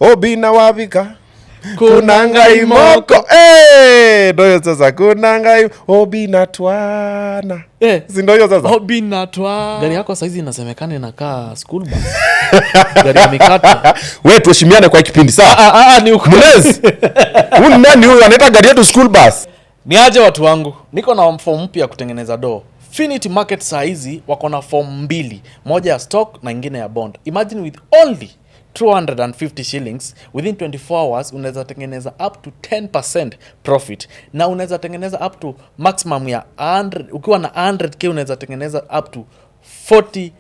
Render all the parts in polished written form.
Obinna wabika kunanga imoko ndio sasa kunanga Obinna twana si ndio sasa Obinna twana. Gari yako saizi inasemekana inakaa school bus. Gari ya mikata. Wewe tuheshimiane kwa kipindi sawa. Ni Mlezi. Huyu nani huyu anaita gari yetu school bus? Ni aje watu wangu. Niko na form mpya kutengeneza door. Finity Market saizi wako na form mbili, moja ya stock na nyingine ya bond. Imagine with only 250 shillings within 24 hours unaweza tengeneza up to 10% profit, na unaweza tengeneza up to maximum ya 100. Ukiwa na 100k unaweza tengeneza up to 40%.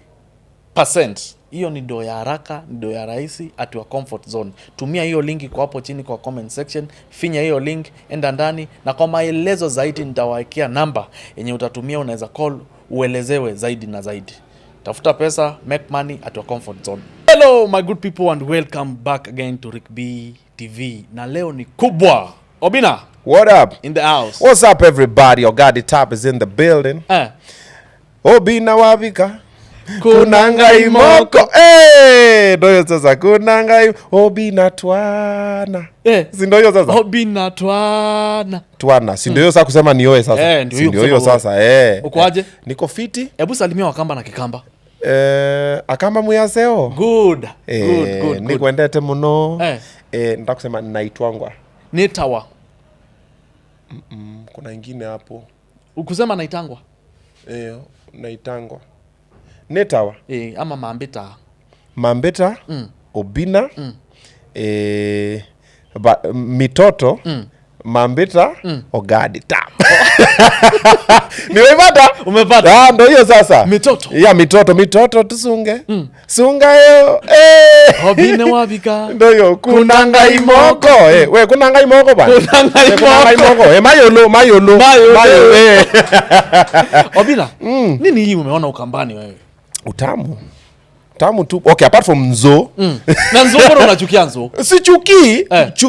Hiyo ni do ya haraka, ni do ya rahisi at your comfort zone. Tumia hiyo link kwa hapo chini kwa comment section, finya hiyo link, enda ndani, na kwa maelezo zaidi nitawawekea namba yenye utatumia, unaweza call uelezewe zaidi na zaidi. Tafuta pesa, make money at your comfort zone. Hello my good people and welcome back again to Rick B TV. Na leo ni kubwa. Obinna, what up? In the house. What's up everybody? Your God the top is in the building. Obinna wabika kunanga imoko ndio sasa kunanga Obinna twana si ndio sasa Obinna twana si ndio sasa kusema ni oe sasa si ndio hiyo sasa uko aje? Niko fiti. Hebu salimia Wakamba na Kikamba. Akamba muyaseo good. Nikwendete muno. Nataka kusema naitwangwa Netawa. Kuna ingine hapo ukusema naitangwa naitangwa Netawa ama Mambeta Obinna mitoto Mambeta Ogadi tap. Nimeipata? Umepata? Ndio hiyo sasa. Mitoto. Ya mitoto tusunge. Sunga yo. Obinna wabika. Ndio hiyo kunanga imoko. Wewe kunanga imoko bwana. Kunanga imoko. Mayolo. Obinna. Nini hii umeona Ukambani wewe? Tamu tu. Okay, apart from nzo. Na nzo bora unachukia nzo? Si chuki.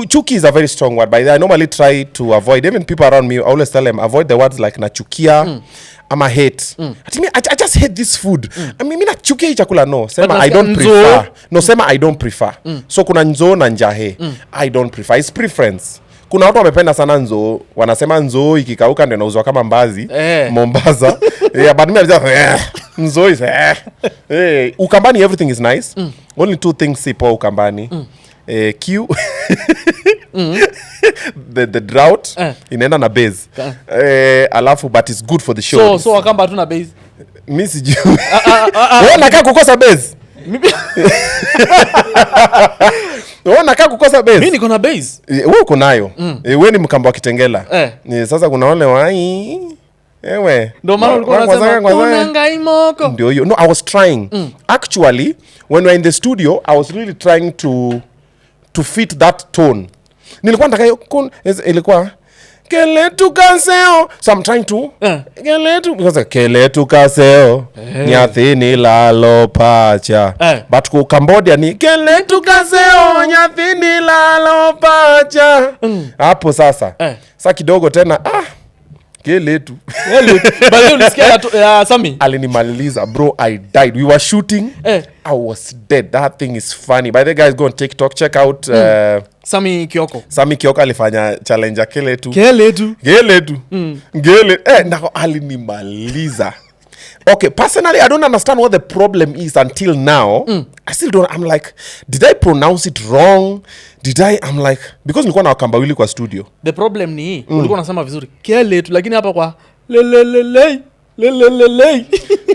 Chuki is a very strong word. By the way, I normally try to avoid, even people around me, I always tell them, avoid the words like nachukia, ama hate. I just hate this food. I mean, nachukia hii chakula, no. Sema I don't prefer. No, sema I don't prefer. So kuna nzo na njahe. I don't prefer. It's preference. Kuna watu wamependa sana nzo, wanasema nzo ikikauka ndio inauzwa kama mbazi, Mombasa. But me just nzo is Ukambani everything is nice. Only two things sipo Ukambani. Q the drought inaenda na base. Alafu but it's good for the show. So Wakamba hatuna base. Mimi sijui. Wewe unakaa kukosa base? Wewe unakaa kukosa base? Mimi niko na base. Wewe uko nayo. Wewe ni Mkamba wa Kitengela. Sasa kuna wale wai ndio maana ulikuwa unasema kunanga imoko. Ndio hiyo. No, I was trying. Actually, when we were in the studio, I was really trying to fit that tone. Nilikuwa nataka hiyo ilikuwa keletu kaseo. So I'm trying to keletu because keletu kaseo nyathini lalo pacha. But ku Cambodia ni keletu kaseo nyathini lalo pacha. Hapo sasa. Sasa kidogo tena keletu. Bali unisikia Sami alinimaliza bro, I died. We were shooting. I was dead. That thing is funny. By the guys, go on TikTok, check out Sami Kioko alifanya challenge keletu. Nako alinimaliza. Okay, personally, I don't understand what the problem is until now. I still don't. I'm like, did I pronounce it wrong? I'm like, because nilikuwa na Wakamba wili kwa studio. The problem ni ulikuwa unasema vizuri keletu, lakini hapa kwa lelelelei.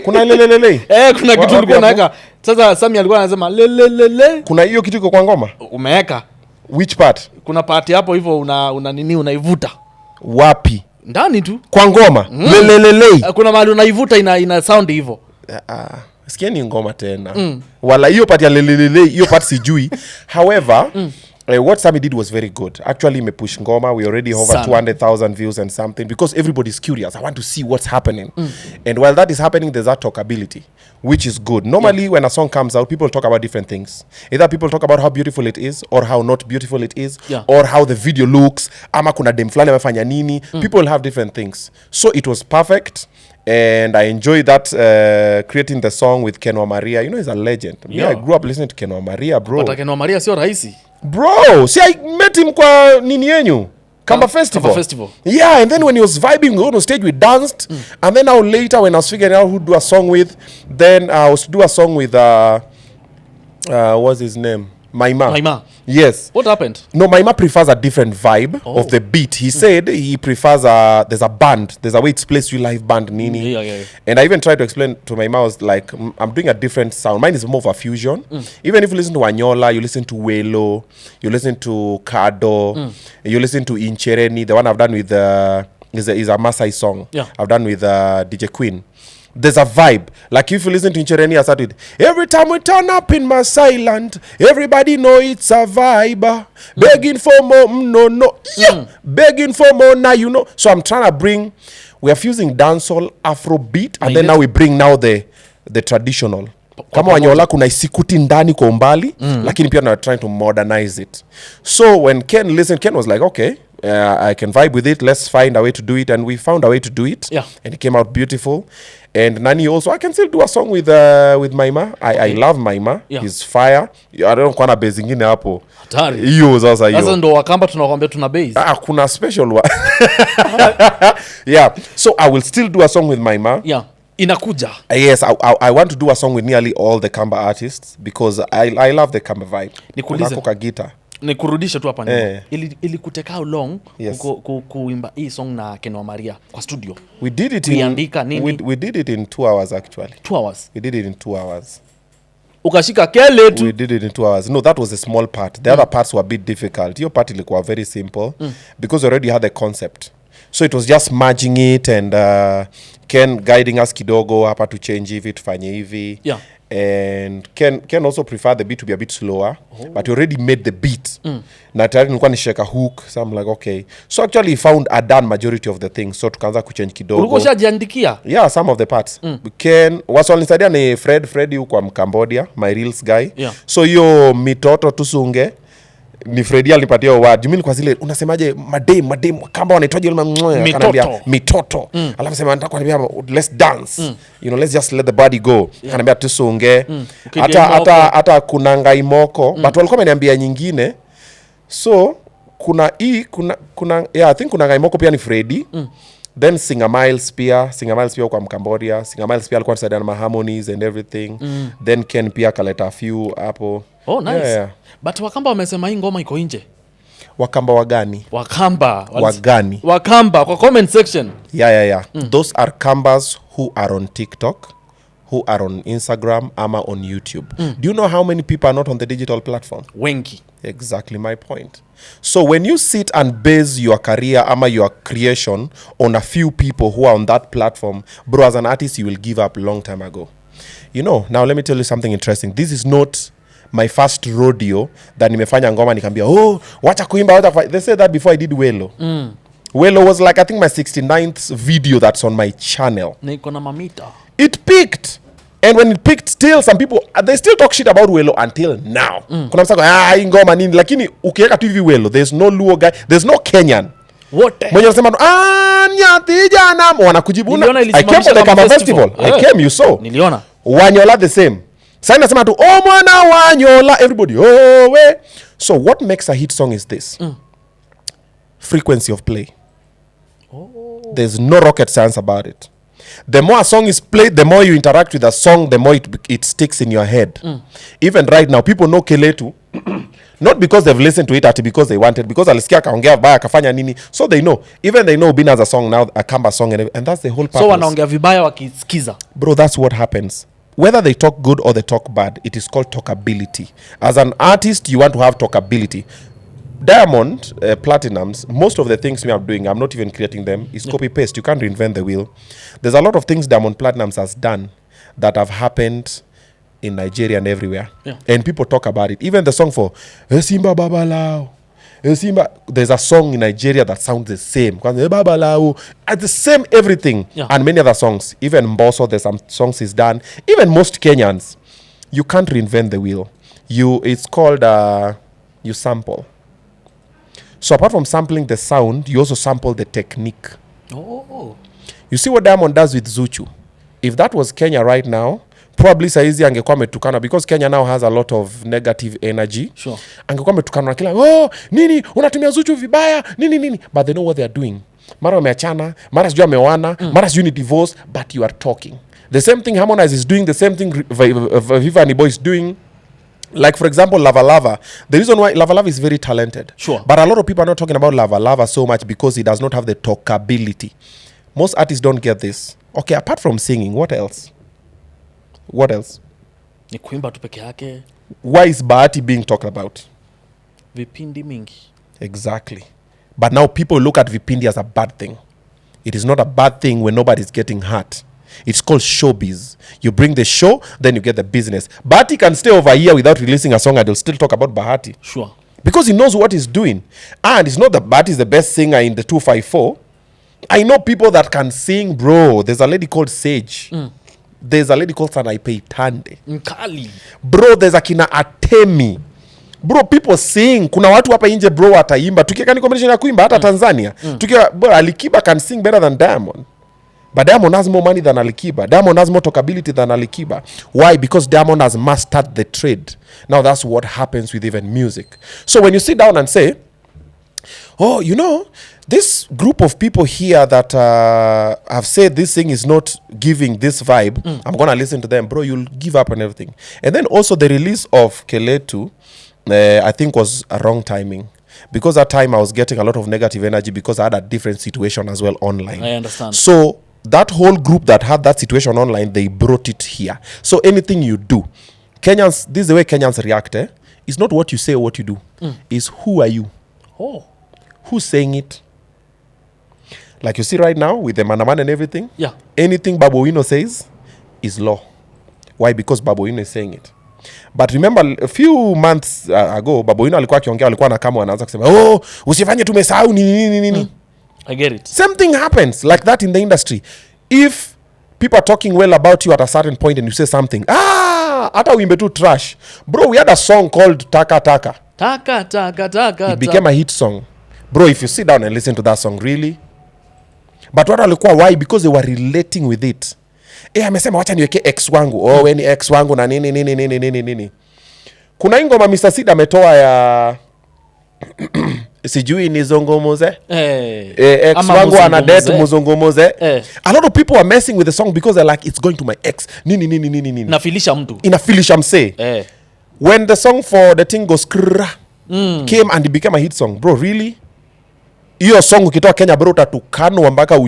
Kuna lelelelei. Kuna kitu ulikuwa unaweka. Sasa Sami alikuwa anasema lelelelei. Kuna hiyo kitu iko kwa ngoma? Umeweka. Which part? Kuna part hapo hivyo una nini unaivuta. Wapi? Ndani tu. Kwa ngoma. Lelelelei. Kuna mahali unaivuta ina sound hivyo. Sikia ni ngoma tena. Wala hiyo part ya lelelelei, hiyo part sijui. However, what Sami did was very good. Actually, me push ngoma. We already have over 200,000 views and something because everybody's curious. I want to see what's happening. And while that is happening, there's that talkability, which is good. Normally, when a song comes out, people talk about different things. Either people talk about how beautiful it is or how not beautiful it is, or how the video looks. Ama kuna dem flani amefanya nini. People have different things. So it was perfect. And I enjoyed that creating the song with Kenwa Maria. You know, he's a legend. Yeah, I grew up listening to Kenwa Maria, bro. But Kenwa Maria sio rahisi. Bro, see, I met him kwa nini yenyu? Kamba Festival. Yeah, and then when he was vibing, we went on stage, we danced. And then now later, when I was figuring out who to do a song with, then I was to do a song with, what's his name? Maima. Yes. What happened? No, Maima prefers a different vibe of the beat. He said he prefers there's a band. There's a way it's placed to live band, Nini. Yeah. And I even tried to explain to Maima, I was like, I'm doing a different sound. Mine is more of a fusion. Even if you listen to Wanyola, you listen to Welo, you listen to Kado, you listen to Inchereni, the one I've done with, is a Masai song. Yeah. I've done with DJ Queen. There's a vibe. Like if you listen to Inchereni, I start with, every time we turn up in Masai land, everybody know it's a vibe. Begging for more, no. Yeah. Begging for more, now you know. So I'm trying to we are fusing dancehall, Afrobeat, and then now we bring now the traditional. Kama Wanyola kuna isikuti ndani kwa umbali, lakini pia na trying to modernize it. So when Ken listened, Ken was like, okay, I can vibe with it. Let's find a way to do it. And we found a way to do it. Yeah. And it came out beautiful. And Nani also, I can still do a song with Maima. I love Maima. Yeah. He's fire. I don't know base ingine hapo. Hatari. Hiyo sasa hiyo. Sasa ndo Wakamba tunakwambia tuna base. Kuna special one. Yeah. So I will still do a song with Maima. Yeah. Inakuja. Yes, I want to do a song with nearly all the Kamba artists because I love the Kamba vibe. Nikuulize. Kuna guitar. Nikurudishe tu hapa nyuma. Ili kuteka how long kuimba hii song na Ken wa Maria kwa studio? We did it we did it in 2 hours actually. 2 hours. We did it in 2 hours. Ukashika kele tu. We did it in 2 hours. No, that was a small part. The other parts were a bit difficult. Your part ilikuwa very simple because we already had the concept. So it was just merging it and Ken guiding us kidogo hapa to change hivi tufanye hivi. Yeah. And Ken also preferred the beat to be a bit slower, but he already made the beat. Na tayari nilikuwa nisheka hook, so I'm like okay. So actually he found a done majority of the things, so tukaanza kuchange kidogo. Ulikuwa ushajiandikia? Yeah, some of the parts. Ken wasolinisaidia ni Fred yuko kwa Cambodia, my reels guy. Yeah. So hiyo mitoto tusunge ni Freddy alinipatia word. Mimi kwa zile unasemaje madem kama wanaitwaje yule kanambia mitoto. Alafu sema nataka kuniambia let's dance. You know, let's just let the body go. Kanambia tusunge. Hata kuna ngaimoko but walikuwa wameniambia nyingine. So kuna yeah, I think kuna ngaimoko pia ni Freddy. Then Singer Miles pia kwa Cambodia. Singer Miles pia alikuwa anasaidia na harmonies and everything. Then Ken pia kaleta a few hapo. Oh, nice. Yeah. But Wakamba wamesema hii ngoma iko nje. Wakamba wagani? Wagani. Wakamba kwa comment section. Yeah. Those are Kambas who are on TikTok, who are on Instagram, ama on YouTube. Do you know how many people are not on the digital platform? Wengi. Exactly my point. So when you sit and base your career ama your creation on a few people who are on that platform, bro, as an artist, you will give up long time ago. You know, now let me tell you something interesting. This is not my first rodeo that nimefanya ngoma nikambia, wacha kuimba. They said that before I did Welo. Welo was like, I think my 69th video that's on my channel. Niko na mamita. It peaked. And when it peaked, still some people, they still talk shit about Welo until now. Kuna msako, hii ngoma nini. Lakini ukiweka tu hivi Welo, there's no Luo guy, there's no Kenyan. Wote. Mwenye nasema, nyati jana. Wanakujibu. I came for the Kamba Festival. I came, you saw. Niliona. Wanyola the same. Sasa nasema tu, mwana Wanyola, everybody, we. So what makes a hit song is this. Frequency of play. There's no rocket science about it. The more a song is played, the more you interact with a song, the more it sticks in your head. Even right now, people know Keletu, not because they've listened to it, but because they wanted, because alisikia kaongea vibaya kafanya nini, so they know. Even they know Obinna has a song now, a Kamba song, and that's the whole purpose. So wanaongea vibaya wakisikiza. Bro, that's what happens. Whether they talk good or they talk bad, it is called talkability. As an artist, you want to have talkability. Diamond, Platinums, most of the things we are doing, I'm not even creating them, is copy-paste. You can't reinvent the wheel. There's a lot of things Diamond Platinums has done that have happened in Nigeria and everywhere. Yeah. And people talk about it. Even the song for Simba Babalao. Simba, there's a song in Nigeria that sounds the same. Babalao. It's the same everything. Yeah. And many other songs. Even Mbosso, there's some songs he's done. Even most Kenyans. You can't reinvent the wheel. It's called, you sample. So apart from sampling the sound, you also sample the technique. Oh. You see what Diamond does with Zuchu? If that was Kenya right now, probably saizi angekuwa ametukana, because Kenya now has a lot of negative energy. Sure. Angekuwa ametukana na kila nini unatumia Zuchu vibaya nini, but they know what they are doing. Mara wameachana, mara sijui ameoana, mara sijui ni divorce, but you are talking. The same thing Harmonize is doing, the same thing Viva and Boy is doing. Like, for example, Lava Lava. The reason why Lava Lava is very talented. Sure. But a lot of people are not talking about Lava Lava so much because he does not have the talkability. Most artists don't get this. Okay, apart from singing, what else? What else? Ni kuimba tu peke yake. Why is Bahati being talked about? Vipindi mingi. Exactly. But now people look at Vipindi as a bad thing. It is not a bad thing when nobody's getting hurt. It's called showbiz. You bring the show, then you get the business. Bahati can stay over here without releasing a song and they'll still talk about Bahati. Sure. Because he knows what he's doing. And it's not that Bahati is the best singer in the 254. I know people that can sing, bro. There's a lady called Sage. There's a lady called Sanaipei Tande. Mkali. Bro, there's a kina Atemi. Bro, people sing. Kuna watu hapa nje bro wataimba. Tukieka ni combination ya kuimba hata Tanzania. Tukieka bro, Alikiba can sing better than Diamond. But Diamond has more money than Alikiba. Diamond has more talkability than Alikiba. Why? Because Diamond has mastered the trade. Now that's what happens with even music. So when you sit down and say, oh, you know, this group of people here that have said this thing is not giving this vibe, I'm going to listen to them. Bro, you'll give up on everything. And then also the release of Keletu, I think was a wrong timing. Because that time I was getting a lot of negative energy because I had a different situation as well online. I understand. So that whole group that had that situation online, they brought it here. So anything you do, Kenyans, this is the way Kenyans react. It's not what you say or what you do. It's who are you? Oh. Who's saying it? Like you see right now with the Manaman and everything. Yeah. Anything Babuino says is law. Why? Because Babuino is saying it. But remember a few months ago, Babuino alikuwa akiongea, alikuwa na kama anaanza kusema, usifanye tumesahau nini. I get it. Same thing happens like that in the industry. If people are talking well about you at a certain point and you say something, hata uimbe tu trash. Bro, we had a song called Taka Taka. Taka. It became a hit song. Bro, if you sit down and listen to that song, really? But what alikuwa, why? Because they were relating with it. Amesema wacha niweke ex wangu. We ni ex wangu na nini. Kuna ingoma Mr. Sid ametoa ya sijui nizongomoze. Ex wangu ana date muzongomoze. A lot of people are messing with the song because they're like, it's going to my ex. Nini. Nafilisha mtu. Inafilisha mse. When the song for the thing goes came and it became a hit song. Bro, really? Iyo song ukitoa Kenya bro utatukanwa mpaka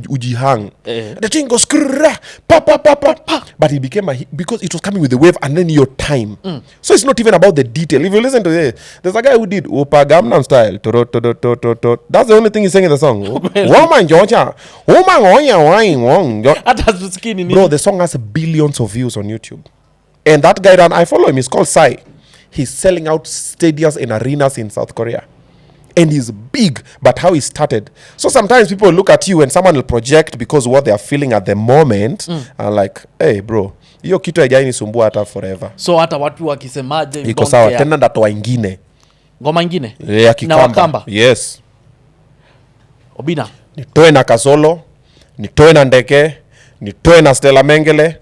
ujihang. The thing goes pa. But it became a hit because it was coming with the wave and then your time. So it's not even about the detail. If you listen to it, there's a guy who did Opa Gangnam Style. That's the only thing he's saying in the song. Bro, the song has billions of views on YouTube. And that guy, I follow him, he's called Sai. He's selling out stadiums and arenas in South Korea. And he's big, but how he started. So sometimes people look at you and someone will project because what they are feeling at the moment. And like, hey bro, hiyo kitu haijaini sumbua hata forever. So hata watu wakisemaje iko sawa tena ndatoa ingine. Ngoma ingine? Ya Kikamba. Yes. Obinna. Nitoe na Kasolo, nitoe na Ndeke, nitoe na Stella Mengele,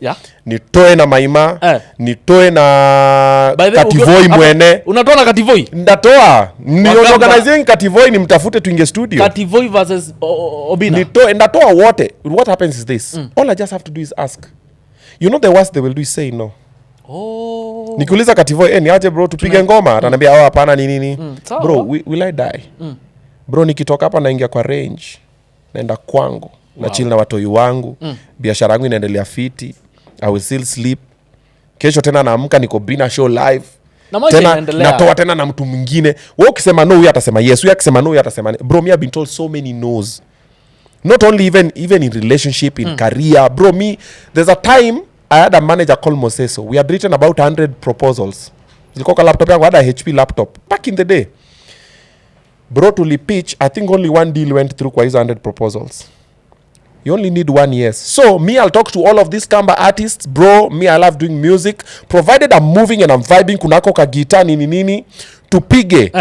nitoe na Maima, nitoe na Kativoi mwene. Unatoa na Kativoi? Ndatoa. Ni organizing Kativoi ni mtafute tuinge studio. Kativoi versus Obinna. Ndatoa wote. What happens is this. All I just have to do is ask. You know the worst they will do is say no. Nikuuliza Kativoi, niaje bro tupige ngoma? Ataniambia hapana nini. Bro, will I die? Bro, nikitoka hapa naingia kwa range. Naenda kwangu. Na chill na watoi wangu. Biashara yangu inaendelea fiti. I will still sleep. Kesho tena naamka niko Bina show live. Tena natoa tena na mtu mwingine. Wewe ukisema no huyu atasema yes, huyu akisema no huyu atasema bro, me have been told so many no's. Not only even in relationship, in career. Bro, there's a time I had a manager called Moseso. We had written about 100 proposals. Nilikuwa kwa laptop yangu, had a HP laptop back in the day. Bro, to pitch, I think only one deal went through kwa hizo 100 proposals. You only need 1 year. So me, I'll talk to all of these Kamba artists. Bro, me, I love doing music. Provided I'm moving and I'm vibing, kunako ka guitar, nini, tupige.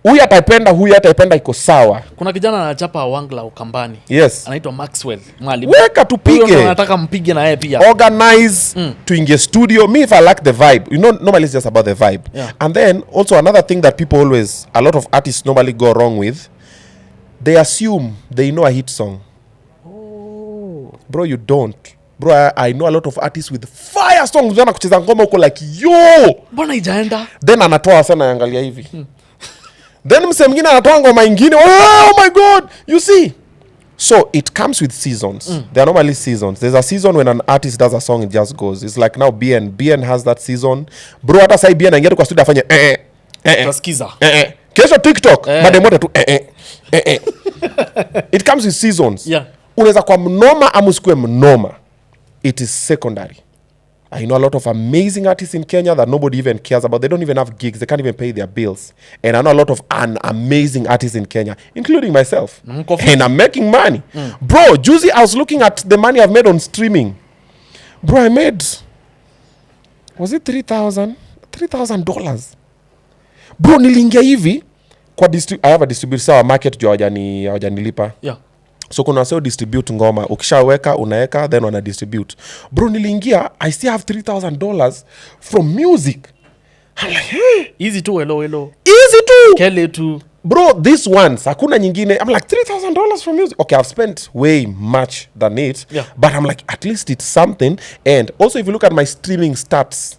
huyu ataipenda iko sawa. Kuna kijana anachapa Wangla Ukambani. Yes. Anaitwa Maxwell, mwalimu. Weka tupige. Anataka mpige na yeye pia. Organize tuingie studio. Me if I like the vibe. You know, normally it's just about the vibe. Yeah. And then also another thing that people always, a lot of artists normally go wrong with, they assume they know a hit song. Oh. Bro, you don't. Bro, I know a lot of artists with fire songs. Zana kucheza ngoma uko like, yo! Mbona ijaenda? Then anatoa sana angalia hivi. Then mse mwingine anatoa ngoma ingine. Oh my God! You see? So it comes with seasons. There are normally seasons. There's a season when an artist does a song, it just goes. It's like now BN has that season. Bro, hata sai BN aingia kwa studio afanye Tasikiza. Kesho TikTok, bademote tu It comes with seasons. Yeah. Unaweza kwa mnoma ama usikue mnoma. It is secondary. I know a lot of amazing artists in Kenya that nobody even cares about. They don't even have gigs. They can't even pay their bills. And I know a lot of amazing artists in Kenya, including myself. And I'm making money. Bro, Juicy, I was looking at the money I've made on streaming. Bro, I made... Was it $3,000? $3,000. Bro, niliingia hivi. I have a distributor, sawa market juu hawajanilipa. Yeah. So kuna seo distribute ngoma, ukishaweka unaeka then wana distribute. Bro, niliingia, I still have $3,000 from music. I'm like, hey. Easy too, hello. Easy too. Kele too. Bro, this ones, hakuna nyingine. I'm like, $3,000 from music. Okay, I've spent way much than it. Yeah. But I'm like, at least it's something. And also if you look at my streaming stats,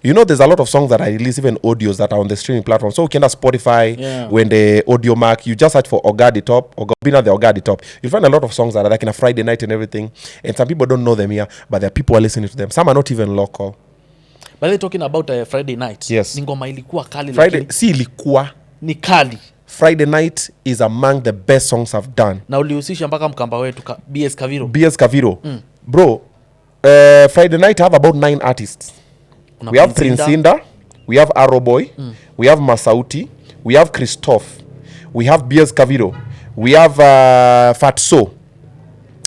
you know, there's a lot of songs that I release, even audios that are on the streaming platform. So, ukienda Spotify, when the audio mark, you just search for Ogadi Top, Obinna the Ogadi Top. You'll find a lot of songs that are like in a Friday night and everything. And some people don't know them here, but there are people who are listening to them. Some are not even local. But they're talking about Friday night. Yes. Ngoma ilikuwa kali. Friday, si ilikuwa. Ni kali. Friday night is among the best songs I've done. Na ulihusisha mpaka mkamba wetu BS Kaviro. BS Kaviro. Bro, Friday night I have about 9 artists. We have Princinda, we have Arrowboy, we have Masauti, we have Christoph, we have BS Kaviro, we have Fatso,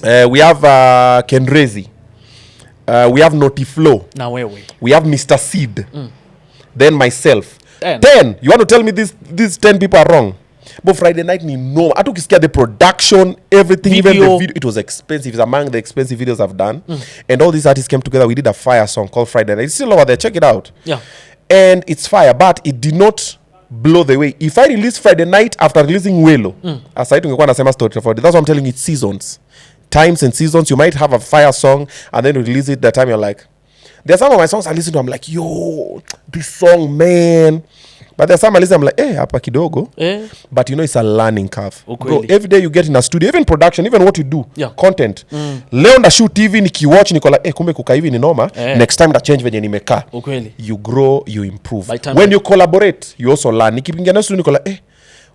we have Kenrezi, we have Notiflow, na wewe, we have Mr. Seed, then myself. 10. You want to tell me these 10 people are wrong? But Friday night ni no. I took the production, everything, video. Even the video. It was expensive. It's among the expensive videos I've done. And all these artists came together. We did a fire song called Friday Night. It's still over there. Check it out. Yeah. And it's fire, but it did not blow the way. If I release Friday Night after releasing Welo, aside tungekuwa nasema story tofauti. That's what I'm telling you. It's seasons. Times and seasons. You might have a fire song and then you release it. That time you're like, there's some of my songs I listen to. I'm like, yo, this song, man. But there's some I listen, I'm like, hapa kidogo. But you know, it's a learning curve. Bro, every day you get in a studio, even production, even what you do, content. Leo nda shoot TV, nikiwatch, niko like, kumbe kuka hivi ni noma. Next time da change venye nimekaa. You grow, you improve. When you collaborate, you also learn. Nikipingia na studio, niko like,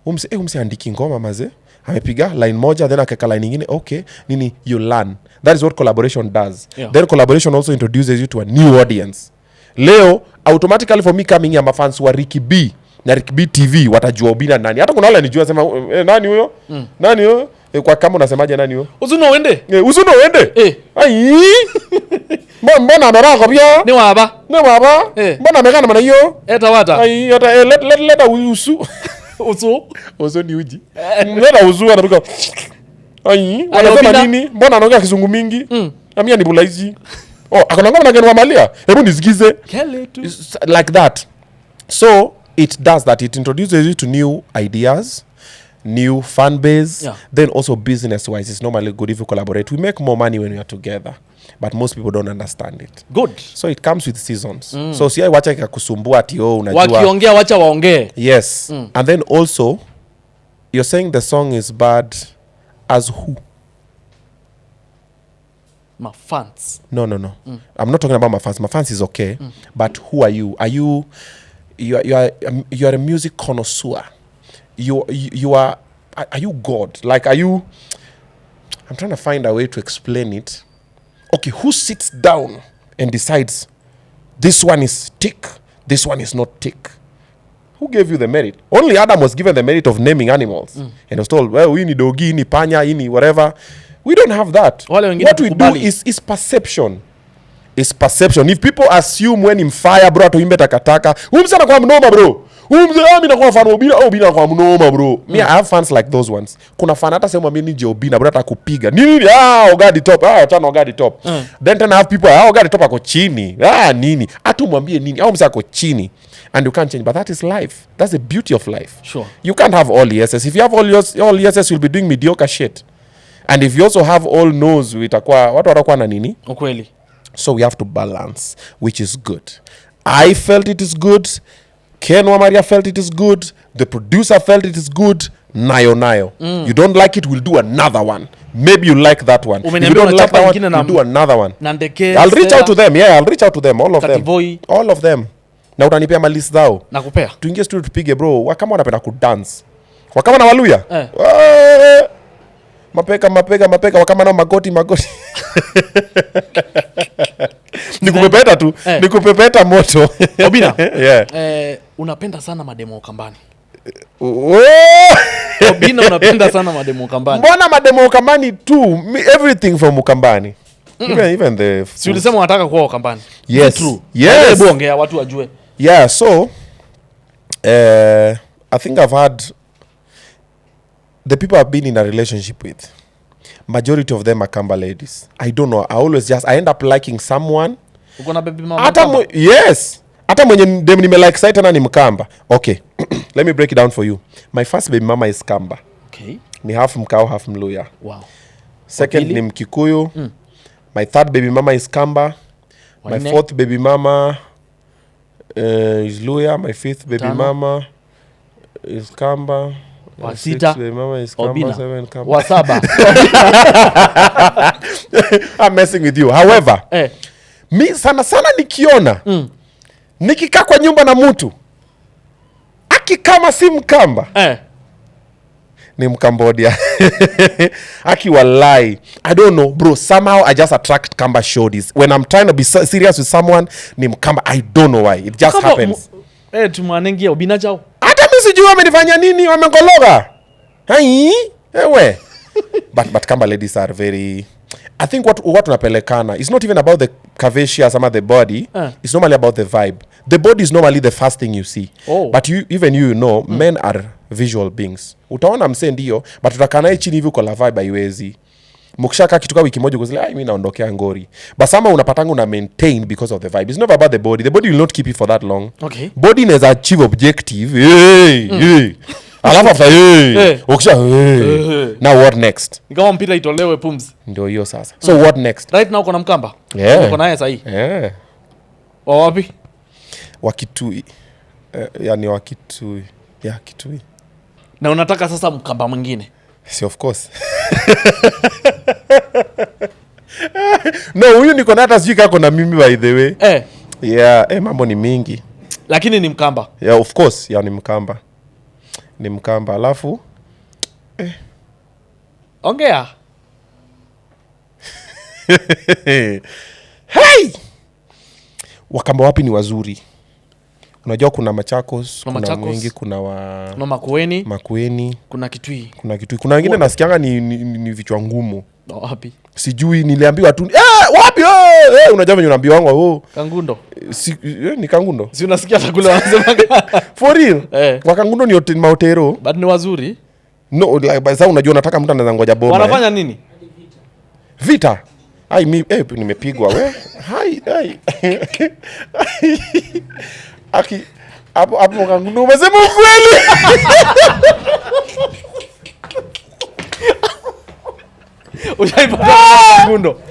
umse andiki ngoma maze. Amepiga line moja, then akeka line ingine. Okay, nini, you learn. That is what collaboration does. Then collaboration also introduces you to a new audience. Leo automatically for me coming here, mafans wa Ricky B na Ricky B TV watajua Obinna nani. Hata kuna wale nijua sema nani huyo? Nani huyo? Kwa kama unasemaje nani huyo? Uzuno wende. Uzuno wende. Ai. Mbona ameraka pia? Ni waba. Mbona amekana maana hiyo? Eta wata. Ai, hata let usu. Usu ni uji. Let usu anaruka. Ai, wanasema nini? Mbona anaongea kizungu mingi? Amia ni bulaizi. Akona ngoma na Malia. Hebu nisikize. Like that. So it does that. It introduces you to new ideas, new fan base. Then also business wise, it's normally good if you collaborate. We make more money when we are together, but most people don't understand it. Good. So it comes with seasons. So si wacha ikakusumbua ati unajua. Wakiongea wacha waongee. Yes. And then also you're saying the song is bad as who? My fans. No. I'm not talking about my fans. My fans is okay. But who are you? You are a music connoisseur. You are you God? Like, are you... I'm trying to find a way to explain it. Okay, who sits down and decides this one is tick, this one is not tick? Who gave you the merit? Only Adam was given the merit of naming animals. And was told, well, we need dogi, we need panya, we need whatever. We don't have that. What we do is perception. It's perception. If people assume when in fire, bro, to imbe takataka, umsana kwa mnoma, bro. Mimi nakuwa fan Obinna, Obinna kwa mnoma bro. Me I have fans like those ones. Kuna fan hata sema mimi ni Obinna bro atakupiga. Nini? Ogadi top. Achana Ogadi top. Then tena have people Ogadi top ako chini. Nini? Hata umwambie nini? Au msa ako chini. And you can't change, but that is life. That's the beauty of life. Sure. You can't have all yeses. If you have all yeses, you'll be doing mediocre shit. And if you also have all no's, watu watakuwa na nini? Ukweli. So we have to balance, which is good. I felt it is good. Ken Wamaria felt it is good. The producer felt it is good. Nayo. You don't like it, we'll do another one. Maybe you like that one. If you don't like that one, we'll do another one. I'll reach out to them. Yeah, I'll reach out to them. All of them. All of them. Na utanipea malist zao. Nakupea. Tuingie studio tupige bro. Wakama wanapenda kudance. Wakama na waluya. Mapeka. Wakama na magoti. Nikupepeta tu. Nikupepeta moto. Obinna. Yeah. Unapenda sana mademo Ukambani. Obinna unapenda sana mademo Ukambani. Mbona mademo Ukambani tu? Everything from Ukambani. Even the si ulisema unataka kuwa Ukambani. Yes. True. Yes. Hebu ongea watu wajue. Yeah, so I think I've had the people I've been in a relationship with, majority of them are Kamba ladies. I don't know. I end up liking someone. Uko na baby mama Kamba? Yes. Hata mwenye dem nimelike site tena ni Mkamba. Okay. Let me break it down for you. My first baby mama is Kamba. Okay. Ni half Mkao, half Mluya. Wow. Second ni Mkikuyu. My third baby mama is Kamba. My fourth baby mama is Luya. My fifth baby mama is Kamba. Sixth baby mama is Kamba. Obinna. 7 Kamba. Wasaba. I'm messing with you. However, mi sana nikiona nikikaa kwa nyumba na mtu akikama si Mkamba ni Mcambodia. Akiwalai. I don't know, bro. Somehow I just attract Kamba shorties. When I'm trying to be serious with someone, ni Mkamba. I don't know why. It just happens. Tumanengia Obinna jao. Hata mimi sijui wamenifanya nini, wamengologa. Hai? Ewe. But Kamba ladies are very... I think what tunapelekana, it's not even about the curvaceous ama the body. It's normally about the vibe. The body is normally the first thing you see. But you know, men are visual beings. Utaona mse ndio, but utakanae chini hivi uko la vibe haiwezi. Mukishaka kitu kwa wiki moja kuzile, mimi naondokea ngori. But sama unapatanga una maintain because of the vibe. It's not about the body. The body will not keep you for that long. Okay. Body inaweza achieve objective. Hey. Alafu after ukisha now what next? Ingawa mpira itolewe pumzi. Ndio hiyo sasa. So what next? Right now kuna Mkamba? Uko naye sahi? Wapi? Wakitui. Yani Wakitui. Yeah, Kitui. Na unataka sasa Mkamba mwingine? Si of course. No, huyu niko na hata sijui kako na mimi by the way. Yeah, mambo ni mingi. Lakini ni Mkamba. Yeah, of course, yeah, ni Mkamba. Ni Mkamba alafu ongea. Hey! Wakamba wapi ni wazuri? Unajua kuna Machakos, kuna Mwingi, kuna Makueni, kuna Kitui. Kuna wengine nasikianga ni vichwa ngumu. Wapi? Sijui, niliambiwa tu wapi? Unajua venye unaambiwa wangu Kangundo. Ni Kangundo. Si unasikia takule wanasema for real? Wakangundo ni hotel maotero. But ni wazuri. No, like by sasa unajua unataka mtu anaweza ngoja bomba. Wanafanya nini? Vita. Ai mimi nimepigwa we. Hai. Aki hapo Kangundo umesema ukweli. Ujaipata Kangundo.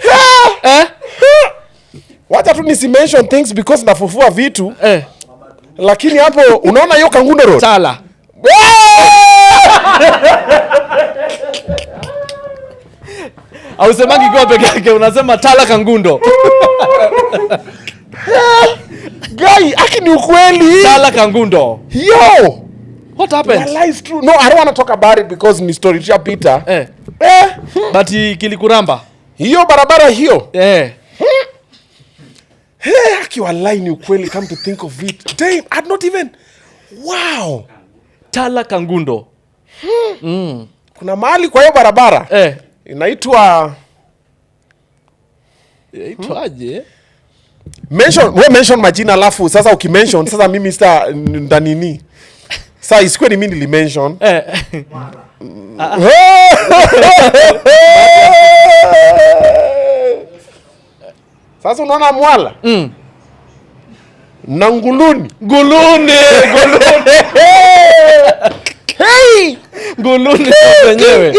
Wacha tu nisi mention things because nafufua vitu. Lakini hapo unaona hiyo Kangundo road. Tala. Au semangi kwa peke yake unasema Tala Kangundo. Guy, aki ni ukweli. Tala Kangundo. Yo. What happened? That is true. No, I don't want to talk about it because ni story ya Peter. But kilikuramba. Hiyo barabara hiyo. Aki wallahi ni ukweli, come to think of it. Damn, I'd not even. Wow. Tala Kangundo. Kuna mahali kwa hiyo barabara. Inaitwa aje? Mention majina alafu sasa ukimention sasa mimi ndanini. Sasa isikwe ni mimi nilimention. Sasa unaona mwala? Na nguluni. Hey! Nguluni wenyewe.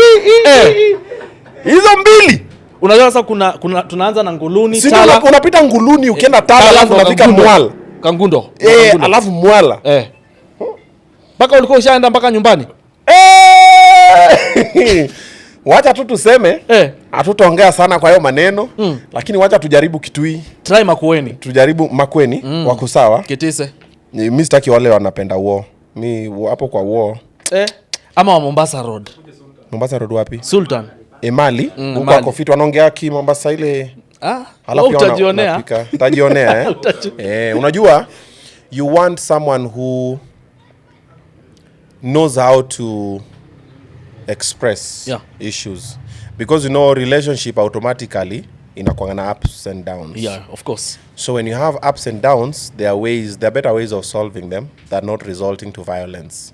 Hizo mbili. Unajua sasa kuna tunaanza na nguluni, Tala. Unapita nguluni ukienda Tala alafu unafika mwala. Kangundo. Alafu mwala. Mpaka ulikuwa ushaenda mpaka nyumbani? Wacha tu tuseme hatutaongea sana kwa hiyo maneno, lakini wacha tujaribu Kitui. Try Makueni. Tujaribu Makueni, wako sawa. Kitise. Mimi sitaki wale wanapenda war. Mimi hapo kwa war. Ama wa Mombasa Road. Mombasa Road wapi? Sultan. Emali, huko wako fit wanaongea ki Mombasa ile. Alafu utajionea. Utajionea unajua you want someone who knows how to express issues, because you know relationship automatically inakuwa na ups and downs. Yeah, of course. So when you have ups and downs, there are better ways of solving them that not resulting to violence.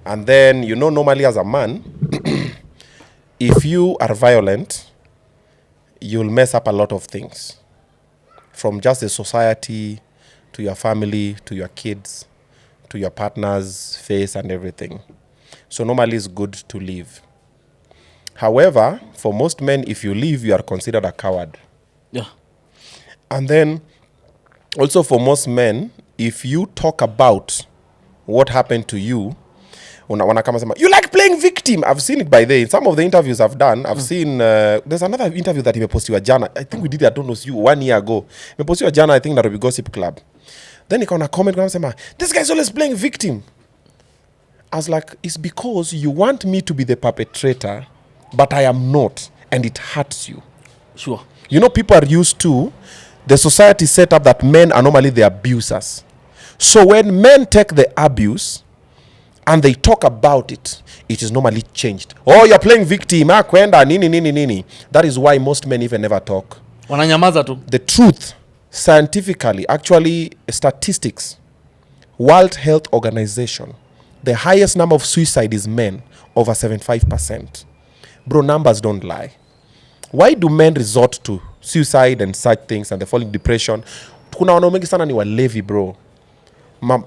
And then you know, normally as a man if you are violent, you'll mess up a lot of things, from just the society to your family to your kids to your partner's face and everything. So normally it's good to leave. However, for most men, if you leave, you are considered a coward. Yeah. And then also for most men, if you talk about what happened to you, you like playing victim. I've seen it by the in some of the interviews I've done. I've seen there's another interview that he posted jana. I think we did it, I don't know, you 1 year ago. He posted jana, I think Nairobi Gossip Club. Then he kind of comment this guy's always playing victim. I was like, it's because you want me to be the perpetrator, but I am not, and it hurts you. Sure. You know, people are used to the society set up that men are normally the abusers. So when men take the abuse and they talk about it, it is normally changed. Oh, you're playing victim. Kwenda nini. That is why most men even never talk. Wananyamaza tu. The truth, scientifically, actually statistics, World Health Organization, the highest number of suicide is men, over 75%. Bro, numbers don't lie. Why do men resort to suicide and such things and they fall in depression? Kuna wanaume wengi sana ni walevi, bro.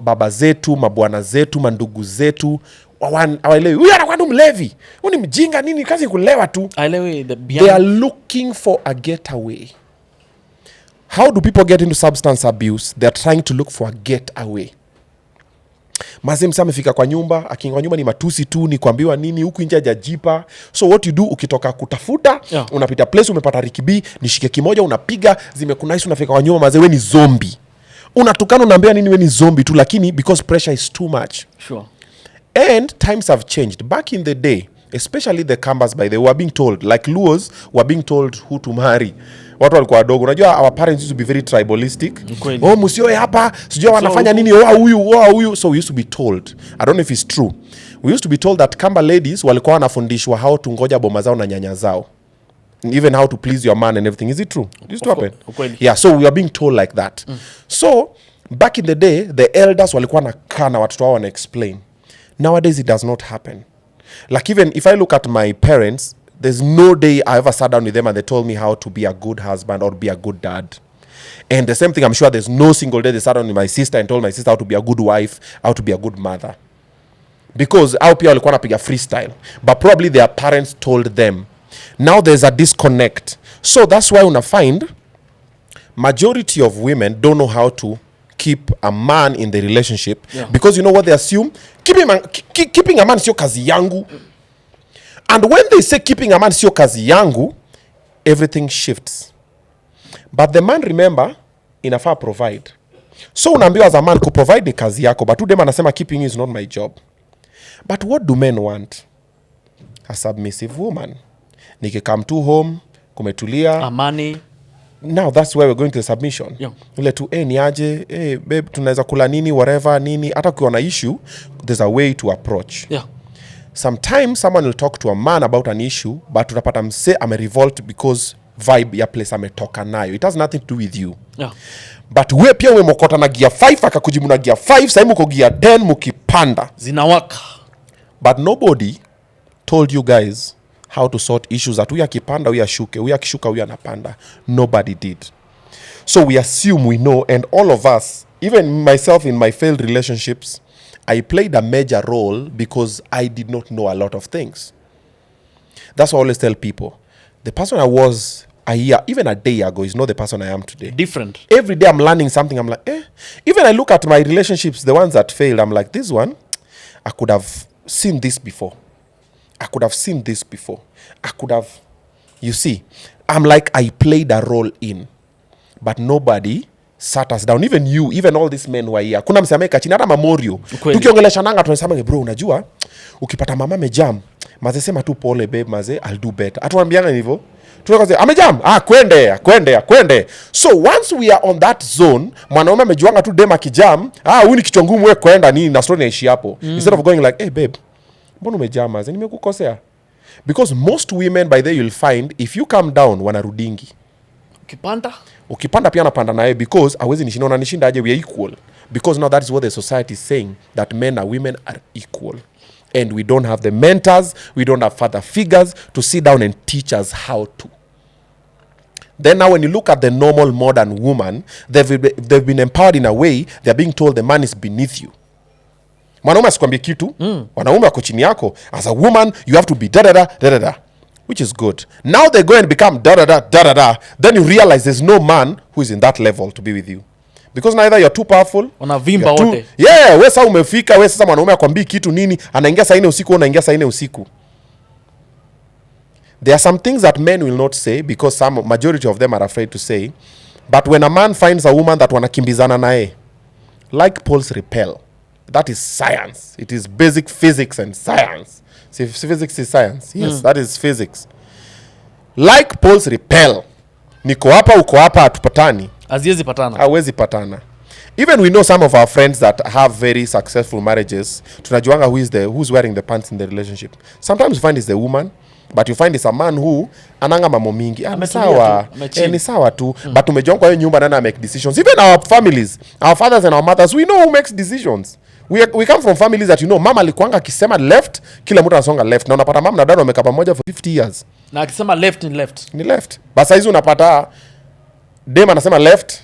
Baba zetu, mabwana zetu, mandugu zetu, hawaelewi. Huyu anakuwa mlevi. Huyu ni mjinga nini, kazi kulewa tu. They are looking for a getaway. How do people get into substance abuse? They are trying to look for a getaway. Mazee msame fika kwa nyumba, akiingia nyumba ni matusi tu, ni kuambiwa nini, huku nje hajajipa. So what you do, ukitoka kutafuta, unapita place, umepata rikibi, nishike kimoja, unapiga, zimekunaisi, unafika kwa nyumba, mazee we ni zombie. Unatukana, unaambia nini we ni zombie tu, lakini because pressure is too much. Sure. And times have changed. Back in the day, especially the Kambas, by the way, were being told, like Luos were being told who to marry. Watu walikuwa wadogo. Unajua our parents used to be very tribalistic. Oh, musioe hapa, sijua wanafanya nini, huyu. So we used to be told. I don't know if it's true. We used to be told that Kamba ladies walikuwa wanafundishwa how to ngoja boma zao na nyanya zao. Even how to please your man and everything. Is it true? It used to happen? Yeah, so we are being told like that. So, back in the day, the elders walikuwa nakaa na watoto wao wana explain. Nowadays, it does not happen. Like even if I look at my parents, there's no day I ever sat down with them and they told me how to be a good husband or be a good dad. And the same thing, I'm sure there's no single day they sat down with my sister and told my sister how to be a good wife, how to be a good mother. Because au pia walikuwa napiga freestyle. But probably their parents told them. Now there's a disconnect. So that's why una find majority of women don't know how to keep a man in the relationship. Because you know what they assume? Keeping a man sio kazi yangu. And when they say keeping a man sio kazi yangu, everything shifts. But the man, remember, inafaa provide. So unaambiwa as a man kuprovide ni kazi yako, but dem anasema keeping is not my job. But what do men want? A submissive woman. Nikikam to home, kumetulia. Amani. Now that's where we're going to the submission. Ule tu, ni aje, babe, tunaweza kula nini, whatever, nini. Hata ukiwa na issue, there's a way to approach. Sometimes someone will talk to a man about an issue, but utapata mse ame revolt because vibe ya place ametoka nayo. It has nothing to do with you. Yeah. But we pia umemokota na gear 5 akakujibu na gear 5, sasa mko gear 10 mkipanda. Zinawaka. But nobody told you guys how to sort issues that huyu akipanda huyu ashuke, huyu akishuka huyu anapanda. Nobody did. So we assume we know, and all of us, even myself in my failed relationships, I played a major role because I did not know a lot of things. That's what I always tell people. The person I was a year, even a day ago, is not the person I am today. Different. Every day I'm learning something. I'm like, Even I look at my relationships, the ones that failed, I'm like, this one, I could have seen this before. I could have seen this before. I could have, you see, I'm like, I played a role in. But nobody sat us down. Even you, even all these men who are here. Kuna msiameka chini, hata Mamorio. Tukiongelesha nanga, tunasema, bro, unajua, ukipata mama mejam, maze sema tu pole, babe, maze, I'll do better. Atuambianga hivyo. Tunakosea, amejam, kwende. So once we are on that zone, mwanaume amejuanga tu dema kijam, huyu ni kichwa ngumu wewe kwenda nini na story naishi hapo. Instead of going like, hey babe, mbona umejam maze, nimekukosea. Because most women by there you'll find if you come down wanarudingi. Ukipanda pia anapanda naye because hawezi nishinda, unanishinda aje, we are equal. Because now that is what the society is saying, that men and women are equal. And we don't have the mentors, we don't have father figures to sit down and teach us how to. Then now when you look at the normal modern woman, they've been empowered in a way, they're being told the man is beneath you. Mwanaume asikwambie kitu, wanaume wako chini yako. As a woman, you have to be da-da-da, which is good. Now they go and become da-da-da. Then you realize there's no man who is in that level to be with you. Because neither you're too powerful. Unavimba wote. Yeah, wewe sasa umefika, wewe sasa mwanaume akwambii kitu nini, anaingia saa 4 usiku, unaingia saa 4 usiku. There are some things that men will not say because some majority of them are afraid to say. But when a man finds a woman that wanakimbizana nae, like poles repel. That is science. It is basic physics and science. See, physics is science. Yes, that is physics. Like poles repel. Niko hapa, uko hapa, hatupatani. Hawezi patana. Even we know some of our friends that have very successful marriages. Tunajuanga who's wearing the pants in the relationship. Sometimes you find it's the woman, but you find it's a man who ananga mambo mingi. Ni sawa tu. But tumejonga kwa hiyo nyumba nana make decisions. Even our families, our fathers and our mothers, we know who makes decisions. We come from families that mama alikuanga akisema left, kila mtu anasonga left. Na unapata mama na dad wamekaa pamoja for 50 years. Na akisema left ni left. Ni left. Basa hizo unapata dem anasema left,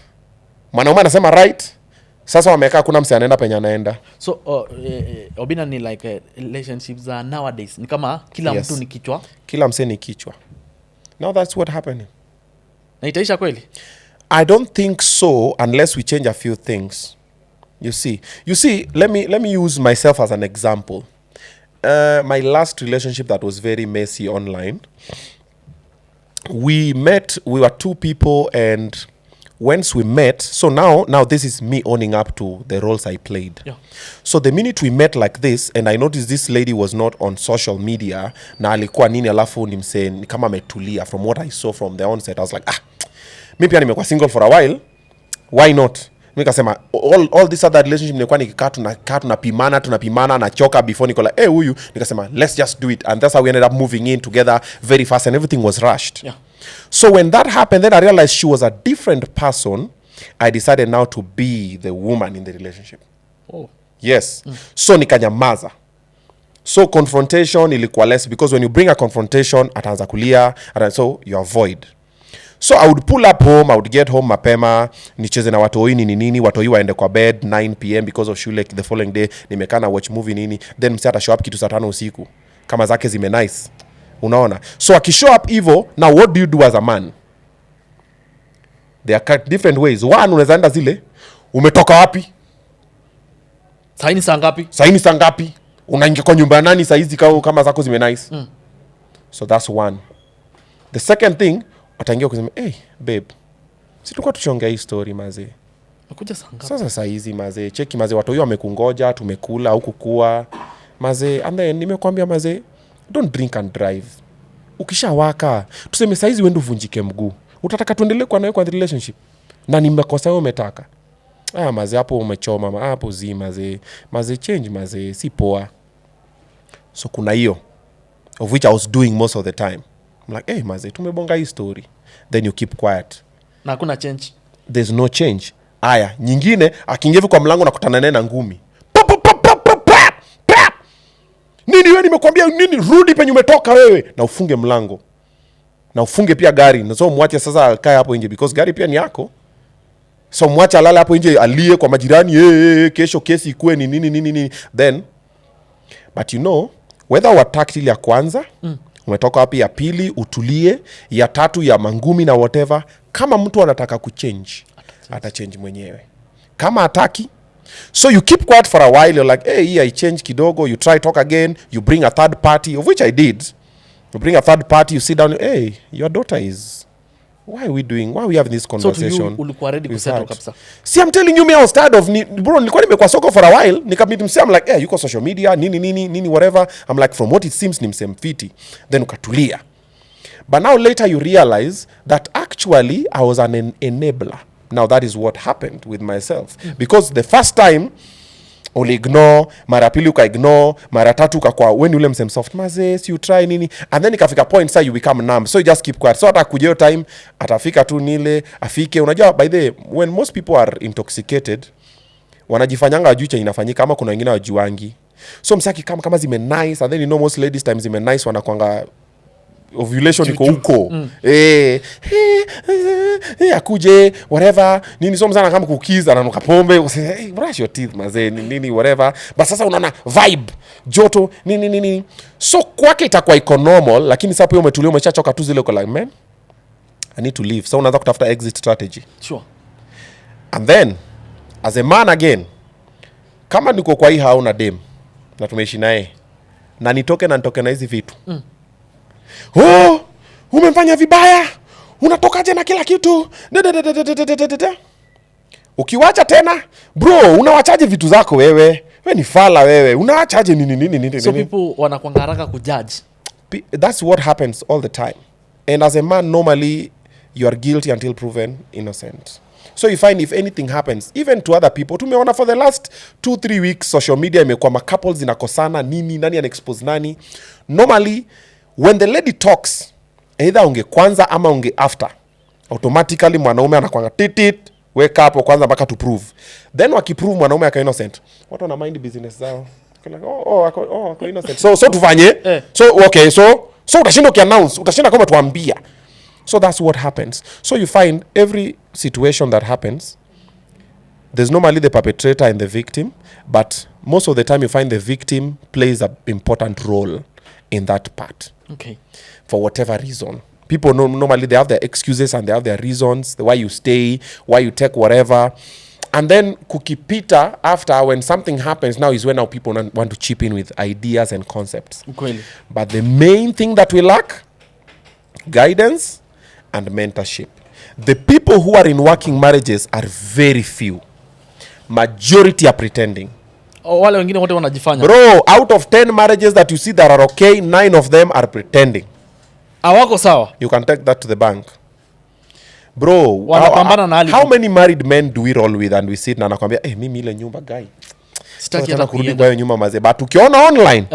mwanaume anasema right. Sasa wamekaa kuna mse anaenda penye anaenda. So Obinna ni like relationships are nowadays. Ni kama kila mtu ni kichwa. Kila mse ni kichwa. Now that's what happening. Na itaisha kweli? I don't think so unless we change a few things. You see, let me use myself as an example. My last relationship that was very messy online. We were two people, and once we met, so now this is me owning up to the roles I played. Yeah. So the minute we met like this, and I noticed this lady was not on social media, na alikuwa nini alafu nimse ni kama ametulia. From what I saw from the onset, I was like, mimi pia nimekuwa single for a while, why not? Nikasema all this other relationship nilikuwa nikikaa tunapimana na choka before Nicola huyu, nikasema let's just do it, and that's how we ended up moving in together very fast, and everything was rushed. Yeah. So when that happened, then I realized she was a different person. I decided now to be the woman in the relationship. Oh. Yes. So nikanyamaza. So confrontation ilikuwa less, because when you bring a confrontation ataanza kulia, and so you avoid. So I would pull up home, I would get home mapema, nicheze na watoi nini, watoi waende kwa bed 9 p.m. because of shule the following day, nimekana watch movie nini, then msata show up kitu saa 5 usiku. Kama zake zime nice. Unaona? So akishow up hivyo, now what do you do as a man? There are different ways. One, unaweza enda zile, umetoka wapi? Saini saa ngapi? Unaingia kwa nyumba nani saa hizi kama zako zime nice? So that's one. The second thing, wataingia kusema, babe, si tulikuwa tuchongea hii story mazee. Nakuja saa ngapi? Sasa saa hizi mazee, cheki mazee, watu hiyo wamekungoja, tumekula au kukua. Mazee, and then nimekuambia mazee, don't drink and drive. Ukishawaka, tuseme saa hizi wende uvunjike mguu. Utataka tuendelee kwa nayo kwa relationship? Na nimekosa wewe umetaka. Mazee hapo umechoma, hapo mazee. Mazee change mazee, si poa. So kuna hiyo, of which I was doing most of the time. I'm like, mazee, tumebonga hii story. then you keep quiet. Na hakuna change. There's no change. Aya, nyingine akiingia kwa mlango na kutana naye na ngumi. Nini wewe, nimekwambia nini, rudi penye umetoka wewe, na ufunge mlango. Na ufunge pia gari. Na so mwache sasa akae hapo nje because gari pia ni yako. So mwache alala hapo nje alie kwa majirani, kesho kesi ikue ni nini. Then but you know whether uattack ile ya kwanza, umetoka wapi, ya pili utulie, ya tatu ya mangumi na whatever, kama mtu anataka kuchange, atachange mwenyewe. Kama ataki, so you keep quiet for a while, you're like, hey, I change kidogo, you try talk again, you bring a third party, of which I did. You bring a third party, you sit down, hey, your daughter is, why are we having this conversation? So to you, ulikuwa ready kusettle kabisa. See, I'm telling you, me I was tired of bro, nilikuwa nimekuwa soko for a while, nikamit mse, I'm like, yuko social media, nini whatever. I'm like, from what it seems ni mse mfiti. Then ukatulia. But now later you realize that actually I was an enabler. Now that is what happened with myself. Because the first time uliignore, mara pili ukaignore, mara tatu ukakua when ule msem soft maze, you try nini, and then ikafika point say you become numb, so you just keep quiet. So hata kujeo time atafika tu nile afike. Unajua by the way, when most people are intoxicated wanajifanyanga wajui cha inafanyika, ama kuna wengine wajuangi. So msaki kama zime nice, and then you know most ladies times zime nice wanakuanga ovulation iko huko. Akuje whatever nini, so mzana kama kukiza na nukapombe, hey, brush your teeth maze nini whatever. But sasa unaona vibe joto nini. So kwake itakuwa iko normal, lakini sasa pia umetulia, umeshachoka tu zile, uko like, man, I need to leave. So unaanza kutafuta exit strategy. Sure. And then as a man again, kama niko kwa hii hauna dem na tumeishi naye na nitoke na hizi vitu, oh, umemfanya vibaya, unatokaje na kila kitu, ukiwacha tena bro, unawachaje vitu zako wewe ni fala wewe, unawachaje nini. So people wanakuanga haraka kujudge. That's what happens all the time, and as a man normally you are guilty until proven innocent. So you find if anything happens even to other people, tumeona for the last 2-3 weeks social media imekuwa ma couples zinakosana nani expose nani. Normally when the lady talks, either unge kwanza ama unge after, automatically mwanaume anakuanga titit, wake up kwanza mpaka to prove. Then wakiprove mwanaume aka innocent, watu wana mind business zao, like ako innocent, so tufanye so okay, so utashinda ukiannounce, utashinda kama tuambia. So that's what happens. So you find every situation that happens, there's normally the perpetrator and the victim, but most of the time you find the victim plays an important role in that part. Okay. For whatever reason. People normally they have their excuses and they have their reasons, the why you stay, why you take whatever. And then kukipita after, when something happens, now is when now people want to chip in with ideas and concepts. Okay. But the main thing that we lack, guidance and mentorship. The people who are in working marriages are very few. Majority are pretending. Wale wengine wote wanajifanya. Bro, out of 10 marriages that you see that are okay, 9 of them are pretending. Hawako sawa. You can take that to the bank. Bro, how many married men do we roll with and we sit na nakwambia, mimi ile nyumba guy, sitaki hata kurudi kwa nyumba maze, but ukiona online,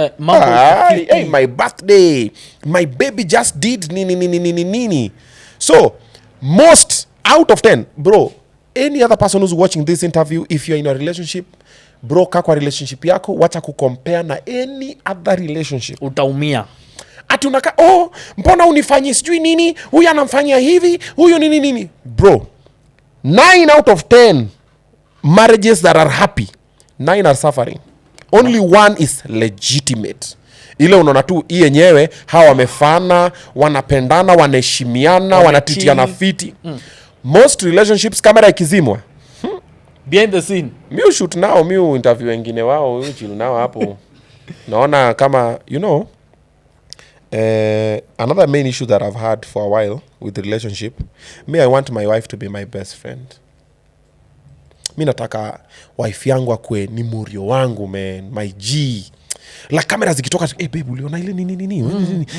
my birthday, my baby just did nini. So most out of 10, bro, any other person who's watching this interview, if you're in a relationship, bro, kakwa relationship yako, wacha kucompare na any other relationship. Utaumia. Ati unaka, mbona unifanyi sijui nini, huyu anamfanyia hivi, huyu nini. Bro, 9 out of 10 marriages that are happy, 9 are suffering. Only 1 is legitimate. Ile unaona tu hii yenyewe, hawa wamefana, wanapendana, wanaheshimiana, wanatitiana fiti. Most relationships kamera ikizimwa, behind the scene, mi shoot nao, mi interview wengine wao, chill nao hapo. Naona kama, you know, another main issue that I've had for a while with the relationship, I want my wife to be my best friend. Mi nataka wife yangu akue ni murio wangu, man, my G. La kamera zikitoka, babe, uliona ile nini.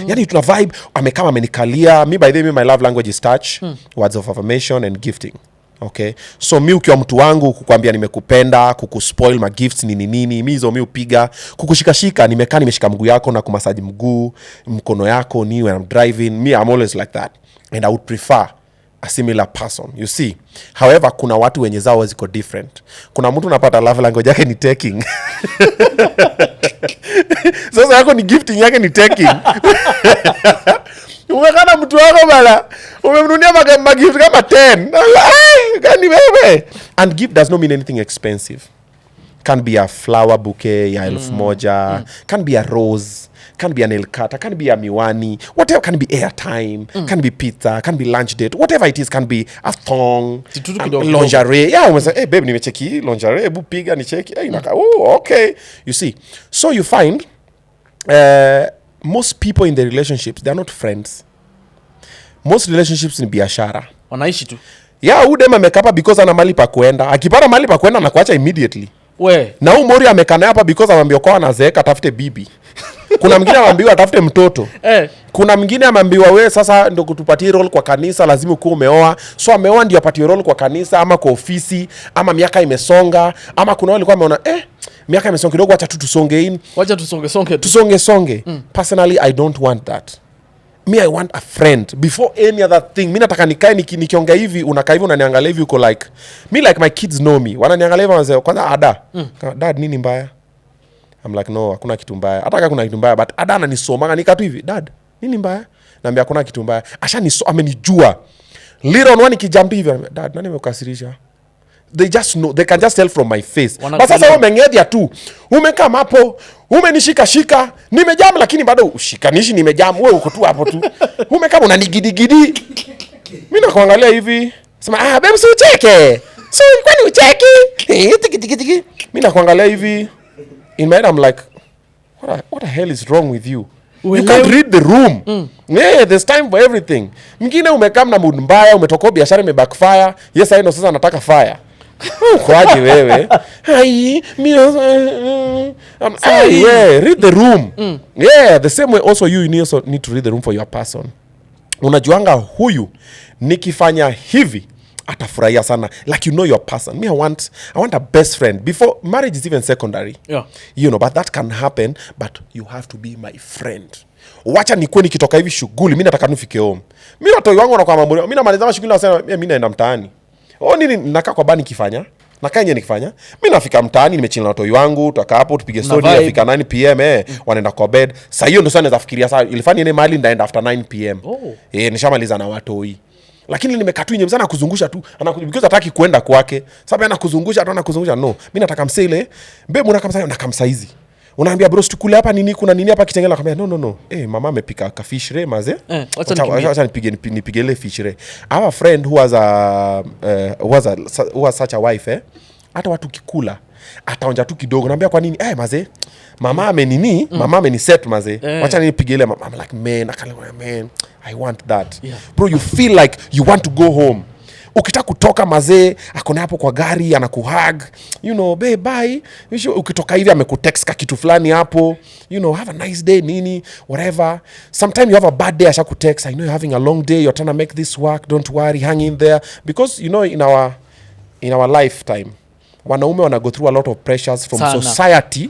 Yani tuna vibe, amekama amenikalia. Me by the way, my love language is touch, words of affirmation and gifting. Okay, so mi ukiwa mtu wangu kukwambia nimekupenda, kukuspoil my gifts nini mi hizo mi upiga, kukushikashika, nimekaa nimeshika mguu yako na kumasaji mguu, mkono yako ni when I'm driving, me I'm always like that, and I would prefer a similar person, you see. However, kuna watu wenye zao ziko different. Kuna mtu unapata love language yake ni taking. Sasa yako ni gifting, yake ni taking. Umekana mtu wako bala, umemnunia magift kama 10. Gani wewe? And gift does not mean anything expensive. Can be a flower bouquet ya 1000, can be a rose, can be a nail cutter, can be a miwani, whatever, can be airtime, can be pizza, can be lunch date, whatever it is, can be a thong, lingerie. Yeah, umesa, hey babe, nimecheki lingerie, hebu piga nicheki. Hey, okay. You see. So you find most people in the relationships, they are not friends. Most relationships ni biashara. Wanaishi tu. Yeah, udema amekapa because ana mali pa kuenda. Akipata mali pa kuenda na kuacha immediately. We. Na umori amekana hapa because amambiwa kwa anazeeka atafute bibi. Kuna mwingine amambiwa atafute mtoto. Kuna mwingine amambiwa we sasa ndio kutupatie role kwa kanisa, lazima ukue umeoa. So ameoa ndio apatie role kwa kanisa ama kwa ofisi, ama miaka imesonga, ama kuna wale walikuwa wameona miaka imesonga kidogo, acha tu tusonge in. Wacha tusonge. Personally, I don't want that. Me, I want a friend before any other thing. Mi nataka nikae nikiongea hivi, unakaa hivi unaniangalia hivi, uko like me, like my kids know me. Wananiangalia hivi wanasema kwanza ada. Dad, nini mbaya? I'm like no, hakuna kitu mbaya. Hata kama kuna kitu mbaya, but ada ananisoma nikatu hivi, dad, nini mbaya? Naambia hakuna kitu mbaya. Amenijua. Little on one kijambi hivi, dad, nani amekukasirisha? They just know, they can just tell from my face. But sasa wewe umengedhia tu. Umekaa hapo, umenishika, nimejam lakini bado ushikanishi nimejam, wewe uko tu hapo tu. Umekaa unanigidigidi. Mimi nakuangalia hivi. Sema babe usicheke. So kwani ucheki? Mimi nakuangalia hivi. In my head I'm like, what the hell is wrong with you? You can't read the room. Yeah, there's time for everything. Mwingine umekaa na mood mbaya, umetoka biashara backfire. Yes, I know sasa nataka fire. Kwaje wewe? Read the room. Yeah, the same way also you need to read the room for your person. Unajuanga huyu nikifanya hivi atafurahia sana, like you know your person. Me, I want a best friend. Before marriage is even secondary. Yeah. You know, but that can happen, but you have to be my friend. Wacha nikuwe nikitoka hivi shughuli, mimi nataka nifike home. Mimi watoi wangu wanakuwa mambo. Mimi namaliza shughuli nasema mimi naenda mtaani. Nini nakaa kwa bani kifanya? Nakaa nje nikifanya? Mimi nafika mtaani nimechill na watoi wangu, tutakaa hapo tupige story, afika 9 pm wanaenda kwa bed. Sasa hiyo ndio sana nafikiria sasa ilifanya nini mahali ndaenda after 9 pm. Nishamaliza na watoi. Lakini nimekatu nje mzana kuzungusha tu, because hataki kwenda kwake. Sababu anakuzungusha tu anakuzungusha. No, mimi nataka msele. Babe unakamsa na kamsa hizi. Unaambia bro tukule hapa nini, kuna nini hapa Kitengela? Akamwambia no. Mama amepika ka fish ray maze. Acha nipige ile fish ray. Our friend who was such a wife hata watu kikula ataonja tu kidogo. Naambia kwa nini? Maze. Mama amenini, mama ameniset maze. Acha nipige ile. I'm like man, I want that. Yeah. Bro, you feel like you want to go home. Ukitaka kutoka mazee akona hapo kwa gari anakuhug, you know, babe bye. Ukitoka hivi amekutext ka kitu fulani hapo, you know, have a nice day nini whatever. Sometimes you have a bad day, asha kutext, I know you're having a long day, you're trying to make this work, don't worry, hang in there, because you know in our lifetime wanaume wana go through a lot of pressures from society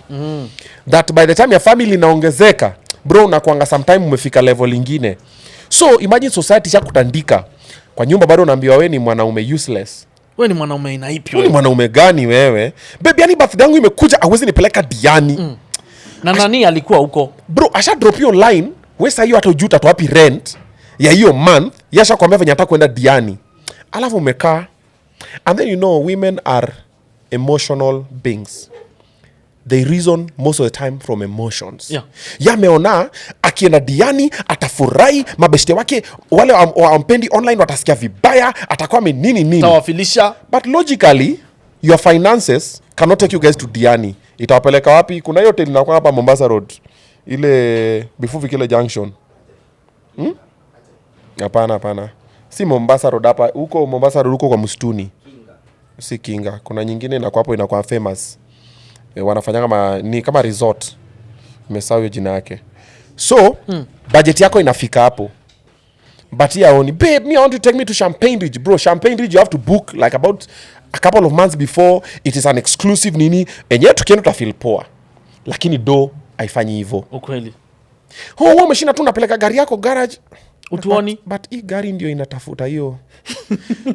that by the time your family inaongezeka bro unakuanga sometime umefika level ingine. So imagine society shakutandika kwa nyumba bado unaambiwa wewe ni mwanaume useless. Wewe ni mwanaume inaipi wewe? Ni mwanaume gani wewe? Baby yani birthday yangu imekuja hawezi nipeleka Diani. Na nani alikuwa huko? Bro asha drop you online. Wewe sasa hiyo hata ujuta tu wapi rent ya hiyo month. Yasha kwambia venye nataka kwenda Diani. Alafu umekaa. And then you know women are emotional beings. They reason most of the time from emotions. Yeah. Yameona akienda Diani atafurahi, mabeshte wake wale wampendi online watasikia vibaya, atakuwa nini. Tawafilisha. But logically your finances cannot take you guys to Diani. Itawapeleka wapi? Kuna hiyo hotel inakuwa hapa Mombasa Road. Ile before Vikile Junction. Hapana. Si Mombasa Road hapa. Huko Mombasa Road huko kwa msituni. Si Kinga. Kuna nyingine inakuwa hapo inakuwa famous. Wanafanya kama resort. Nimesahau jina yake. So budget yako inafika hapo. But yeah, only, babe, me, I want to take me to Champagne Ridge. Bro, Champagne Ridge, you have to book like about a couple of months before. It is an exclusive nini. And yet, tukienda tutafeel poa. Lakini do, haifanyi hivyo. Ukweli. Wewe mashina tu unapeleka gari yako garage. Utuoni? But hii gari ndio inatafuta hiyo.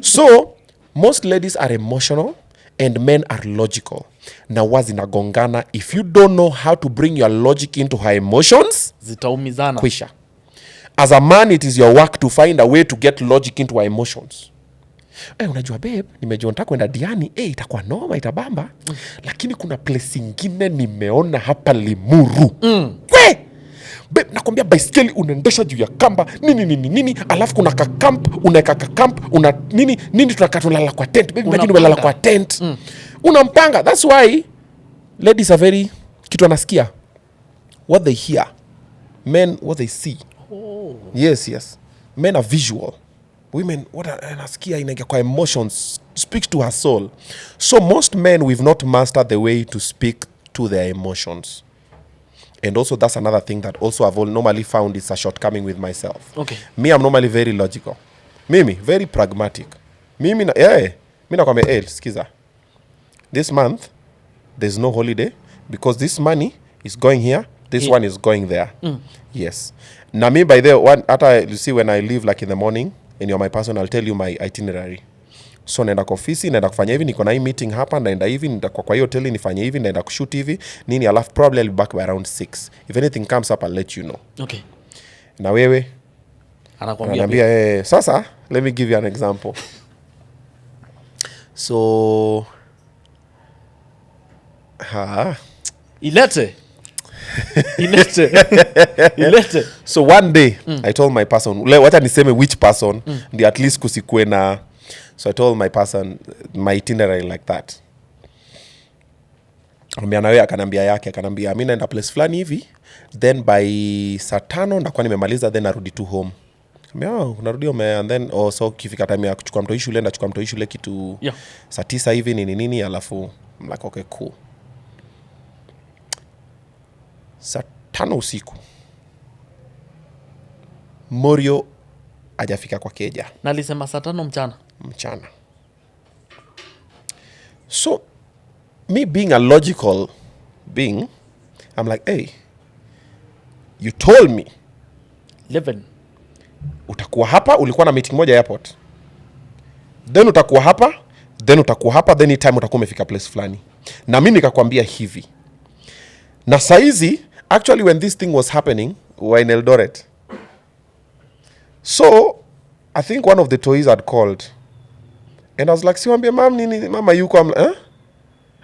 So, most ladies are emotional and men are logical. Na wazi nagongana. If you don't know how to bring your logic into her emotions, zitaumizana. Kwisha. As a man, it is your work to find a way to get logic into our emotions. Unajua babe, nimejua nataka kwenda Diani, itakuwa noma, itabamba. Lakini kuna place ingine nimeona hapa Limuru. We! Babe, nakwambia baiskeli unaendesha juu ya kamba, nini, alafu kuna kakamp, unaeka kakamp, nini tunakatulala kwa tent. Babe, imagine umelala kwa tent. Unampanga. That's why ladies are very, kitu anasikia. What they hear. Men, what they see. Yes. Men are visual. Women, what anasikia inaingia kwa emotions, speaks to her soul. So most men, we've not mastered the way to speak to their emotions. And also that's another thing that also I've normally found is a shortcoming with myself. Okay. Me, I'm normally very logical. Mimi, very pragmatic. Mimi nakwambia, skiza. This month, there's no holiday because this money is going here, this one is going there. Yes. Na me, by the one, you see when I leave like in the morning and you're my person, I'll tell you my itinerary. So naenda kwa ofisi, naenda kufanya hivi, niko na hii meeting hapa, naenda hivi, naenda kwa hiyo hoteli nifanye hivi, naenda kushoot hivi, nini, alafu probably I'll be back by around 6. If anything comes up, I'll let you know. Okay. Na wewe? Anakuambia. Sasa, let me give you an example. So, Ilete. So one day, I told my person, wacha niseme which person, ndio at least kusikwe na. So I told my person my itinerary like that. Nawe akanambia yake, akanambia mimi naenda place fulani hivi, then by saa 5 ndakuwa nimemaliza, then narudi to home. Nikamwambia unarudi home, and then so kifika time ya kuchukua mtoi shule, ndachukua mtoi shule kitu saa 9 hivi nini, alafu I'm like okay cool. Saa 5 usiku Morio hajafika kwa keja. Na alisema saa 5 mchana. So me being a logical being, I'm like, hey, you told me 11 utakuwa hapa, ulikuwa na meeting moja airport, then utakuwa hapa, then hii time utakuwa umefika place fulani, na mimi nikakwambia hivi. Na saizi actually when this thing was happening we in Eldoret, so I think one of the toys had called and I was like, siwambia mama yuko.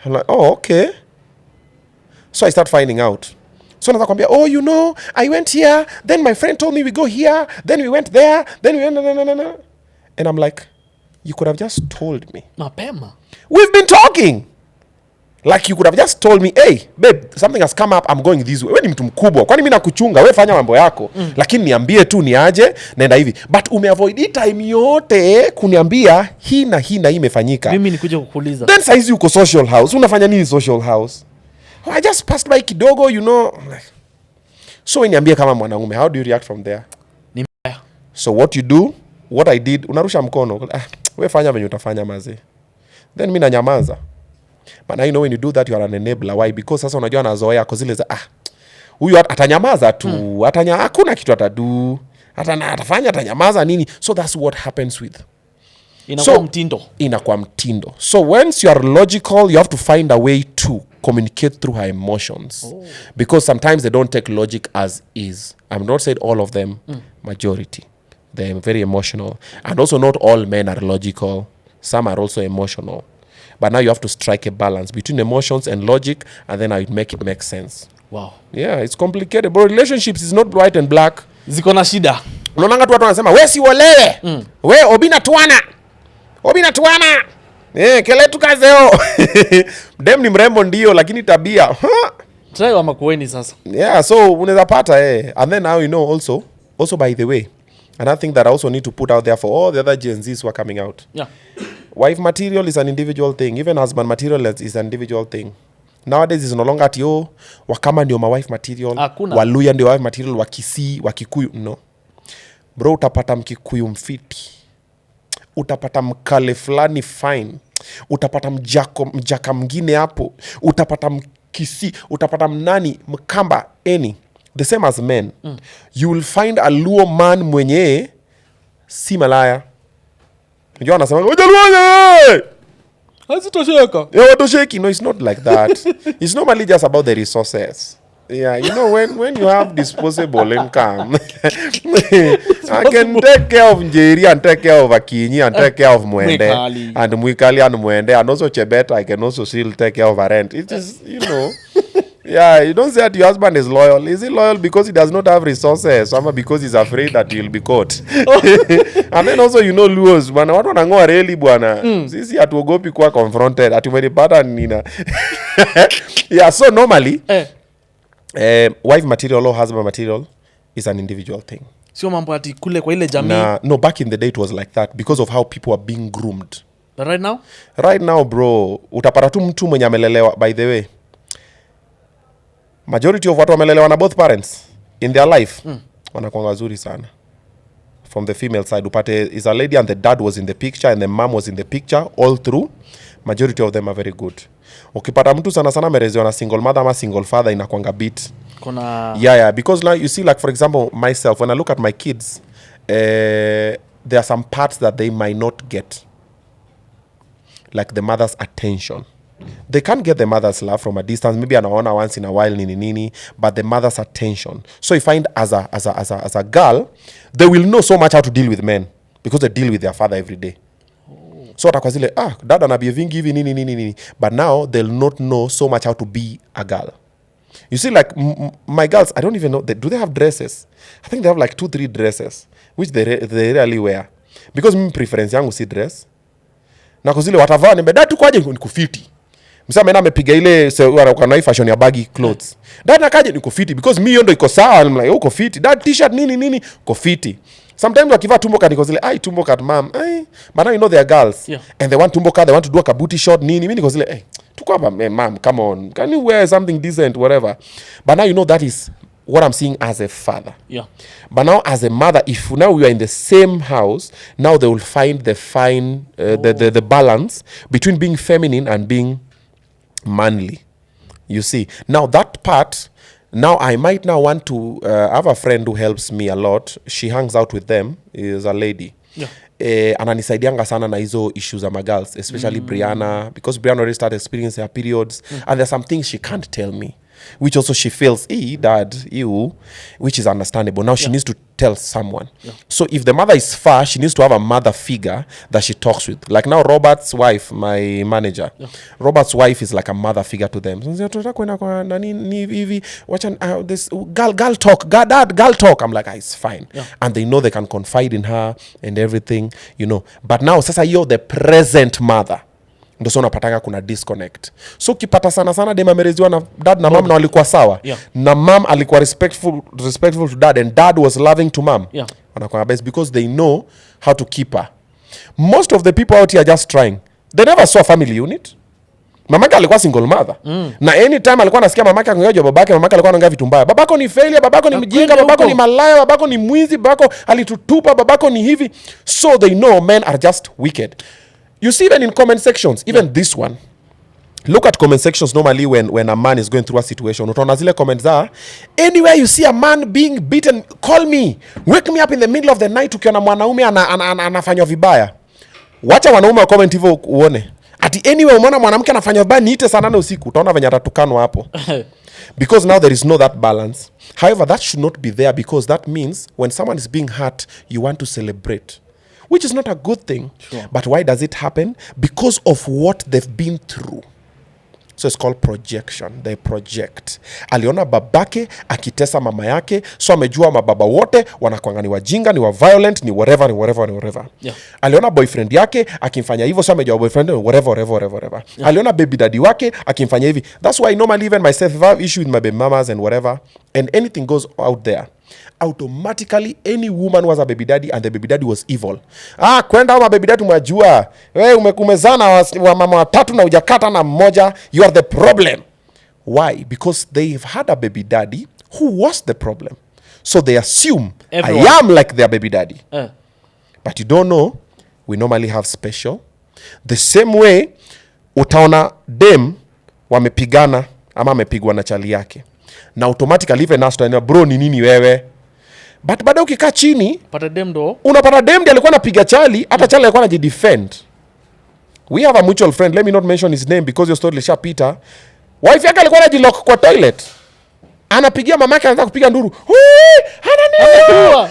I'm like, oh okay. So I start finding out. So naza kwambia, oh you know, I went here, then my friend told me we go here, then we went there, then we went and I'm like, you could have just told me mapema. We've been talking. Like you could have just told me, hey babe, something has come up, I'm going this way. Wewe ni mtu mkubwa, kwani mimi nakuchunga, wewe fanya mambo yako. Lakini niambie tu ni aje, naenda hivi. But umeavoid hii time yote kuniambia hii na hii imefanyika. Mimi nikuja kukuuliza. Then saizi uko social house, unafanya nini social house? Oh, I just passed by kidogo, you know. So niambie kama mwanaume, how do you react from there? Ni mbaya. So what you do, what I did, unarusha mkono. Wewe fanya venye utafanya maze. Then mimi nanyamaza. But now you know when you do that you are an enabler. Why? Because sasa unajua anazoea kwa zile za huyu atanyamaza tu, hakuna kitu atadu, atafanya atanyamaza nini. So that's what happens with. Inakuwa mtindo. So once you are logical, you have to find a way to communicate through her emotions. Because sometimes they don't take logic as is. I'm not saying all of them, majority. They're very emotional. And also not all men are logical. Some are also emotional. But now you have to strike a balance between emotions and logic, and then I make it make sense. Wow. Yeah, it's complicated. But relationships is not white and black. Ziko na shida. Unaonanga tu watu wanasema, "We si uolewe." We Obinna tuana. Kele tukazeo. Dem ni mrembo ndio, lakini tabia. Try wa makueni sasa. Yeah, so unaweza pata And then now you know also by the way, another thing that I also need to put out there for all the other Gen Zs who are coming out. Yeah. Wife material is an individual thing. Even husband material is an individual thing. Nowadays is no longer at Wakama ndio ma wife material. Hakuna. Waluya ndio wife material, Wakisii, Wakikuyu. No. bro, utapata Mkikuyu mfiti, utapata Mkale fulani fine, utapata Mjaka mwingine hapo, utapata Mkisi, utapata Mnani, Mkamba, any. The same as men. You will find a Luo man mwenye si malaya. Unajua anasema Wajaluo hazitosheka. yeah, watosheki. No, it's not like that. It's normally just about the resources. Yeah, you know, when you have disposable income, I can take care of Njeri and take care of Akinyi and take care of Mwende and Mwikali and Mwende, and also Chebet. I can also still take care of a rent. It is, you know, yeah, you don't say that your husband is loyal. Is he loyal because he does not have resources, or because he's afraid that he'll be caught? And then also, you know, Luos, bwana, watu wanangoa reli bwana. Sisi hatuogopi kuwa confronted. Atumenipata nina. Yeah, so normally, wife material or husband material is an individual thing. Sio mambo ati kule kwa ile jamii. No, back in the day it was like that because of how people are being groomed. But right now? Right now, bro, utapata tu mtu mwenye amelelewa. By the way, majority of watu wamelelewa na both parents in their life wanakuwa wazuri sana. From the female side, upate is a lady and the dad was in the picture and the mom was in the picture all through. Majority of them are very good. Ukipata mtu sana sana merezewa na single mother ama single father inakuanga beat. Yeah, because now you see, like for example myself, when I look at my kids, there are some parts that they might not get, like the mother's attention. They can't get the mother's love from a distance. Maybe anaona once in a while nini, but the mother's attention. So you find as a girl, they will know so much how to deal with men because they deal with their father every day. So atakuwa zile dad anabehavingi hivi nini, but now they'll not know so much how to be a girl. You see, like my girls, I don't even know, do they have dresses? I think they have like 2-3 dresses which they rarely wear because mimi preference yangu si dress. Na kuzile watavaa ni dad tukwaje nikufiti. Msema mena amepiga ile kwa fashion ya baggy clothes. Dad nakaje nikufiti because mimi hiyo ndo iko sawa. I'm like uko fiti. Dad t-shirt nini uko fiti. Sometimes wakivaa tumbo cut niko zile tumbo cut mom. But now you know they are girls. Yeah. And they want tumbo cut, they want to do a kabuti short nini. Mimi niko zile tuko hapa mom, come on. Can you wear something decent whatever? But now you know that is what I'm seeing as a father. Yeah. But now as a mother, if now we are in the same house, now they will find the fine the balance between being feminine and being manly. You see, now that part, now I might now want to have a friend who helps me a lot. She hangs out with them, is a lady. Yeah. Ananisaidianga sana na hizo issues ama girls, especially Brianna, because Brianna already started experiencing her periods, and there's some things she can't tell me, which also she feels, dad, you, which is understandable. Now she needs to tell someone. Yeah. So if the mother is far, she needs to have a mother figure that she talks with. Like now Robert's wife, my manager, Robert's wife is like a mother figure to them. This girl talk, dad, girl talk. I'm like, it's fine. Yeah. And they know they can confide in her and everything, you know. But now, sasa you're the present mother. Ndio sona patanga kuna disconnect. So kipata sana dem amereziwa na dad na mom na walikuwa sawa. Yeah. Na mom alikuwa respectful to dad and dad was loving to mom. Yeah. Wanakuwa best because they know how to keep her. Most of the people out here are just trying. They never saw a family unit. Mamake alikuwa single mother. Na anytime alikuwa anasikia mamake angeoja babake alikuwa anaongea vitu mbaya. Babako ni failure, babako ni mjinga, babako ni malaya, babako ni mwizi, babako alitutupa, babako ni hivi. So they know men are just wicked. You see even in comment sections, even this one. Look at comment sections normally when a man is going through a situation. Utaona zile comments are, anywhere you see a man being beaten, call me. Wake me up in the middle of the night ukiona mwanaume anafanywa vibaya. Wacha wanaume wa comment hivyo uone. Ati anywhere umeona mwanamke anafanywa vibaya niite saa 8 usiku. Utaona venye atatukanwa hapo. Because now there is no that balance. However, that should not be there because that means when someone is being hurt, you want to celebrate. Which is not a good thing. Sure. But why does it happen? Because of what they've been through. So it's called projection. They project. Aliona babake akitesa mama yake, so amejua mababa wote wanakuanga ni wajinga, ni wa violent, ni whatever. Yeah. Aliona boyfriend yake akimfanya hivyo, so amejua boyfriend whatever. Yeah. Aliona baby daddy wake akimfanya hivi. That's why normally even myself, if I have issue with my baby mamas and whatever, and anything goes out there, automatically any woman was a baby daddy and the baby daddy was evil. Kwenda wa baby daddy mwajua, wewe umekumezana wa mama watatu na hujakata na mmoja, you are the problem. Why? Because they've had a baby daddy who was the problem. So they assume Everyone. I am like their baby daddy. But you don't know, we normally have special. The same way, utaona dem wamepigana ama amepigwa na chali yake. Na automatically even us to bro ni nini wewe? But baada ukikaa chini, unapata dem ndiye alikuwa anapiga chali, hata chali alikuwa anajidefend. We have a mutual friend, let me not mention his name because your story lishapita. Wife yake alikuwa anajilock kwa toilet. Anapigia mamake, anaanza kupiga nduru. Ananiua.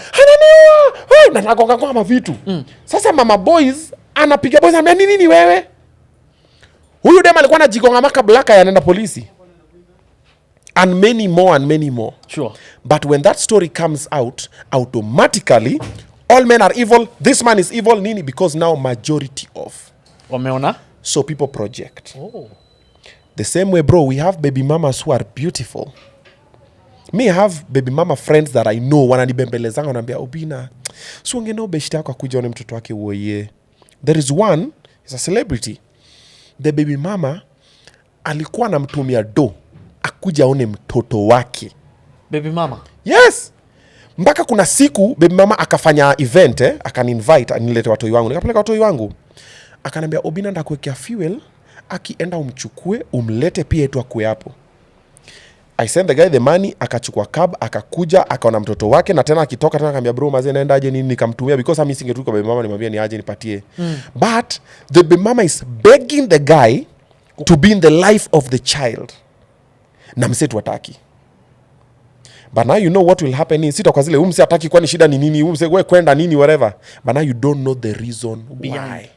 Na nagonga kama vitu. Sasa mama boys anapiga boys, anambia nini wewe? Huyu dem alikuwa anajigonga maka blaka yanaenda polisi. And many more and many more. Sure. But when that story comes out, automatically all men are evil, this man is evil, nini, because now majority of. Wameona? So people project. The same way, bro, we have baby mamas who are beautiful. Me have baby mama friends that I know wananibembelezanga wananiambia Obinna, so ungenao beshte yako akuja one mtoto wake uoye. There is one, he's a celebrity. The baby mama alikuwa anamtumia do akuja one mtoto wake. Baby mama? Yes. Mpaka kuna siku baby mama akafanya event, akaninvite anilete watoi wangu. Nikapeleka watoi wangu. Akanambia Obinna ndakuwekea fuel, akienda umchukue umlete pia yetu akue hapo. I sent the guy the money, akachukua cab, akakuja, akaona mtoto wake, na tena akitoka tena akambia bro maze naenda aje nini, nikamtumia because I'm missing it kwa baby mama, nimwambia ni aje nipatie. But the baby mama is begging the guy to be in the life of the child. Na msetu wataki. But now you know what will happen is sita kwa zile umse ataki kwani shida ni nini, umse wewe kwenda nini whatever. But now you don't know the reason why.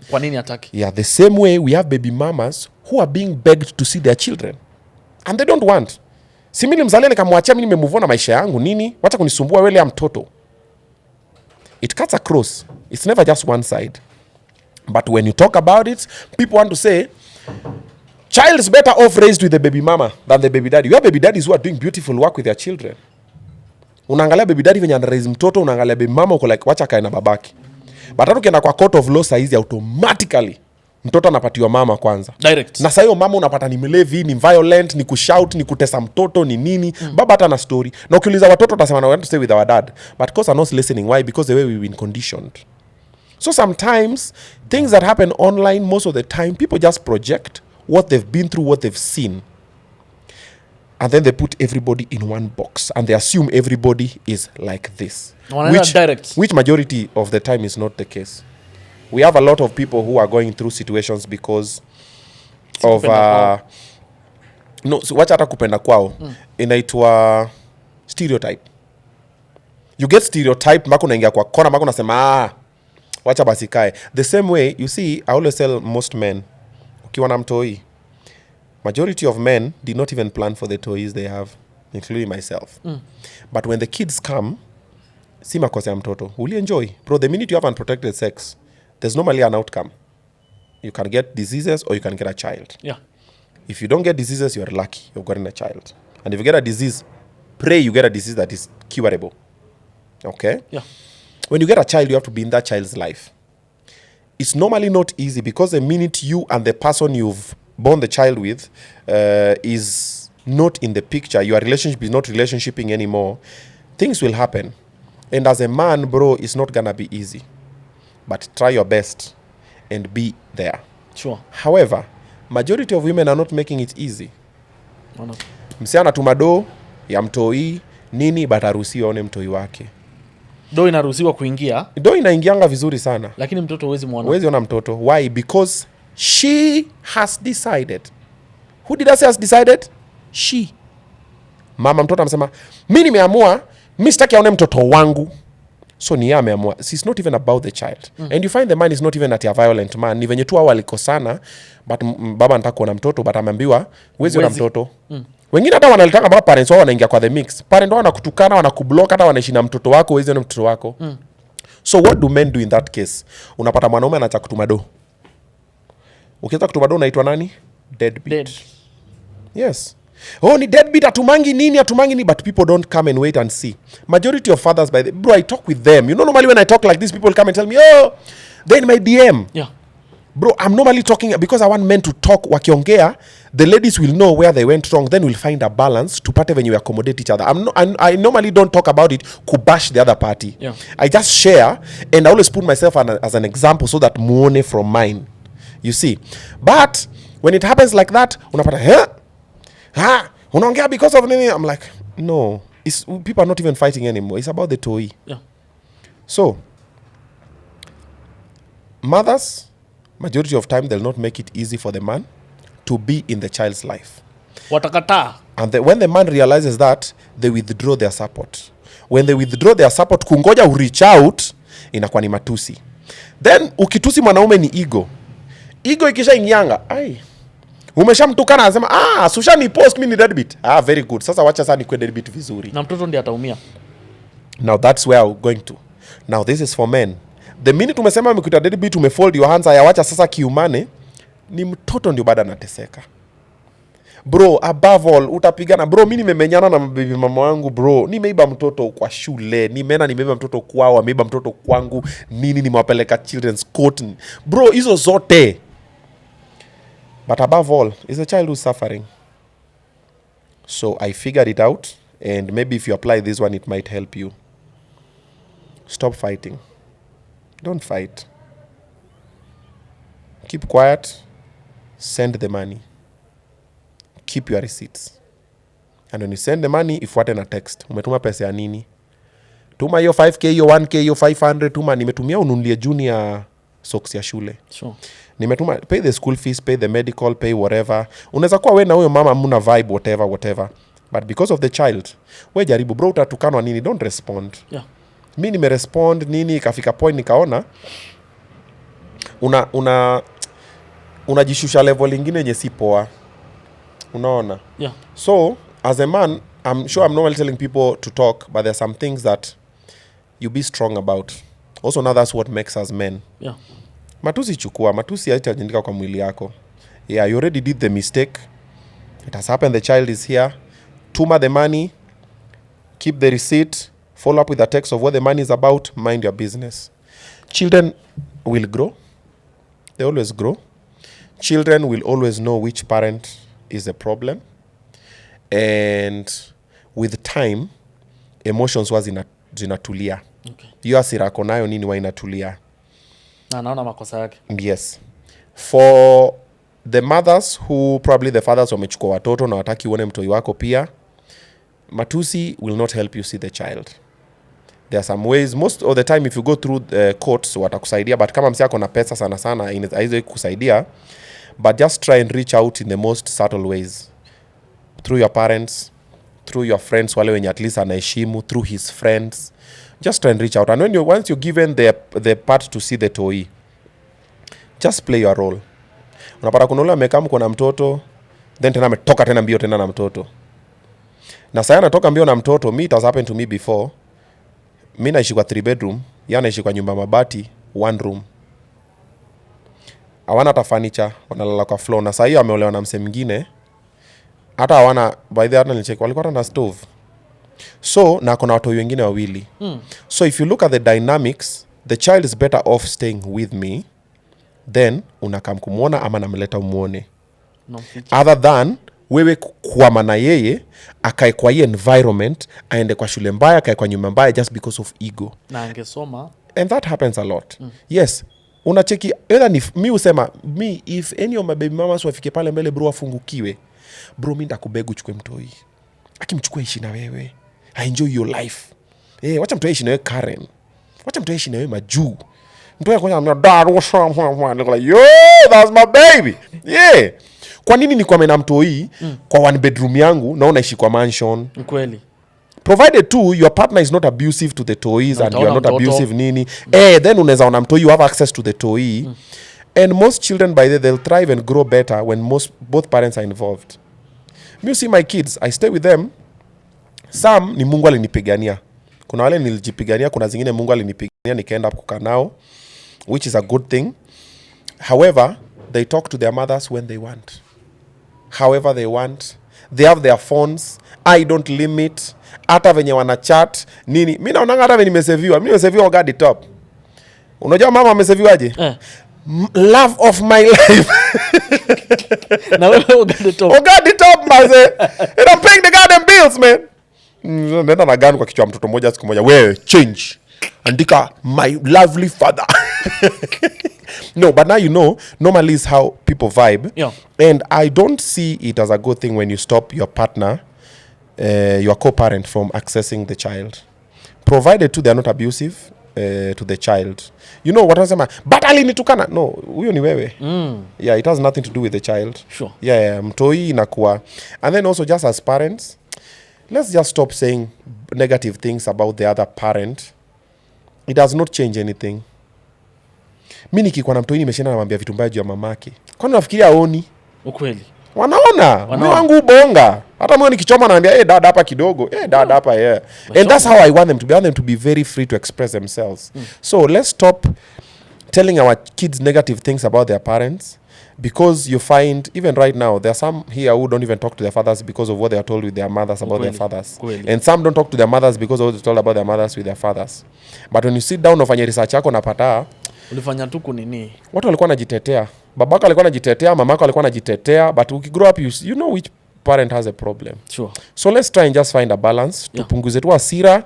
Kwa nini ataki? Yeah, the same way we have baby mamas who are being begged to see their children. And they don't want. Si mimi mzalia nikamwachia mimi nimemove na maisha yangu nini? Wacha kunisumbua wewe ya mtoto. It cuts across. It's never just one side. But when you talk about it, people want to say child is better off raised with the baby mama than the baby daddy. You have baby daddies who are doing beautiful work with their children. Unaangalia baby daddy venye ana raise mtoto, unaangalia baby mama uko like wacha kae na babaki. But hata ukienda kwa court of law saizi automatically mtoto anapatiwa mama kwanza. Direct. Na sasa hiyo mama unapata ni mlevi, ni violent, ni kushout, ni kutesa mtoto, ni nini. Baba hata na story. Na ukiuliza watoto utasema na want to stay with our dad. But because are not listening. Why? Because the way we've been conditioned. So sometimes things that happen online, most of the time people just project what they've been through, what they've seen. And then they put everybody in one box and they assume everybody is like this. Which majority of the time is not the case. We have a lot of people who are going through situations because of no, so wacha hata kupenda kwao. Inaitwa stereotype. You get stereotype mpaka unaingia kwa kona mpaka unasema wacha basi kae. The same way you see, I always tell most men, ukiwa na mtoi, majority of men did not even plan for the toys they have, including myself. But when the kids come, si makosa ya mtoto, will you enjoy? Bro, the minute you have unprotected sex, there's normally an outcome. You can get diseases or you can get a child. Yeah. If you don't get diseases, you're lucky. You've gotten a child. And if you get a disease, pray you get a disease that is curable. Okay? Yeah. When you get a child, you have to be in that child's life. It's normally not easy because the minute you and the person you've born the child with is not in the picture, your relationship is not relationshiping anymore, things will happen. And as a man, bro, it's not gonna be easy. But try your best and be there. Sure. However, majority of women are not making it easy. No. Msee anatuma do ya mtoi nini, but haruhusiwi aone mtoi wake. Do inaruhusiwa kuingia. Do inaingianga vizuri sana. Lakini mtoto huwezi muona. Huwezi ona mtoto. Why? Because she has decided. Who did I say has decided? She. Mama mtoto anasema, mimi nimeamua, mimi sitaki aone mtoto wangu. So ni yeye ameamua. It's not even about the child. And you find the man is not even at a violent man. Ni venye tu hao walikosana, but baba anataka kuona mtoto, but ameambiwa huwezi ona mtoto. Wengine hata wanalitaka mpaka parents wao wanaingia kwa the mix. Parents wao wanakutukana, wanakublock, hata wanaishi na mtoto wako, huwezi ona mtoto wako. So what do men do in that case? Unapata mwanaume anaacha kutuma do. Ukianza kutuma do unaitwa nani? Deadbeat. Yes. Oh, ni deadbeat, atumangi nini, but people don't come and wait and see. Majority of fathers, bro, I talk with them. You know, normally when I talk like this, people come and tell me, oh, they're in my DM. Yeah. Bro, I'm normally talking because I want men to talk. Wakiongea, the ladies will know where they went wrong. Then we'll find a balance to part when you accommodate each other. I normally don't talk about it to bash the other party. Yeah. I just share, and I always put myself as an example so that muone from mine. You see. But when it happens like that, unapata, unaongea because of nini? I'm like, no. People are not even fighting anymore. It's about the toy. Yeah. So, mothers, majority of time, they'll not make it easy for the man to be in the child's life. Watakata. And when the man realizes that, they withdraw their support. When they withdraw their support, kungoja reach out, inakuwa ni matusi. Then, ukitusi mwanaume ni ego. Ego ikisha ingianga, umeshamtukana anasema, susha ni post mimi ni deadbeat. Very good. Sasa wacha sasa nikwe deadbeat vizuri. Na mtoto ndiye ataumia. Now that's where I'm going to. Now this is for men. The minute umesema umekuita deadbeat, umefold your hands, ayawacha sasa kiumane, ni mtoto ndio bado anateseka. Bro, above all, utapigana. Bro, mimi nimemenyana na baby mama wangu, bro. Nimeiba mtoto kwa shule, nimeiba mtoto kwao, nimeiba mtoto kwangu, nimewapeleka children's court. Bro, hizo zote. But above all, it's a child who's suffering. So I figured it out, and maybe if you apply this one, it might help you. Stop fighting. Don't fight. Keep quiet. Send the money. Keep your receipts. And when you send the money, ifuate na text. Umetuma pesa ya nini? Tuma hiyo 5k, hiyo 1k, hiyo 500. Tuma nimetumia ununulie junior socks ya shule. Sure. Nimetuma, pay the school fees, pay the medical, pay whatever. Unaweza kuwa wewe na huyo mama muna vibe whatever. But because of the child, wewe jaribu bro, utatukanwa nini? Don't respond. Yeah. Mimi nimerespond nini, ikafika point nikaona unajishusha level nyingine yenye si poa. Unaona? Yeah. So, as a man, I'm sure I'm normally telling people to talk, but there's some things that you be strong about. Also, now that's what makes us men. Yeah. Matusi haitajindika kwa mwili yako. Yeah, you already did the mistake. It has happened, the child is here. Tuma the money. Keep the receipt. Follow up with the text of what the money is about. Mind your business. Children will grow. They always grow. Children will always know which parent is the problem. And with time, emotions huwa zinatulia. Okay. Hiyo hasira yako nayo nini huwa inatulia. Na naona makosa yake. Yes. For the mothers who probably the fathers wamechukua watoto na wataki uone mtoi wako pia, matusi will not help you see the child. There are some ways, most of the time if you go through courts watakusaidia, but kama msi yako na pesa sana haiwezi kusaidia, but just try and reach out in the most subtle ways. Through your parents, through your friends wale wenye at least anaheshimu, through his friends. Just try and reach out. And once you're given the part to see the toy, just play your role. Unapata kuna ule amekaa mko na mtoto, then tena ametoka tena mbio tena na mtoto. Na sasa anatoka mbio na mtoto, me it has happened to me before. Mimi naishi kwa 3 bedroom, yeye anaishi kwa nyumba mabati 1 room. Hawana hata furniture, wanalala kwa floor. Na sasa hiyo ameolewa na mse mwingine. Hata hawana, by the way nilicheck walikuwa na stove. So na kuna watu wengine wawili. So if you look at the dynamics, the child is better off staying with me, then unakam kumuona ama namleta umuone. No, other than wewe kuama na yeye akae kwa hii environment, aende kwa shule mbaya, akae kwa nyumba mbaya just because of ego. Na angesoma. And that happens a lot. Yes. Unacheki either ni mi usema me if any of my baby mamas wafike pale mbele bro afungukiwe. Bro mimi ndakubega uchukue mtoi. Akimchukua ishi na wewe. I enjoy your life. Wacha mtoi ishi na wewe Karen. Wacha mtoi ishi na wewe Maju. Mtoi kwanza amna dad what's wrong like yo that's my baby. Yeah. Kwa nini ni kwa mena mtoi kwa 1 bedroom yangu na unaishi kwa mansion? Kweli. Provided too your partner is not abusive to the toys and you are not abusive nini. Then unaweza ona mtoi you have access to the toy. And most children by they'll thrive and grow better when both parents are involved. Me see my kids, I stay with them. Some ni Mungu alinipigania. Kuna wale nilijipigania, kuna zingine Mungu alinipigania nikaenda kukaa nao, which is a good thing. However, they talk to their mothers when they want. However they want. They have their phones. I don't limit. Hata venye wana chat nini. Mimi naona hata venye nimeseviwa. Mimi nimeseviwa gadi top. Unajua mama ameseviwaje? love of my life. Na wewe ugade top. Ugade top maze. And I'm paying the goddamn bills, man. Nenda na gani kwa kichwa mtoto mmoja siku moja. Wewe change. Andika my lovely father. No, but now you know, normally is how people vibe. Yeah. And I don't see it as a good thing when you stop your partner, your co-parent from accessing the child. Provided too they are not abusive to the child. You know what I'm saying? But alinitukana. No, huyo ni wewe. Yeah, it has nothing to do with the child. Sure. Yeah, mtoi inakuwa. And then also just as parents, let's just stop saying negative things about the other parent. It does not change anything. Mimi nikikuwa na mtoi nimeshinda namwambia vitu mbaya juu ya mamake. Kwani unafikiria aoni? Ukweli. Wanaona. Mimi wangu bonga. Hata mimi nikichoma naambia dada hapa kidogo. Dada hapa yeah. And that's how I want them to be. I want them to be very free to express themselves. So let's stop telling our kids negative things about their parents, because you find even right now there are some here who don't even talk to their fathers because of what they are told with their mothers about their fathers. And some don't talk to their mothers because of what they're told about their mothers with their fathers. But when you sit down ufanye research yako napata ulifanya tu kunini, watu walikuwa wanajitetea, babako alikuwa anajitetea, mamako alikuwa anajitetea, but ukigrow up you know which parent has a problem. Sure. So let's try and just find a balance. Tupunguze tu hasira,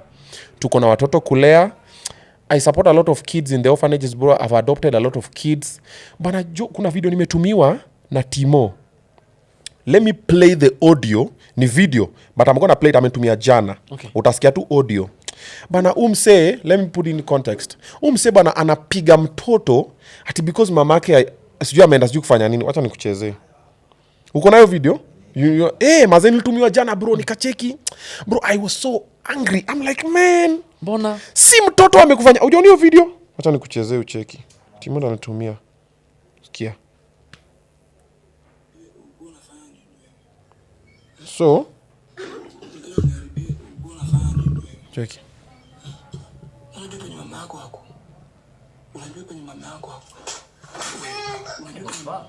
tuko na watoto kulea. I support a lot of kids in the orphanages, bro. I've adopted a lot of kids. Bana kuna video nimetumiwa na Timo. Let me play the audio. Ni video, but I'm gonna play it. Ametumia jana. Okay. Utasikia tu audio. Bana umse, let me put in context. Umse bana anapiga mtoto ati because mamake sijui ameenda sijui kufanya nini. Wacha nikuchezee. Uko nayo video? Mazeni nilitumiwa jana bro, nikacheki. Bro, I was so angry. I'm like, man, mbona si mtoto amekufanya. Unaona hiyo video? Acha nikuchezee ucheki. Timo ndo anatumia. Sikia. So cheki. Unajua kwenye mama yako hapo. Unajua kwenye mama yako hapo. Unajua.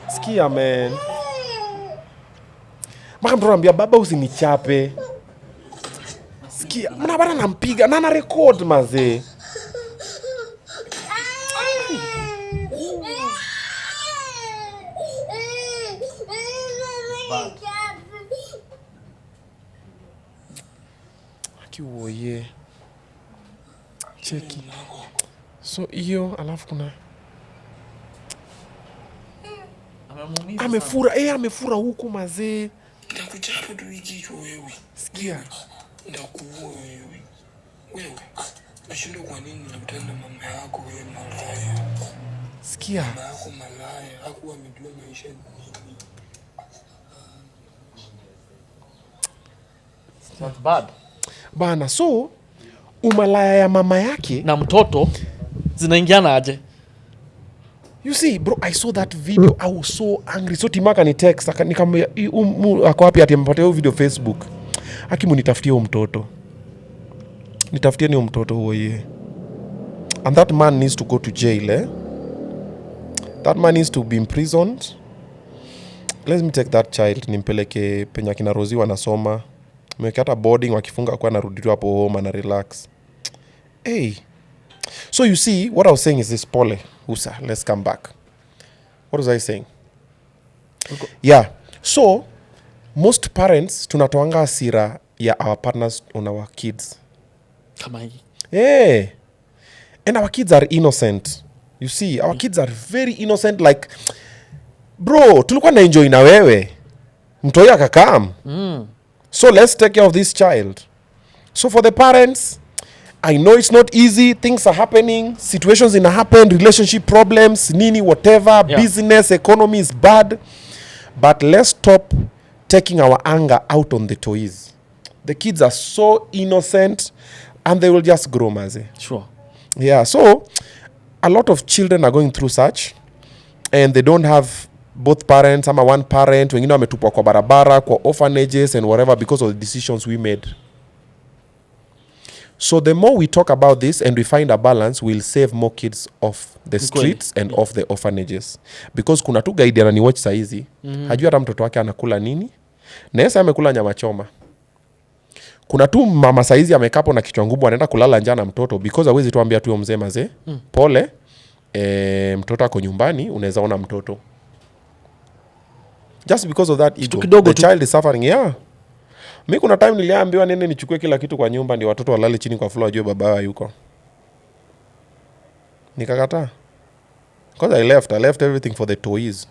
Sikia man. Maka mtu anambia baba usinichape. Sikia, mna bana nampiga na record mazee. Akiwoye. Cheki. So hiyo alafu kuna amefura huku mazee. Nitakuchapa tu hicho wewe. Sikia. Ndakuua wewe. Wewe. Nashinda kwa nini nakutana na mama yako wewe malaya. Sikia. Mama yako malaya, hakuwa amejua maisha nini. Not bad. Bana, so umalaya ya mama yake na mtoto zinaingiana aje? You see, bro, I saw that video. I was so angry. So Timaka ni text. Nikamwambia, ako wapi ati amepatia hiyo video Facebook. Hakimu nitafutie huyo mtoto. Nitafutie ni huyo mtoto huo yeye. And that man needs to go to jail, eh? That man needs to be imprisoned. Let me take that child. Nimpeleke penye kina Rosie wanasoma. Mweke hata boarding wakifunga kwa narudi tu hapo home na relax. Hey. So you see, what I was saying is this, Pole, Usa, let's come back. What was I saying? Okay. Yeah. So, most parents, tunatoanga hasira ya our partners on our kids. Kama hii. Yeah. And our kids are innocent. You see, our kids are very innocent. Like, bro, tulikuwa na enjoy na wewe. Mtoi akakam. So, let's take care of this child. So, for the parents, I know it's not easy. Things are happening. Situations happen. Relationship problems, nini, whatever. Yeah. Business, economy is bad. But let's stop taking our anger out on the toys. The kids are so innocent and they will just grow, maze. Sure. Yeah, so a lot of children are going through such and they don't have both parents, ama one parent, wengine wametupwa kwa barabara, kwa orphanages and whatever because of the decisions we made. So the more we talk about this and we find a balance, we'll save more kids off the streets and off the orphanages. Because kuna tu guide anani watch saizi, hajui hata mtoto wake anakula nini. Na yesa amekula nyama choma. Kuna tu mama saizi amekapo na kichwa ngumu anaenda kulala njaa na mtoto because hawezi tuambia tu mzee mazee. Pole. Mtoto ako nyumbani unaweza ona mtoto. Just because of that ego. The child is suffering. Yeah. Mimi kuna time niliambiwa nene nichukue kila kitu kwa nyumba ndio watoto walale chini kwa floor wajue baba yuko. Nikakataa. Because I left everything for the toys.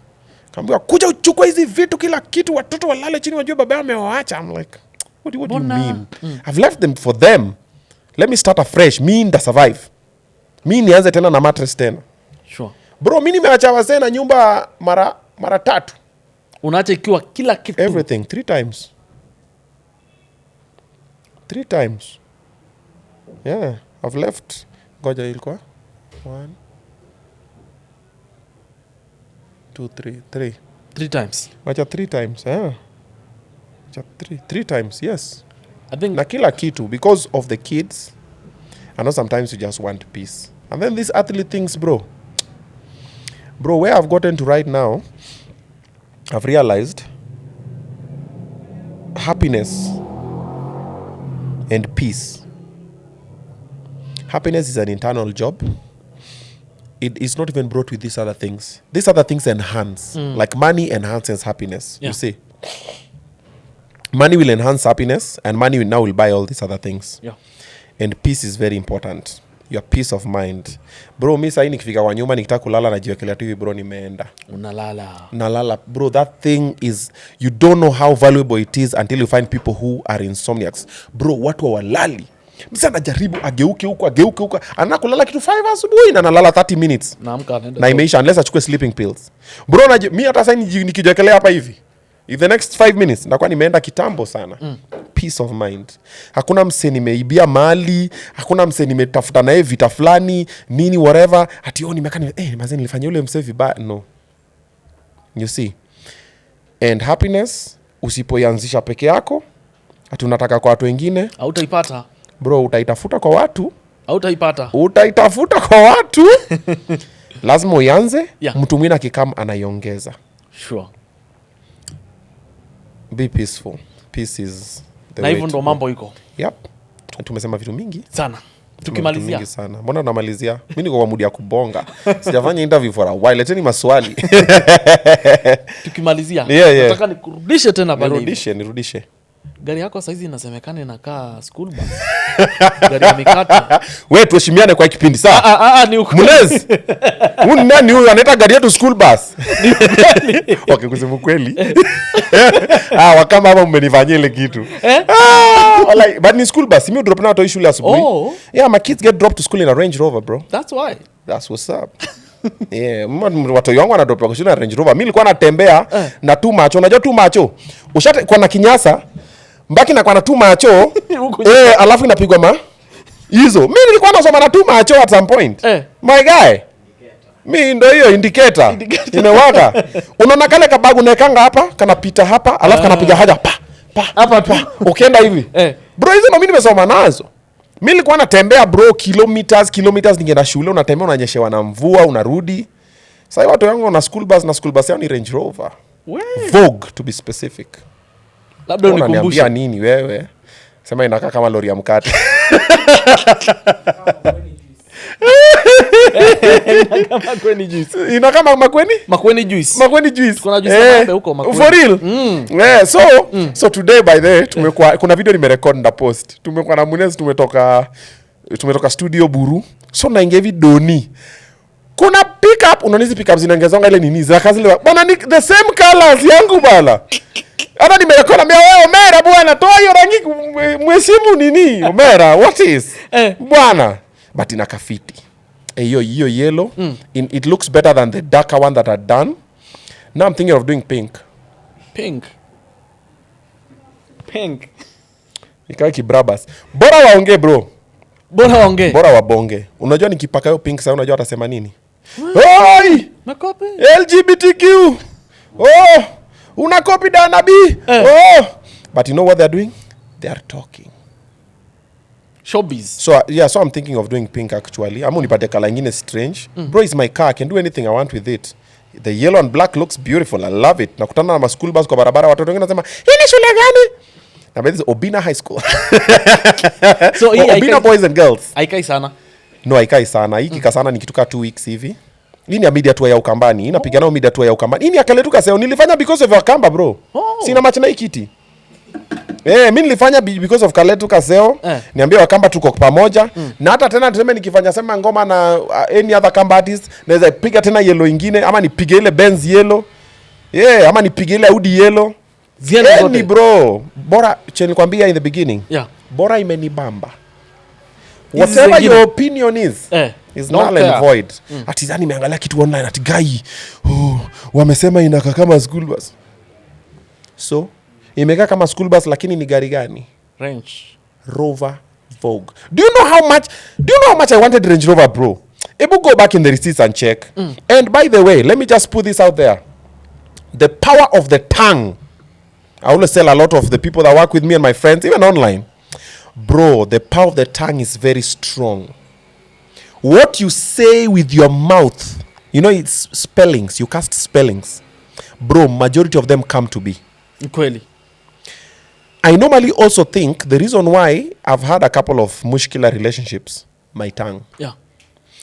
Kaambiwa kuja uchukue hizi vitu kila kitu watoto walale chini wajue baba amewaacha. I'm like, what do you mean? I've left them for them. Let me start afresh. Me nda survive. Mimi nianze tena na mattress tena. Sure. Bro, mimi nimeacha wazee na nyumba mara 3. Unaacha ikiwa kila kitu. Everything 3 times. 3 times. Yeah, I've left. Ngoja ilikuwa 1 2 3 times. Wacha 3 times. Yeah. Wacha 3 times. Yes. I think na kila kitu because of the kids. I know sometimes you just want peace. And then these earthly things, bro, where I've gotten to right now, I've realized happiness and peace. Happiness is an internal job. It is not even brought with these other things. These other things enhance. Like money enhances happiness. Yeah. You see? Money will enhance happiness and money will buy all these other things. Yeah. And peace is very important. Your peace of mind. Bro, mimi sasa nikifika kwa nyumba nikitaka kulala najiwekelea TV bro nimeenda. Nalala. Bro, that thing is, you don't know how valuable it is until you find people who are insomniacs. Bro, watu hawalali. Mimi anajaribu ageuke huko. Anakulala kitu 5 asubuhi na analala 30 minutes. Na imeisha unless achukue sleeping pills. Bro, mimi hata sasa nikijiwekelea hapa hivi. In the next 5 minutes nakuwa nimeenda kitambo sana. Peace of mind. Hakuna mse nimeibia mali, hakuna mse nimetafuta naye vita fulani, nini whatever. Ati nimekana mazeni nilifanya yule mse vibaya. No. You see. And happiness usipoianzisha peke yako, ati unataka kwa watu wengine, hautaipata. Bro, utaitafuta kwa watu, hautaipata. Utaitafuta kwa watu. Lazima uanze, mtu mwingine akikam anaiongeza. Sure. Be peaceful. Peace is the na hivyo ndo mambo iko. Yep. Tumesema vitu mingi sana. Tukimalizia mingi sana. Mbona namalizia? Mimi niko kwa mood ya kubonga. Sijafanya interview for a while. Leteni maswali. Tukimalizia. Nataka nikurudishe tena pale. Nirudishe. Gari yako saizi inasemekana inakaa school bus. Gari ya mikate. Wewe tuheshimiane kwa kipindi saa. Ni Mulezi. Huyu nani huyu anaita gari yetu school bus? Okay, kusema kweli. Wakama hapa mmenifanyia ile kitu. But ni school bus. Mimi drop na watu shule asubuhi. Yeah, my kids get dropped to school in a Range Rover, bro. That's why. That's what's up. Yeah, watu wangu wanadrop kwa shule na Range Rover. Mimi nilikuwa natembea na tu macho. Unajua tu macho? Ushate kwa na kinyasa. Mbaki na kwa na tu macho. Alafu inapigwa hizo. Mimi nilikuwa nasoma na tu macho at some point. My guy. Mimi ndio hiyo indicator. Imewaka. Unaona kale kabagu unawekanga hapa, kanapita hapa, alafu kanapiga haja hapa. Ukienda hivi. Bro, hizo mimi nimesoma nazo. Mimi nilikuwa natembea bro kilometers ningeenda shule, unatembea unanyeshewa na mvua, unarudi. Sasa watu wangu na school bus yao ni Range Rover. Vogue to be specific. Labda unikumbushe nini wewe? Sema inakaa kama lori ya mkate. Inakaa Makweni juice. Kuna juice hapa huko Makweni. For real? Yeah, so today by the tumekuwa kuna video nimerecord na post. Tumekuwa na Munez tumetoka studio Buru. So naingia video ni kuna pickup, unaonizi pickup zinaongezanga ile nini za kazi ile. Bana ni the same colors yangu bana. Hata nimerekona mimi wewe Omera bwana toa hiyo rangi mwesimu nini Omera what is bwana but ina kafiti hiyo yellow it looks better than the darker one that I done. Now I'm thinking of doing pink ikai kibrabas bora waongee bro bora wabonge. Unajua nikipaka hiyo pink sasa unajua atasema nini? Oi makope LGBTQ una copy Dana B. But you know what they're doing? They are talking. Showbiz. So I'm thinking of doing pink actually. I'm unipate color ingine strange. Bro, it's my car. I can do anything I want with it. The yellow and black looks beautiful. I love it. Nakutana na school bus kwa barabara watu wengine wanasema, "Hii ni shule gani?" Na by this Obinna High School. So Obinna boys and girls. Haikai sana. No, haikai sana. Hii kika sana nikituka 2 weeks hivi. Hii ni media tour ya Ukambani. Inapiga nao media tour ya Ukambani. Hii ni akaletuka seo. Nilifanya because of Wakamba bro. Sina match na hii kiti. Mimi nilifanya because of Kaletuka seo. Niambia Wakamba tuko pamoja. Na hata tena tuseme nikifanya sema ngoma na any other Kamba artist, naweza piga tena yellow ingine ama nipige ile Benz yellow. Ama nipige ile Audi yellow. Ni bro. Bora cheni kwambia in the beginning. Bora imenibamba. Whatever your opinion is null and void. Ati nimeangalia kitu online ati guy. Wamesema inakaa kama school bus. So, imekaa kama school bus lakini ni gari gani? Range Rover Vogue. Do you know how much I wanted Range Rover, bro? Able go back in the receipts and check. And by the way, let me just put this out there. The power of the tongue. I always tell a lot of the people that work with me and my friends, even online. Bro, the power of the tongue is very strong. What you say with your mouth, it's spellings. You cast spellings. Bro, majority of them come to be. Kweli. I normally also think the reason why I've had a couple of mushkila relationships, my tongue.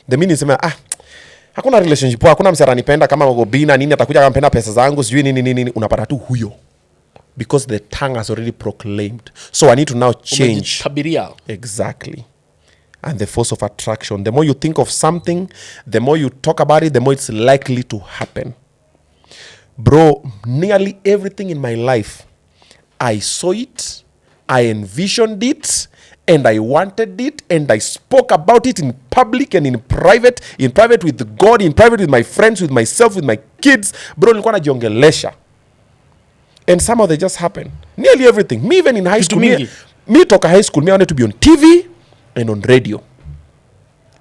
The meaning is, hakuna relationship, hakuna msara nipenda kama Obinna nini atakuja kama penda pesa zangu, sijui nini, unapata tu huyo. Because the tongue has already proclaimed. So I need to now change. Exactly. And the force of attraction. The more you think of something, the more you talk about it, the more it's likely to happen. Bro, nearly everything in my life, I saw it, I envisioned it, and I wanted it, and I spoke about it in public and in private with God, in private with my friends, with myself, with my kids. Bro, nilikuwa najiongelesha. And somehow they just happen. Nearly everything. Me even in high school, me toka high school, me wanted to be on TV and on radio.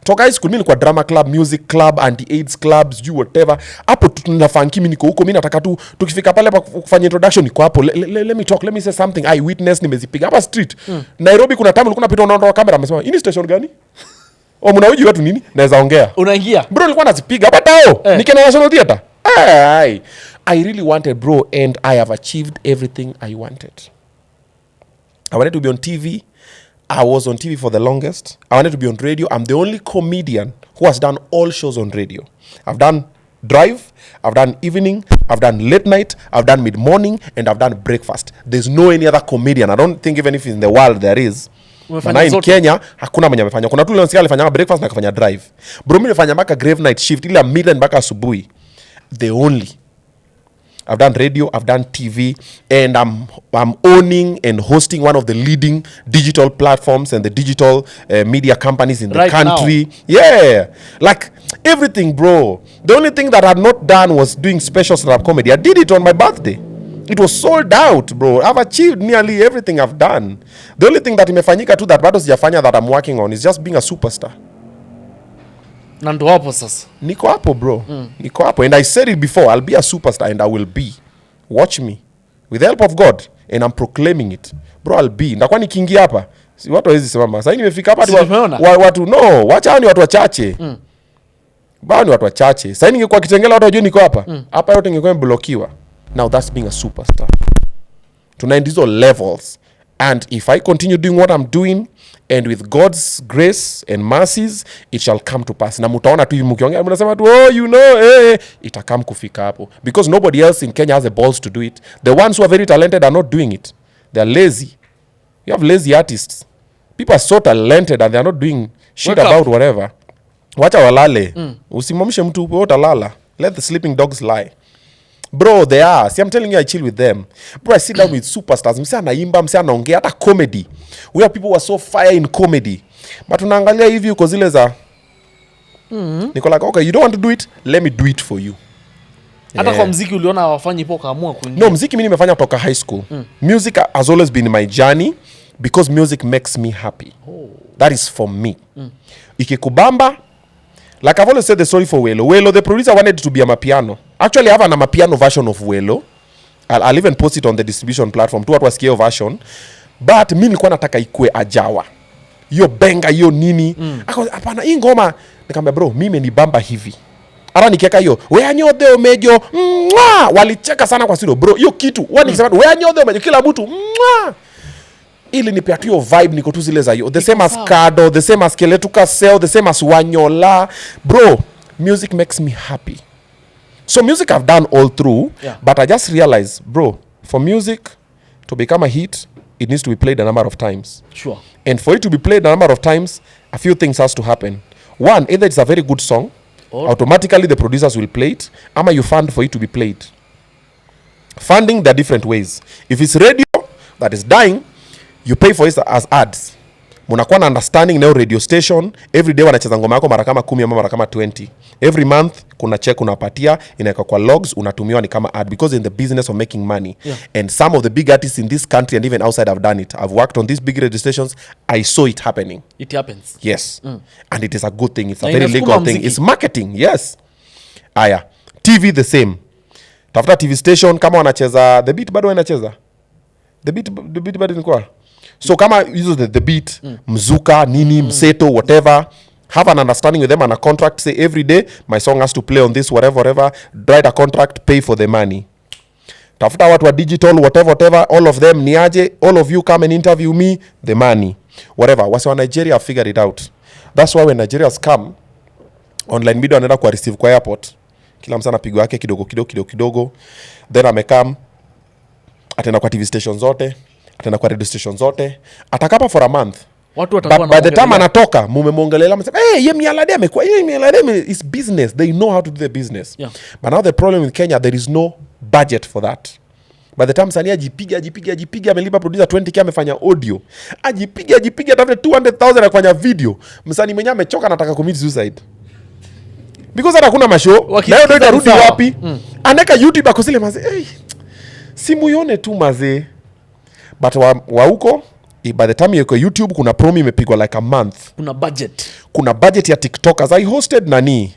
Toka high school, mi nilikuwa drama club, music club, anti-AIDS clubs, you whatever. Hapo tunafanki mi niko huko, mi nataka tu tukifika pale pa kufanya introduction niko hapo. Let me talk, let me say something. I witness nimezipiga hapa street. Nairobi kuna time ulikuwa unapita unaondoa kamera, amesema, "Ini station gani?" Mnauji watu nini? Naweza ongea. Unaingia. Bro, nilikuwa nazipiga hapa tao. Nikienda National Theatre. I really wanted, bro, and I have achieved everything I wanted. I wanted to be on TV. I was on TV for the longest. I wanted to be on radio. I'm the only comedian who has done all shows on radio. I've done drive, I've done evening, I've done late night, I've done mid-morning, and I've done breakfast. There's no any other comedian. I don't think even if in the world there is. Na in Kenya, hakuna mwenye amefanya. Kuna tu leo nsikia alifanya breakfast na kufanya drive. Bro, mimi nifanya mpaka grave night shift, ile midnight mpaka asubuhi. The only. I've done radio, I've done TV, and I'm owning and hosting one of the leading digital platforms and the digital media companies in the country. Now. Yeah, like everything, bro. The only thing that I had not done was doing special stand-up comedy. I did it on my birthday. It was sold out, bro. I've achieved nearly everything I've done. The only thing that imefanyika tu that bado sijafanya that I'm working on is just being a superstar. Na ndo hapo sasa. Niko hapo, bro. Niko hapo. And I said it before, I'll be a superstar and I will be. Watch me. With the help of God. And I'm proclaiming it. Bro, I'll be. Ndakuwa nikiingia hapa. Si watu hawezi simama. Sasa nimefika hapa watu no, wacha ni watu wachache. Bao ni watu wachache. Sasa ningekuwa Kitengela watu wajue niko hapa. Hapa yote ningekuwa mblokiwa. Now that's being a superstar. Tunaenda hizo levels. And if I continue doing what I'm doing, and with God's grace and mercies, it shall come to pass. Na mutaona tu hivi mkiongea, mnasema tu, itakam kufika hapo. Because nobody else in Kenya has the balls to do it. The ones who are very talented are not doing it. They are lazy. You have lazy artists. People are so talented and they are not doing shit about whatever. Wacha walale. Usimamishe mtu utalala. Let the sleeping dogs lie. Bro, they are. See, I'm telling you, I chill with them. Bro, I sit down with superstars. Mse anaimba, mse anaongea, hata comedy. We have people who are so fire in comedy. But unaangalia hivi uko zile za niko like, okay, you don't want to do it, let me do it for you. Hata kwa mziki uliona hawafanyi ipo kaamua kuingia. No, mziki mimi nimefanya toka high school. Music has always been my journey because music makes me happy. That is for me. Ikikubamba, like I've always said the story for Welo. Welo, the producer wanted to be a mapiano. Actually, I have an amapiano version of Welo. I'll even post it on the distribution platform. Tu watu wasikie version. But mimi nilikuwa nataka ikue ajawa. Hiyo benga, hiyo nini. Hapana, hii ngoma. Nikamwambia bro, mimi ni bamba hivi. Ara nikiweka hiyo, wea nyodhe omejo. Walicheka sana kwa studio. Bro, hiyo kitu. Nikisema wea nyodhe omejo kila mtu. ili nipea tu hiyo vibe, niko tu zile za hiyo, the same as Kado, the same as Keletuka Seo, the same as Wanyola. Bro, music makes me happy. So music I've done all through, but I just realized, bro, for music to become a hit, it needs to be played a number of times. Sure. And for it to be played a number of times, a few things has to happen. One, either it's a very good song, automatically the producers will play it, ama you fund for it to be played. Funding, there are different ways. If it's radio that is dying, you pay for it as ads. Munakuwa na understanding now radio station, every day wanacheza ngoma yako mara kama 10 ama mara kama 20. Every month kuna check unapatia, inaweka kwa logs, unatumiwa ni kama ad, because in the business of making money. And some of the big artists in this country and even outside have done it. I've worked on these big radio stations. I saw it happening. It happens. Yes. And it is a good thing. It's a very legal thing. It's marketing. Yes. Aya. TV the same. Tafuta TV station kama wanacheza The Beat, bado wanacheza The Beat bado ni kwa. So kama use the beat, mzuka, nini, mseto, whatever, have an understanding with them and a contract, say every day my song has to play on this, whatever, write a contract, pay for the money. Tafuta watu wa digital, whatever, all of them, niaje, all of you come and interview me, the money. Whatever. Wasi wa Nigeria have figured it out. That's why when Nigerians come, online media wanaenda kwa receive kwa airport. Kila msana pigo yake kidogo. Then amekam, atenda kwa TV station zote, atenda kwa radio station zote, atakapa for a month. Watu watakuwa na by the time anatoka mumemuongelea msema Yemialade amekuwa Yemialade is business, they know how to do the business. But now the problem with Kenya, there is no budget for that. By the time Sania ajipiga amelipa producer 20k amefanya audio, ajipiga atafute 200,000 akifanya video, msanii mwenyewe amechoka anataka commit suicide because hata kuna mashow leo ndio itarudi wapi? Aneka YouTube akosile mazee, simu yone tu mazee. But wa huko, by the time yuko YouTube kuna promo imepigwa like a month. Kuna budget ya TikTokers. I hosted nani?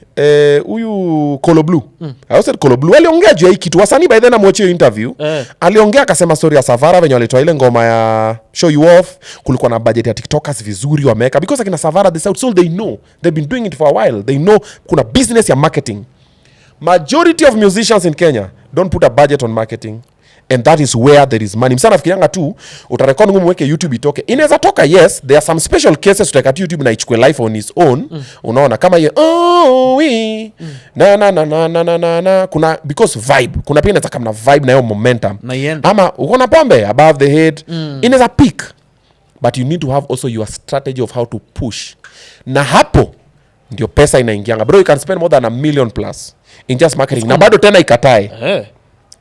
Huyu Colo Blue. I hosted Colo Blue. Aliongea juu ya hii kitu. Wasanii by then amwachie interview. Aliongea akasema story ya Savara venye walitoa ile ngoma ya Show You Off. Kulikuwa na budget ya TikTokers vizuri wameka. Because akina Savara, the South Soul, they know. They've been doing it for a while. They know kuna business ya marketing. Majority of musicians in Kenya don't put a budget on marketing. And that is where there is money. Msana fikirianga tu utarekodi ngumu weke YouTube itoke. Inaweza toka, yes, there are some special cases utaka YouTube na ichukue life on its own. Unaona kama ye na kuna because vibe. Kuna pia inaweza kama na vibe na hiyo momentum. Ama uko na pombe above the head. Inaweza peak. But you need to have also your strategy of how to push. Na hapo ndio pesa inaingianga. Bro, you can spend more than $1 million plus in just marketing. Na bado tena ikatae.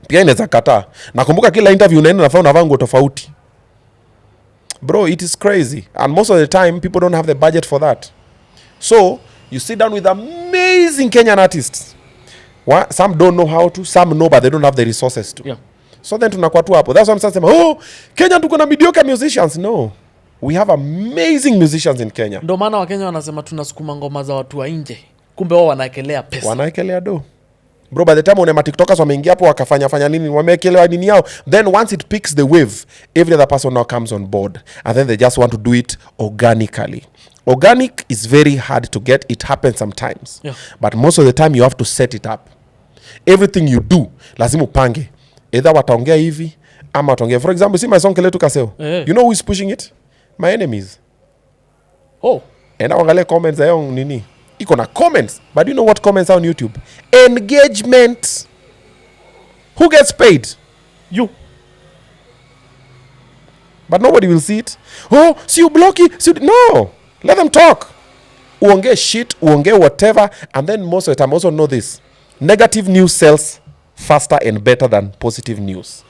Pia inaweza kataa. Nakumbuka kila interview unaenda nafaa unavaa nguo tofauti. Bro, it is crazy. And most of the time, people don't have the budget for that. So, you sit down with amazing Kenyan artists. Some don't know how to, some know, but they don't have the resources to. So then tunakuwa tu hapo. That's why I'm saying, Kenya tuko na mediocre musicians. No. We have amazing musicians in Kenya. Ndio maana Wakenya wanasema tunasukuma ngoma za watu wa nje. Kumbe wao wanaekelea pesa. Wanaekelea do. Bro, by the time unema TikTokers wameingia hapo wakafanya nini, wamekelewa nini yao, then once it picks the wave, every other person now comes on board, and then they just want to do it organically. Organic is very hard to get. It happens sometimes, but most of the time you have to set it up. Everything you do lazima upange, either wataongea hivi ama wataongea. For example, see my song Keletuka Seo. You know who is pushing it? My enemies. And angalia comments yao nini, iko na comments, but you know what comments are on YouTube? Engagement. Who gets paid? You. But nobody will see it. See you block it. No. Let them talk. Uongee shit, uongee whatever, and then most of the time also know this. Negative news sells faster and better than positive news.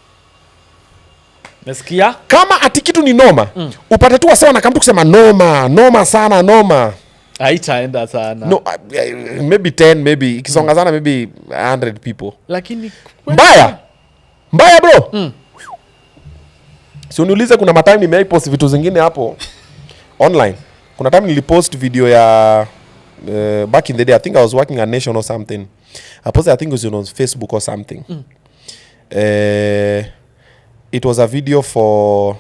Nasikia? Kama ati kitu ni noma, upate tu sawa na kama mtu kusema noma sana. Haitaenda sana. No, maybe 10, maybe ikisonga sana maybe 100 people. Lakini mbaya bro. Si uniulize, kuna matime nimeipost vitu zingine hapo online. Kuna time nilipost video ya back in the day, I think I was working at Nation or something. I posted, I think it was on Facebook or something. It was a video for,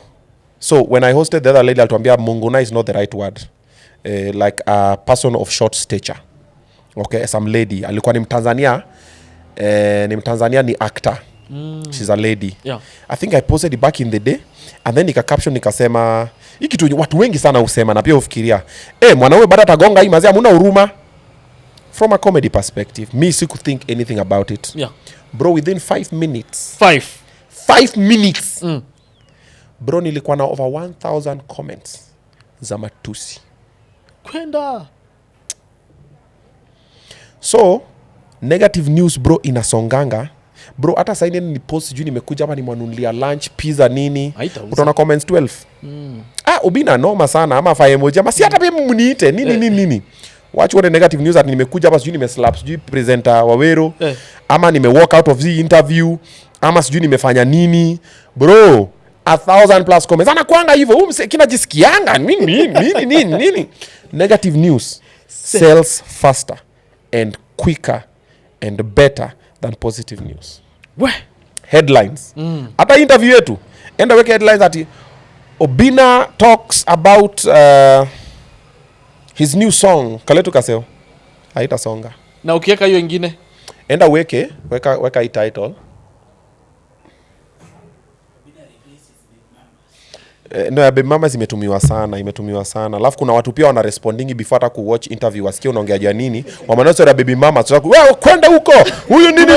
so when I hosted the other lady, alituambia Munguna is not the right word. Like a person of short stature. Okay, some lady alikuwa ni Mtanzania, ni actor. She's a lady. Yeah. I think I posted it back in the day, and then nika caption nikasema hii kitu watu wengi sana husema na pia ufikiria mwanaume baada atagonga hii mazee hamuna huruma. From a comedy perspective, me siku think anything about it. Yeah. Bro, within 5 minutes. 5 minutes. Bro, nilikuwa na over 1000 comments za matusi. Kwenda. So, negative news bro inasonganga. Bro, hata sasa ni post juu nimekuja hapa nimwanunulia lunch, pizza nini. Utaona comments 12. Obinna noma sana ama fa emoji ama si hata mimi mniite nini. Watch what the negative news that nimekuja hapa sijui nimeslap sijui presenter Wawero ama nime walk out of the interview ama sijui nimefanya nini. Bro, 1000+ comments. Anakuanga hivyo. Kinajisikianga nini. Negative news sells faster and quicker and better than positive news. Headlines. Hata interview yetu enda weke headlines ati Obinna talks about his new song Kaletu Kaseo. Haitasonga. Na ukiweka hiyo ingine Enda weka hii title. No, ya baby mama imetumiwa sana. Alafu kuna watu pia wana responding before hata ku watch interview wasikie unaongea jua nini. Wamanoso ya baby mama wewe kwenda huko. Huyu nini.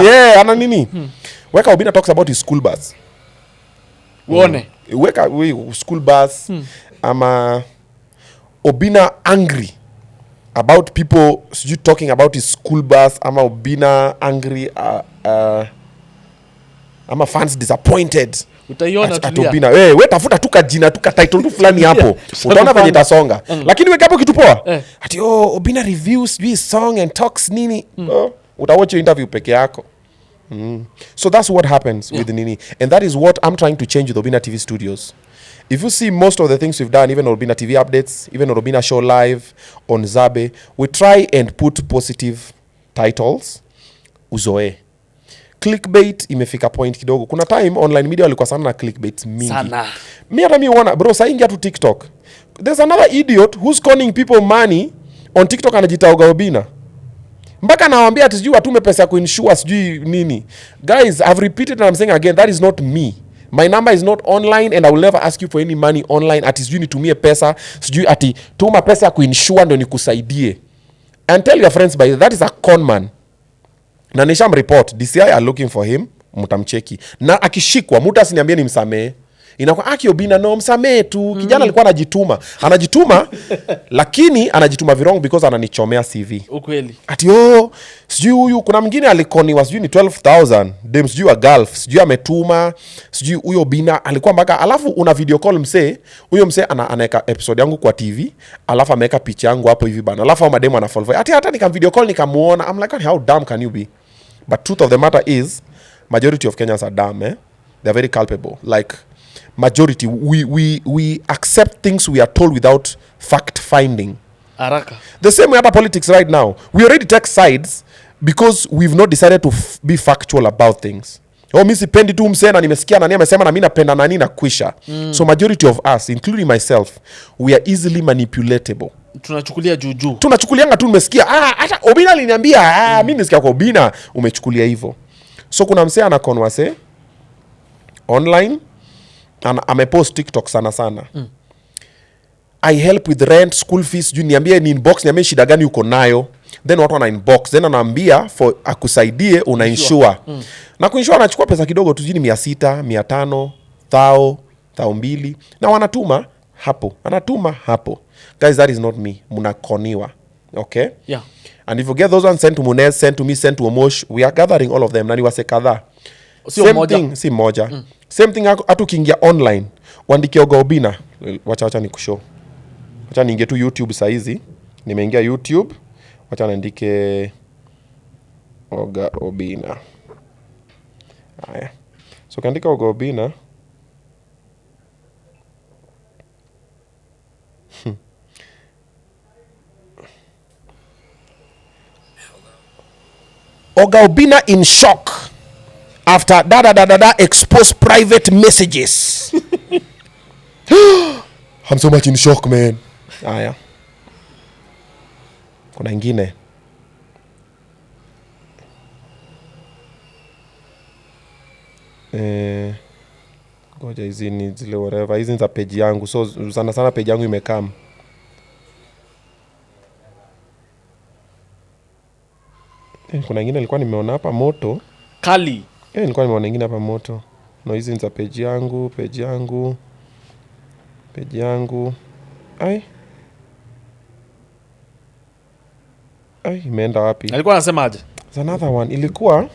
Yeah, ana nini? Weka Obinna talks about his school bus. uone. Weka school bus ama Obinna angry about people sijui talking about his school bus ama Obinna angry ama fans disappointed. Utaiona tulia. Obinna wewe tafuta tu kajina tu ka title tu fulani hapo. Utaona venye itasonga. Lakini weka hapo kitu poa. Ati Obinna reviews his song and talks nini. Utawatch interview peke yako. So that's what happens with Nini. And that is what I'm trying to change with Obinna TV Studios. If you see most of the things we've done, even on Obinna TV updates, even on Obinna Show Live, on Zabe, we try and put positive titles. Uzoe. Clickbait imefika point kidogo. Kuna time online media walikuwa sana na clickbait mingi. Sana. Mi wana, bro, saa ingia tu TikTok. There's another idiot who's conning people money on TikTok anajitaoga Obinna. Mpaka nawaambia ati sijui watume pesa ya kuinsure sijui nini. Guys, I've repeated and I'm saying again, that is not me. My number is not online and I will never ask you for any money online. Ati sijui nitumie pesa, sijui ati tuma pesa ya kuinsure ndio nikusaidie. And tell your friends by that is a con man. Na nisham report, DCI are looking for him, mtamcheki. Na akishikwa, muta asiniambie ni msamee. Inakuwa Obinna no msamee tu. Kijana alikuwa anajituma lakini anajituma virong because ananichomea CV. Ukweli. Ati sijui huyu kuna mwingine alikoniwa sijui ni 12,000 dem sijui wa Gulf sijui ametuma sijui huyo Obinna alikuwa mpaka alafu una video call msee huyo msee anaweka episode yangu kwa TV alafu ameweka picha yangu hapo hivi bana alafu mademo ana follow ati hata nika video call nikamuona. I'm like how dumb can you be? But truth of the matter is majority of Kenyans are dumb. They're very culpable. Like majority we accept things we are told without fact finding. Haraka. The same way about politics right now. We already take sides because we've not decided to be factual about things. Mimi sipendi tu msee na nimesikia nani amesema na mimi napenda nani na kwisha. So majority of us, including myself, we are easily manipulatable. Tunachukulia juju. Tunachukulianga tu nimesikia hata Obinna aliniambia mimi nisikia kwa Obinna umechukulia hivyo. So kuna msee ana converse online amepost TikTok sana. I help with rent, school fees, niambie ni inbox, niambie shida gani uko nayo. Then watu wana inbox, then anaambia for akusaidie una insure. Na kuinsure anachukua pesa kidogo tu, 600, 500, 1,200 na wanatuma hapo. Guys, that is not me. Munakoniwa. Okay? Yeah. And if you get those ones sent to Munez, sent to me, sent to Omosh, we are gathering all of them. Nani wase kadhaa. Same thing, si moja. Same thing hatu kiingia online. Waandikie Obinna. Wacha nikushow. Wacha niingie tu YouTube saa hizi. Nimeingia YouTube. Wacha niandike Obinna. Haya. So kaandika Obinna. Obinna in shock after expose private messages. I'm so much in shock, man. Haya. Kuna ingine. ngoja hizi ni zile whatever, hizi ni za page yangu, so sana page yangu imekam. Kuna ingine nilikuwa nimeona hapa moto kali. Nilikuwa nimeona ingine hapa moto. No, hizi ni za page yangu. Imeenda wapi? Alikuwa anasema aje? There's another one. Ilikuwa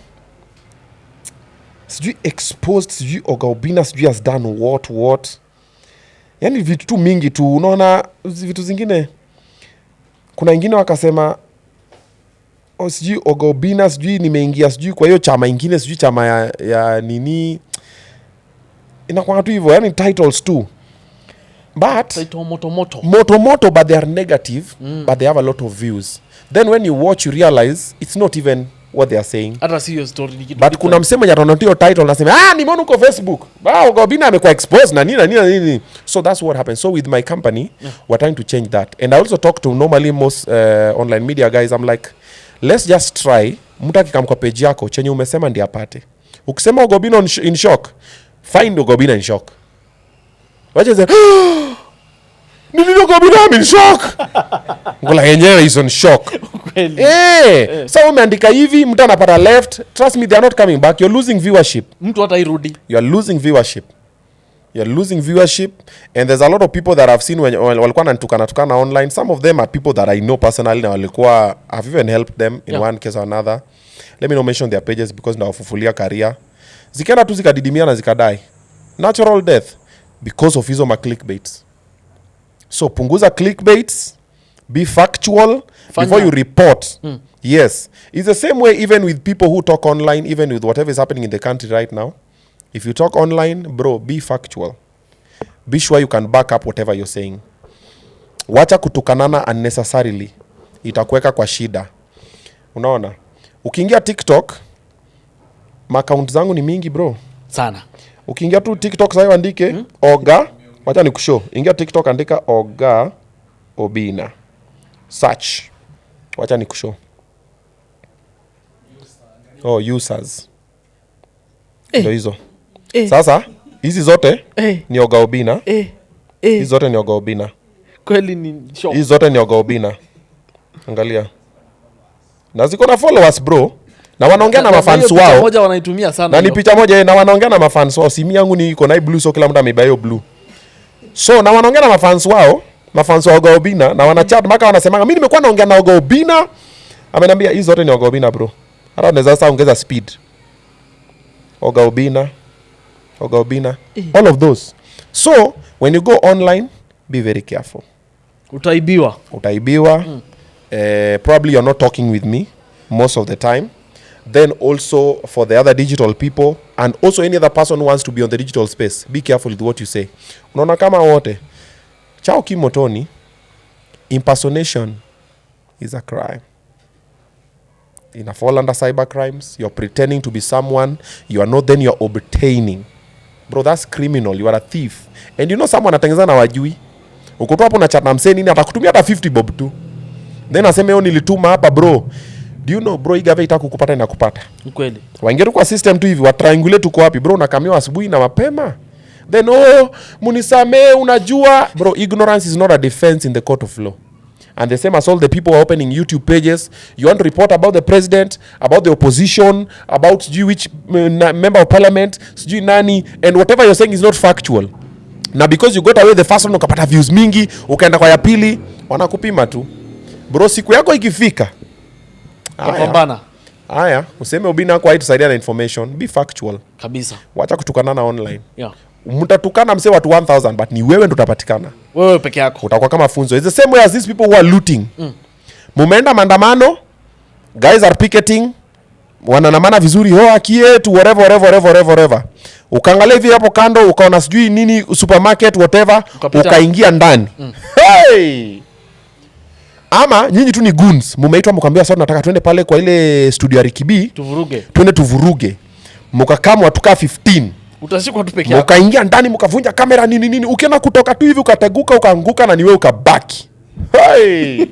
sijui exposed, sijui Obinna sijui has done what. Yaani vitu tu mingi tu. Unaona vitu zingine. Kuna ingine wakasema sijui Obinna sijui nimeingia sijui kwa hiyo chama ingine sijui chama ya nini. Inakuwa tu hivyo, yani titles tu. But title moto but they are negative, but they have a lot of views. Then when you watch you realize it's not even what they are saying. Hata sio story ni kitu. But kuna msemo nyatonotio title nasema nimeona uko Facebook. Obinna amekuwa exposed na nini. So that's what happens. So with my company, we're trying to change that. And I also talk to normally most online media guys. I'm like, let's just try. Mtu akikam kwa page yako chenye umesema ndiye apate. Ukisema Obinna in shock, find Obinna in shock. Wacha sema nilio Obinna in shock. Ngola yenyewe is on shock. So umeandika hivi mtu anapata left, trust me they are not coming back. You're losing viewership. Mtu hata irudi. You're losing viewership and there's a lot of people that I've seen walikuwa natukana online. Some of them are people that I know personally na walikuwa have even helped them in one case or another. Let me not mention their pages because ndawafufulia career. Zikaenda tu zikadidimia na zikadai. Natural death because of hizo clickbaits. So punguza clickbaits, be factual before you report. Yes, it's the same way even with people who talk online, even with whatever is happening in the country right now. If you talk online, bro, be factual. Be sure you can back up whatever you're saying. Wacha kutukanana unnecessarily, itakuweka kwa shida. Unaona, ukiingia TikTok, account zangu ni mingi bro sana. Ukiingia tu TikTok sasa andike Oga, wacha nikushow. Ingia TikTok andika Oga Obinna. Search. Wacha nikushow. Users. Ndio hizo. Sasa hizi zote ni Oga Obinna. Hizi zote ni Oga Obinna. Kweli ni shock. Hizi zote ni Oga Obinna. Angalia. Na ziko na followers bro. Na wanaongea na mafans wao. Picha moja wanaitumia sana. Na ni picha moja na wanaongea na mafans wao. Simu yangu ni iko na blue, so kila mtu amebeba hiyo blue. So na wanaongea na mafans wao Oga Obinna na wanachat mpaka wanasema mimi nimekuwa naongea na Oga Obinna. Ameniambia hizo zote ni Oga Obinna bro. Hata unaweza sasa ongeza speed. Oga Obinna. All of those. So when you go online, be very careful. Utaibiwa. Probably you're not talking with me most of the time. Then also for the other digital people and also any other person who wants to be on the digital space, be careful with what you say. Unaona kama wote chao kimotoni, impersonation is a crime. Ina fall under cyber crimes. You're pretending to be someone you are not, then you're obtaining. Bro, that's criminal. You are a thief. And you know someone atengeza na wajui. Uko tu hapo na chat na msee nini atakutumia hata 50 bob tu. Then aseme yo nilituma hapa bro. Do you know bro, igave itakukupata inakupata. Kweli. Waingia tu kwa system tu hivi, wa triangulate tuko wapi bro, unakamiwa asubuhi na mapema. Then munisamee unajua. Bro, ignorance is not a defense in the court of law. And the same as all the people who are opening YouTube pages. You want to report about the president, about the opposition, about which member of parliament, nani, and whatever you're saying is not factual. Na because you got away the first one ukapata views mingi, ukaenda kwa ya pili, wanakupima tu. Bro, siku yako ikifika. Haya, useme Obinna kwa itusaidia na information, be factual. Kabisa. Wacha kutukanana online. Yeah. Mtatukana mse watu 1000 but ni wewe ndo utapatikana. Wewe peke yako. Utakuwa kama funzo. It's the same way as these people who are looting. Mumeenda maandamano, guys are picketing, wananamana vizuri, akie tu whatever. Ukaangalia hivi hapo kando, ukaona sijui nini supermarket whatever, ukaingia ndani. Hey! Ama nyinyi tu ni goons, mumeitwa mkaambia sasa nataka twende pale kwa ile studio ya Rikibi, tuvuruge. Mkakamwa tukaa 15. Utashikwa tu peke yako. Ukaingia ndani mkavunja kamera nini. Ukiona kutoka tu hivi ukateguka ukaanguka na niwe ukabaki. Hey!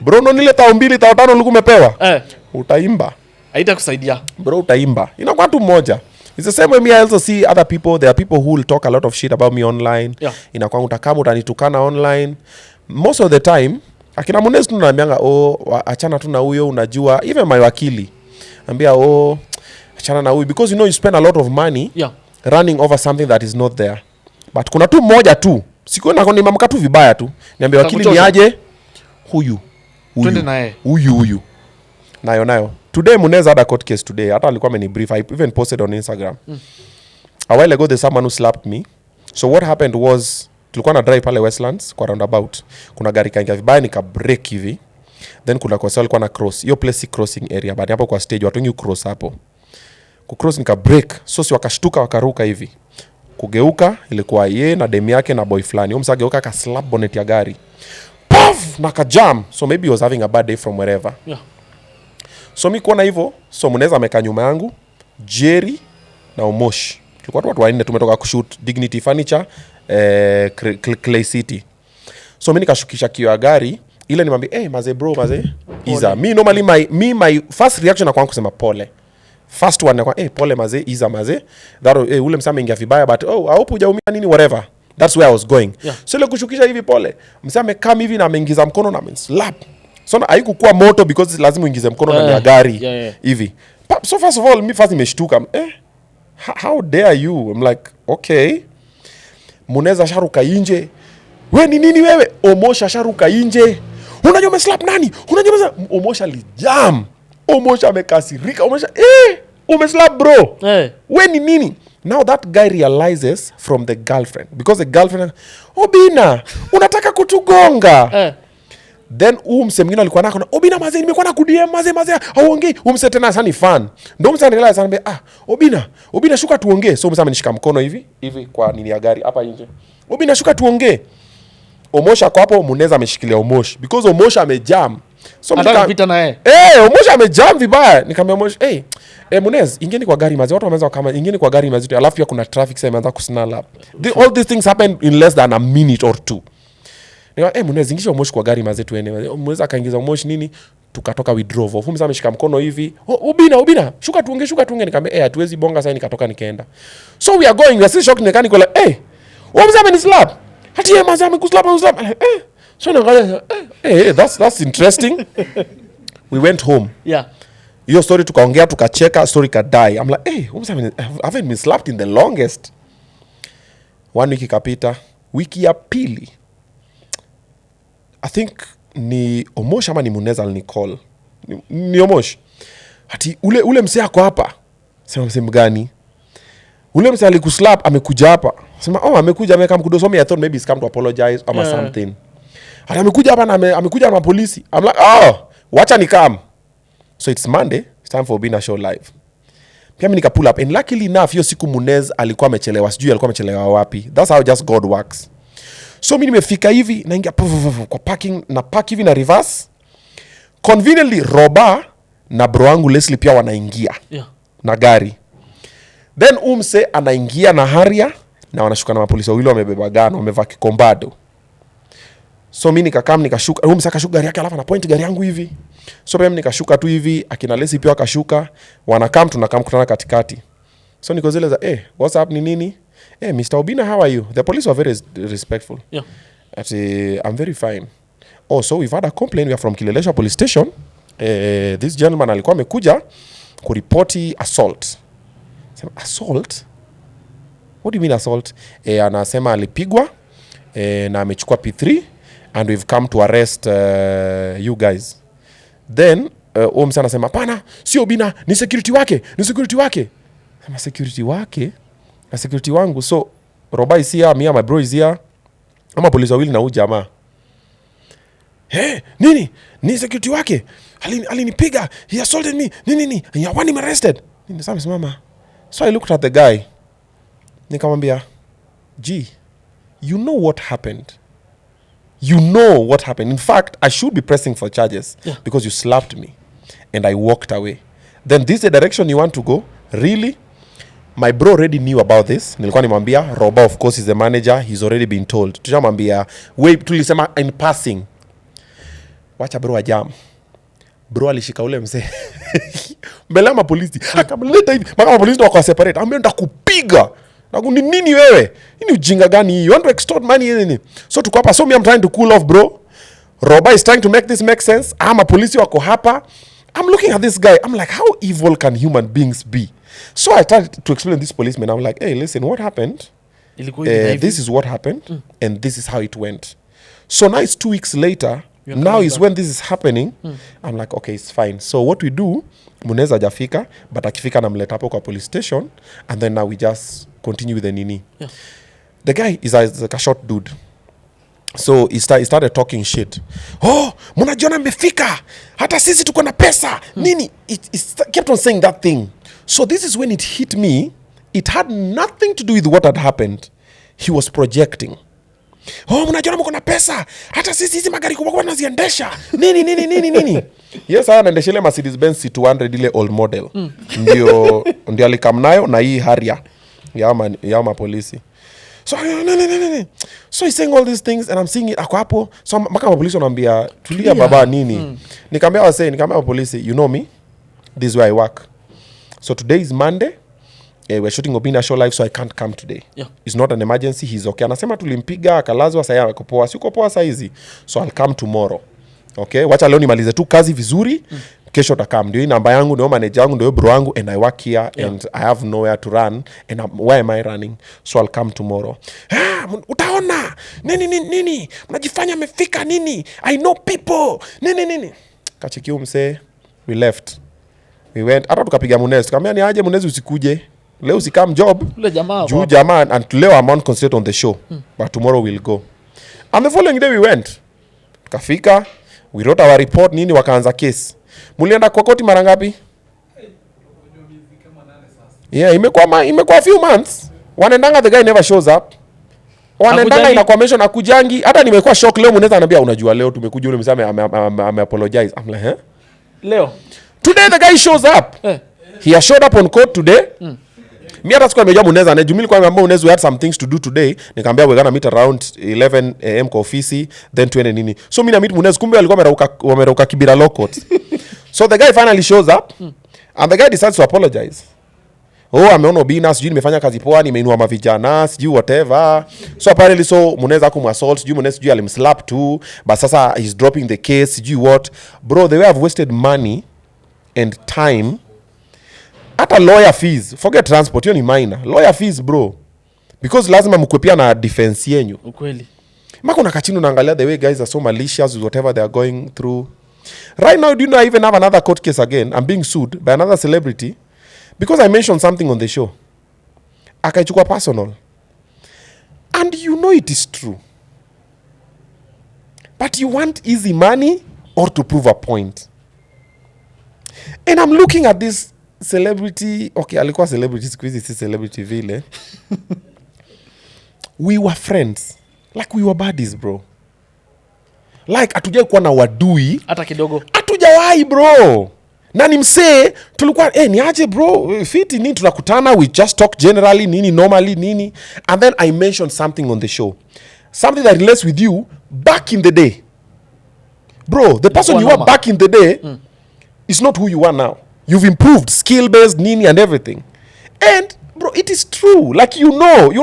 Bro, no nile 2,000 5,000 ulikuwa umepewa. Utaimba. Haitakusaidia. Bro, utaimba. Inakuwa tu mmoja. It's the same way me I also see other people. There are people who will talk a lot of shit about me online. Yeah. Inakuwa utakama utanitukana online. Most of the time akina Munez tunaniambianga achana tu na huyo unajua. Even my wakili ambia achana na huyo because you spend a lot of money running over something that is not there. But kuna tu mmoja tu. Siko na nimamka tu vibaya tu. Niambia wakili ni aje huyu. Nayo. Today Munez had a court case today. Hata alikuwa amenibrief. I even posted on Instagram. A while ago there's someone who slapped me. So what happened was tulikuwa na drive pale Westlands kwa roundabout. Kuna gari kaingia vibaya nika break hivi. Then kuna kwa alikuwa na cross. Hiyo place si crossing area. But hapo kwa stage watu wengi cross hapo. Kucross nika break. So si wakashtuka wakaruka hivi. Kugeuka ilikuwa yeye na demu yake na boy fulani. Huyo msageuka ka slap bonnet ya gari. Puff! Na ka jam. So maybe he was having a bad day from wherever. Yeah. So mi kuona hivyo, so Munez amekaa nyuma yangu, Jerry na Omosh. Tulikuwa watu wanne tumetoka kushoot Dignity Furniture, Clay City. So mi nikashukisha kioo ya gari, ile nimwambia, maze bro, maze, Iza. Mi normally my first reaction na kwangu kusema pole. First one na pole maze, Iza maze. That ule msame ingia vibaya but I hope hujaumia nini whatever. That's where I was going. Yeah. So ile kushukisha hivi pole. Msame kama hivi na ameingiza mkono na slap. So haikukuwa moto because lazima uingize mkono ndani ya gari hivi. So first of all me first nimeshtuka. How dare you? I'm like, okay. Munez asharuka nje. We ni nini wewe? Omosh asharuka nje. Unajua umeslap nani? Unajua Omosh alijam. Omosh amekasirika. Omosh umeslap bro. We ni nini? Now that guy realizes from the girlfriend because the girlfriend Obinna, unataka kutugonga. Then mse mwingine alikuwa nako na Obinna maze nimekuwa na kudm maze hauongei. Mse tena sana ni fan. Ndio mse anaelewa sana Obinna shuka tuongee. So mse amenishika mkono hivi kwa nini ya gari hapa nje. Obinna shuka tuongee. Omosh ako hapo Munez ameshikilia Omosh because Omosh amejam. So nikapita na yeye. Omosh amejam vibaya. Nikamwambia Omosh, Munez ingeni kwa gari maze. Watu wameanza kama ingeni kwa gari maze. Alafu pia kuna traffic sasa imeanza kusnarl up. All these things happen in less than a minute or two. Nika Munez ingisha Omosh kwa gari maze tuende. Munez akaingiza Omosh nini? Tukatoka withdraw off. Msa ameshika mkono hivi. Obinna, shuka tuongee. Nikamwambia hatuwezi bonga sasa nikatoka nikaenda. So we are going. We are still shocked mechanic like Msa amenislap. Hati yeye maze amekuslap. So naangalia that's interesting. We went home. Yeah. Hiyo story tukaongea tukacheka story kadai. I'm like, Msa haven't been slapped in the longest. 1 week ikapita. Wiki ya pili. I think ni Omosh ama ni Munez alinicall. Ni Omosh. Hati ule mse yako hapa. Sema mse mgani? Ule mse alikuslap amekuja hapa. Sema amekuja ameka mkudo so me I thought maybe he's come to apologize or something. Hata amekuja hapa na amekuja na polisi. I'm like, wacha ni come. So it's Monday. It's time for Obinna show live. Pia mimi nika pull up and luckily enough hiyo siku Munez alikuwa amechelewa. Sijui alikuwa amechelewa wapi. That's how just God works. So mimi nimefika hivi naingia kwa parking na park hivi na reverse. Conveniently Roba na bro wangu Leslie pia wanaingia na gari. Then umse anaingia na Haria na wanashuka na mapolisi wawili wamebeba gano wamevaa kikombado. So mimi nikashuka umse akashuka gari yake alafu ana point gari yangu hivi. So mimi nikashuka tu hivi akina Leslie pia akashuka tunakam kutana katikati. So niko zile za what's up ni nini? Mr. Obinna, how are you? The police were very respectful. Yeah. I'm very fine. So we've had a complaint. We are from Kileleshwa police station. This gentleman alikuwa amekuja kuripoti assault. Assault? What do you mean assault? Anasema alipigwa na amechukua P3 and we've come to arrest you guys. Then msa anasema pana, si Obinna, ni security wake. Sema security wake? Na security wangu. So Roba is here, me and my bro is here. Ama polisi wawili na huyu jamaa. Nini? Ni security wake. Alinipiga. He assaulted me. Nini? I want him arrested. Mama. So I looked at the guy. Nikamwambia, you know what happened. In fact, I should be pressing for charges because you slapped me and I walked away. Then this is the direction you want to go? Really? My bro already knew about this. Nilikuwa nimwambia Roba of course is the manager. He's already been told. Tujamwambia tulisema in passing. Wacha bro ajam. bro alishika ule mzee mbele ya mapolisi akamleta hivi mpaka mapolisi wako separate ameenda kupiga na nini wewe ni ujinga gani hii you want to extort money nini so tuko hapa so me I'm trying to cool off bro Roba is trying to make this make sense ama polisi wako hapa I'm looking at this guy I'm like how evil can human beings be so I started to explain this policeman I'm like hey listen what happened this is what happened and this is how it went so now it's 2 weeks later now is when this is happening I'm like okay it's fine so what we do muneza jafika but akifika namleta hapo kwa police station and then now we just continue with the nini the guy is like a short dude so he started talking shit mnajiona mmefika hata sisi tuko na pesa nini it kept on saying that thing so this is when it hit me it had nothing to do with what had happened he was projecting mnajiona mko na pesa hata sisi hizi magari kubwa tunaziendesha nini yes anaendesha ile Mercedes Benz C200 ile old model ndio alikam nayo na hii Harrier ya polisi so so he's saying all these things and I'm seeing it ako hapo so mpaka polisi wanaambia tulia baba nini nikamwambia polisi you know me this is where I work so today is Monday we're shooting Obinna show live so I can't come today it's not an emergency he's okay anasema tulimpiga akalazwa sasa yako poa siko poa saa hizi so I'll come tomorrow okay wacha leo nimalize tu kazi vizuri kesho takam ndio namba yangu ndio manager wangu ndio bro wangu and I work here and I have nowhere to run and where am I running so I'll come tomorrow utaona nini mnajifanya mmefika nini I know people nini kachikiu mse we left we went hata tukapiga Munez tukamwambia ni aje Munez usikuje leo usikam job ule jamaa jamaa and leo I'm on concentrate on the show but tomorrow we'll go and the following day we went tukafika we wrote our report nini wakaanza case mulienda kwa koti mara ngapi imekuwa few months wanaendanga the guy never shows up wanaendanga inakuwa mention akujangi hata nimekuwa shock leo Muneza ananiambia unajua leo tumekuja ule msame ame apologize I'm like leo today the guy shows up he has showed up on court today mimi hata sikuwa nimejua Muneza na jumili kwa mambo Muneza we had some things to do today nikamwambia we're gonna meet around 11 am kwa ofisi then tuende nini so mimi na meet Muneza kumbe alikuwa wamerauka Kibira law court so the guy finally shows up and the guy decides to apologize ameona Obinna sijui nimefanya kazi poa nimeinua mavijana sijui whatever so apparently so Muneza kumassault sijui Muneza sijui alimslap too but sasa he's dropping the case sijui what bro they have wasted money and time hata lawyer fees forget transport hiyo ni minor lawyer fees bro because lazima mkwepia na defense yenyu ukweli mako na kachini unaangalia the way guys are so malicious with whatever they are going through right now do you know I even have another court case again I'm being sued by another celebrity because I mentioned something on the show akaichukua personal and you know it is true but you want easy money or to prove a point and I'm looking at this celebrity okay alikuwa celebrity siku hizi si celebrity vile we were friends like we were buddies bro like hatujai kuwa na wadui hata kidogo hatujawahi bro na ni msee tulikuwa ni aje bro fiti nini tunakutana we just talk generally nini normally nini and then I mentioned something on the show something that relates with you back in the day bro the person you were back in the day is not who you are now you've improved skill based nini and everything and bro it is true like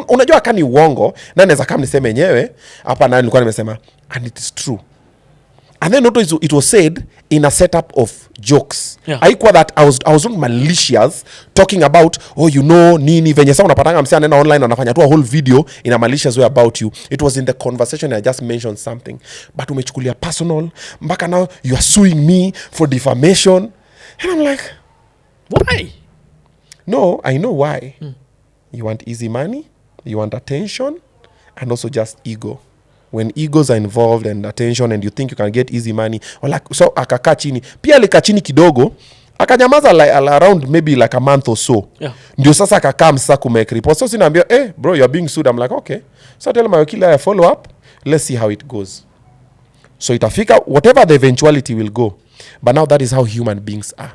unajua kani uongo na naweza kama niseme yenyewe hapa na nilikuwa nimesema and it is true and then also it was said in a setup of jokes haikuwa that I was not malicious talking about nini venye sasa unapatanga msee anaenda online anafanya tu a whole video in a malicious way about you it was in the conversation I just mentioned something but umechukulia personal mpaka now you are suing me for defamation and I'm like why no I know why you want easy money you want attention and also just ego when egos are involved and attention and you think you can get easy money or like so akakaa chini pia alikaa chini kidogo akanyamaza around maybe like a month or so ndio sasa akakaa msasa kumake report so sinaambia bro you're being sued I'm like okay so tell my wakili I follow up let's see how it goes so itafika whatever the eventuality will go but now that is how human beings are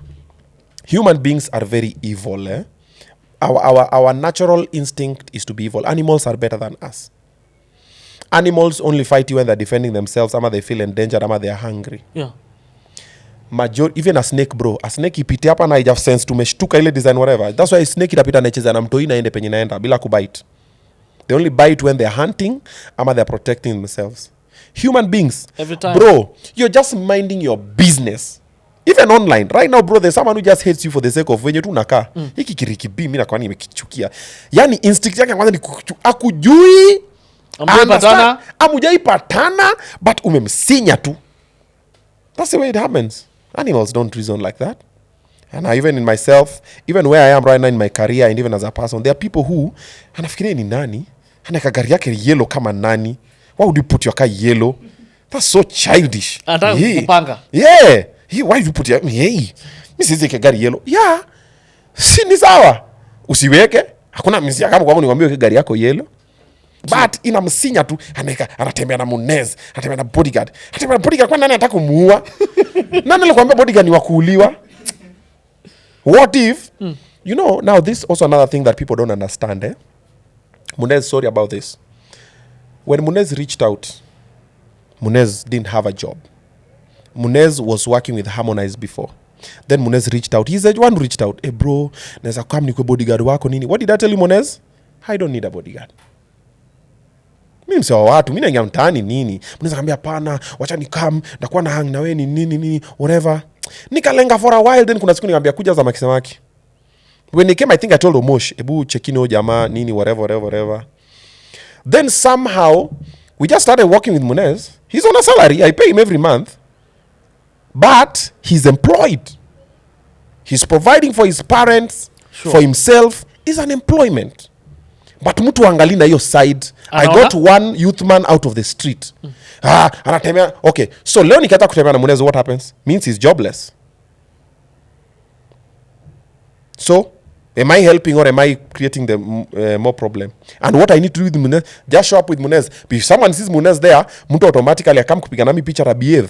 human beings are very evil our natural instinct is to be evil animals are better than us animals only fight you when they're defending themselves ama they feel endangered ama they are hungry even a snake bro, a snake ipite hapa na ija sense tumeshtuka ile design whatever, that's why snake itapita nacheza na mtoi naende penye naenda bila kubite. They only bite when they're hunting ama they're protecting themselves. Human beings, every time, bro, you're just minding your business. Even online right now bro, there's someone who just hates you for the sake of venye tu unakaa. Hiki kirikibi mimi nakwani nimekichukia. Yani instinct yake kwanza ni akujui, amujaipatana but umemsinya tu. That's the way it happens. Animals don't reason like that. And even in myself, even where I am right now in my career and even as a person, there are people who anafikiria ni nani, anaka gari yake yellow kama nani. Why would you put your car yellow? That's so childish. Kupanga. Yeah. Why do you put your... Hey, mimi siweke gari yellow. Yeah. Si ni sawa. Usiweke. Hakuna msia kama kwangu niwaambie gari yako yellow. But inamsinya tu, anatembea na Munez, anatembea na bodyguard. Anatembea na bodyguard, kwa nani anataka kumuua? Nani alikwambia bodyguard ni wa kuuliwa? What if, you know, now this also another thing that people don't understand, eh? Munez, sorry about this. When Munez reached out, Munez didn't have a job. Munez was working with Harmonize before. Then Munez reached out. He's the one who reached out. Hey bro, naweza come nikwe bodyguard wako nini? What did I tell you, Munez? I don't need a bodyguard. Mimi msewa watu, mimi naingia mtaani nini? Munez akambia hapana, wacha ni come, ndakuwa na hang na wewe nini whatever. Nikalenga for a while, then kuna siku nikamwambia kuja za makisamaki. When he came, I think I told Omosh, ebu chekino jamaa nini whatever. Then somehow we just started working with Munez. He's on a salary. I pay him every month. But he's employed. He's providing for his parents, sure, for himself. Is an employment. But mtu angali na hiyo side. I got one youth man out of the street. Anatemea. Okay, so leo nikata kutembea na Munez, what happens? Means he's jobless. So, am I helping or am I creating the more problem? And what I need to do with Munez, just show up with Munez. If someone sees Munez there, mtu automatically akam kupiga nami picha na behave.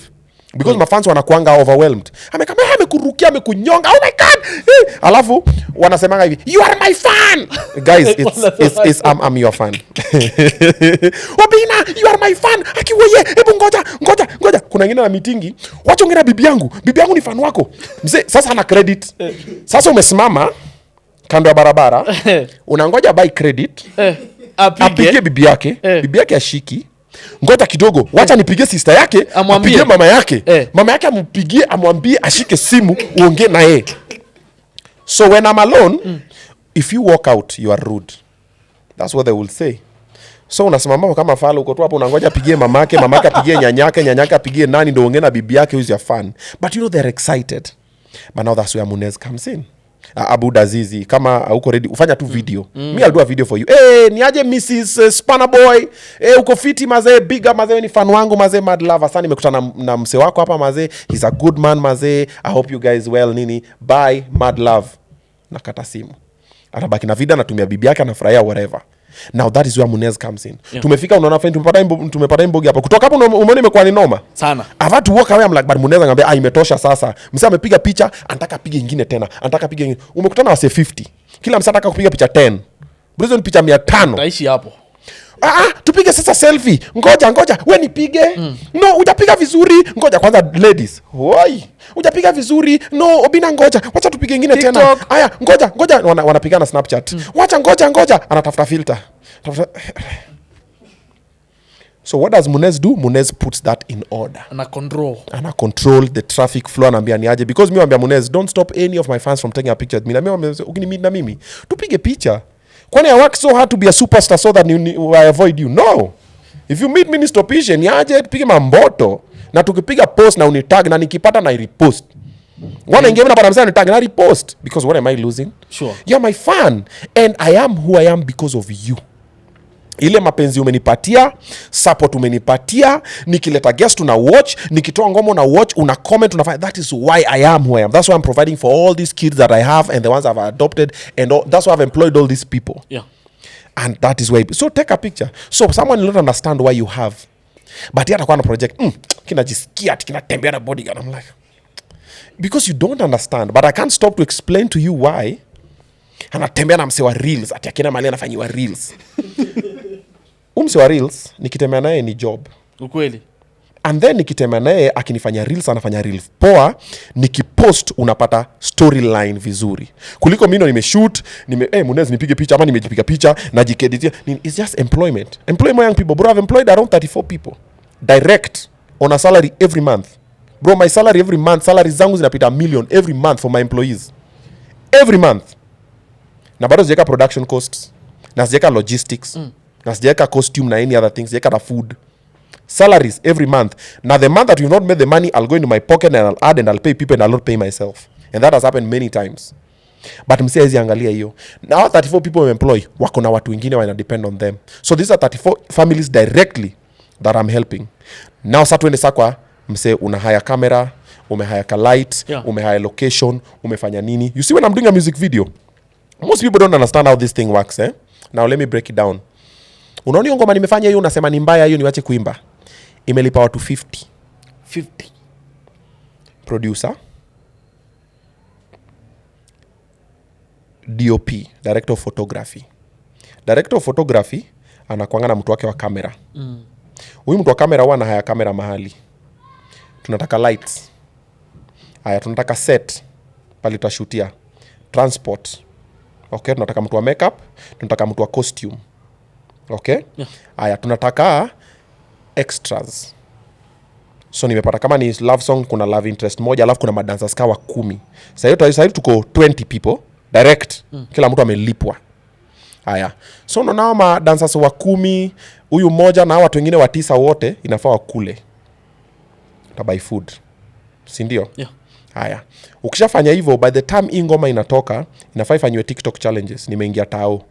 Because my fans wanakuanga overwhelmed. Amekurukia, amekunyonga. Oh my God! Alafu wanasemanga hivi, you are my fan. Guys, it's I'm your fan. Obinna, you are my fan. Akiweye, hebu ngoja. Kuna wengine na meetingi, wacha ongea bibi yangu. Bibi yangu ni fan wako. Mzee, sasa ana credit. Sasa umesimama kando ya barabara, unangoja buy credit. Apige bibi yake. Bibi yake ashiki. Ngoja kidogo, wacha nipigie sister yake, apige mama yake. Mama yake ampigie, amwambie ashike simu, uongee na yeye. So when I'm alone, if you walk out, you are rude. That's what they will say. So unasimama kama fala uko tu hapo unangoja apigie mamake apigie nyanyake apigie nani ndio uongee na bibi yake who's your fan. But you know they're excited. But now that's where Munez comes in. Abu Dazizi, kama uko ready ufanya tu video. Me I'll do a video for you. Niaje Mrs. Spanner Boy. Uko fiti mazee, bigger mazee, ni fan wangu mazee, mad love. Asante nimekutana na mse wako hapa mazee. He's a good man mazee. I hope you guys well nini. Bye, mad love. Nakata simu. Atabaki na video anatumia bibi yake anafurahia whatever. Now that is where Munez comes in. Yeah. Tumefika unaona friend tumepata imbogi hapa. Kutoka hapo umeona imekuwa ni noma sana. I've had to walk away, I'm like but Munez anambia imetosha sasa. Msee amepiga picha, anataka apige nyingine tena. Anataka apige nyingine. Umekutana wase 50. Kila msee anataka kupiga picha 10. Brizo ni picha 500. Taishi hapo. Tupige sasa selfie. Ngoja, wewe nipige. No, hujapiga vizuri. Ngoja kwanza ladies. Woi. Hujapiga vizuri. No, Obinna ngoja. Wacha tupige nyingine tena. Aya, ngoja wanapigana Snapchat. Wacha ngoja. Anatafuta filter. So what does Munez do? Munez puts that in order. Ana control the traffic flow. Anaambia ni aje because mimi naambia Munez, don't stop any of my fans from taking a picture with me. Mimi ukinimeet na mimi, tupige picha. Kwani I work so hard to be a superstar so that I avoid you? No. If you meet me nistopishe, ni aje tupige mamboto. Na tukipiga post na unitag na nikipata na repost. Wana ingeme na pana msana nitag na repost. Because what am I losing? Sure. You're my fan. And I am who I am because of you. Ile mapenzi umenipatia, support umenipatia, nikileta guest una watch, nikitoa ngoma una watch, una comment, unafanya. That is why I am who I am. That's why I'm providing for all these kids that I have and the ones I've adopted and that's why I've employed all these people. Yeah. And that is why. So take a picture. So someone will not understand why you have. But yet akwana project, kinajisikia kinatembea na bodyguard. I'm like, because you don't understand, but I can't stop to explain to you why. Anatembea na mse wa reels, ati akina mali anafanyiwa reels. Mse wa reels nikitembea naye ni job. Ukweli. and then nikitembea naye akinifanya reels, anafanya reels poa, nikipost unapata storyline vizuri kuliko mimi nimeshoot Munez nipige picha ama nimejipiga picha najikeditia. It's just employment young people. Bro, I've employed around 34 people direct on a salary every month. Bro, my salary every month, salary zangu zinapita $1 million every month for my employees every month, na bado sijaweka production costs, na sijaweka logistics, na sijaweka costume na any other things, sijaweka na food. Salaries every month. Now the month that you've not made the money, I'll go into my pocket and I'll add and I'll pay people and I'll not pay myself. And that has happened many times. But msia hizi angalia hiyo. Now 34 people we employ, wako na watu wengine wana depend on them. So these are 34 families directly that I'm helping. Now sa tuende sakwa, mse unahaya camera, umehaya ka light, umehaya location, umefanya nini. You see when I'm doing a music video, most people don't understand how this thing works. Now let me break it down. Unaoni ngoma nimefanya hiyo unasema ni mbaya hiyo niwache kuimba. Imelipa watu 50. Producer, DOP, director of photography. Director of photography anakuanga na mtu wake wa kamera. Huyu mtu wa kamera huwa anahaya kamera mahali. Tunataka lights. Haya, tunataka set pale tutashutia. Transport. Okay, tunataka mtu wa makeup, tunataka mtu wa costume. Okay? Haya, tunataka extras. So nimepata kama ni love song, kuna love interest moja, alafu kuna madancers kawa 10. Sasa hiyo tuko 20 people direct. Kila mtu amelipwa. Haya. So nao madancers wa 10, huyu mmoja na watu wengine wa 9 wote inafaa wakule. Tabai food. Si ndio? Haya. Ukishafanya hivyo, by the time ingoma inatoka, inafaa ifanywe TikTok challenges. Nimeingia tao.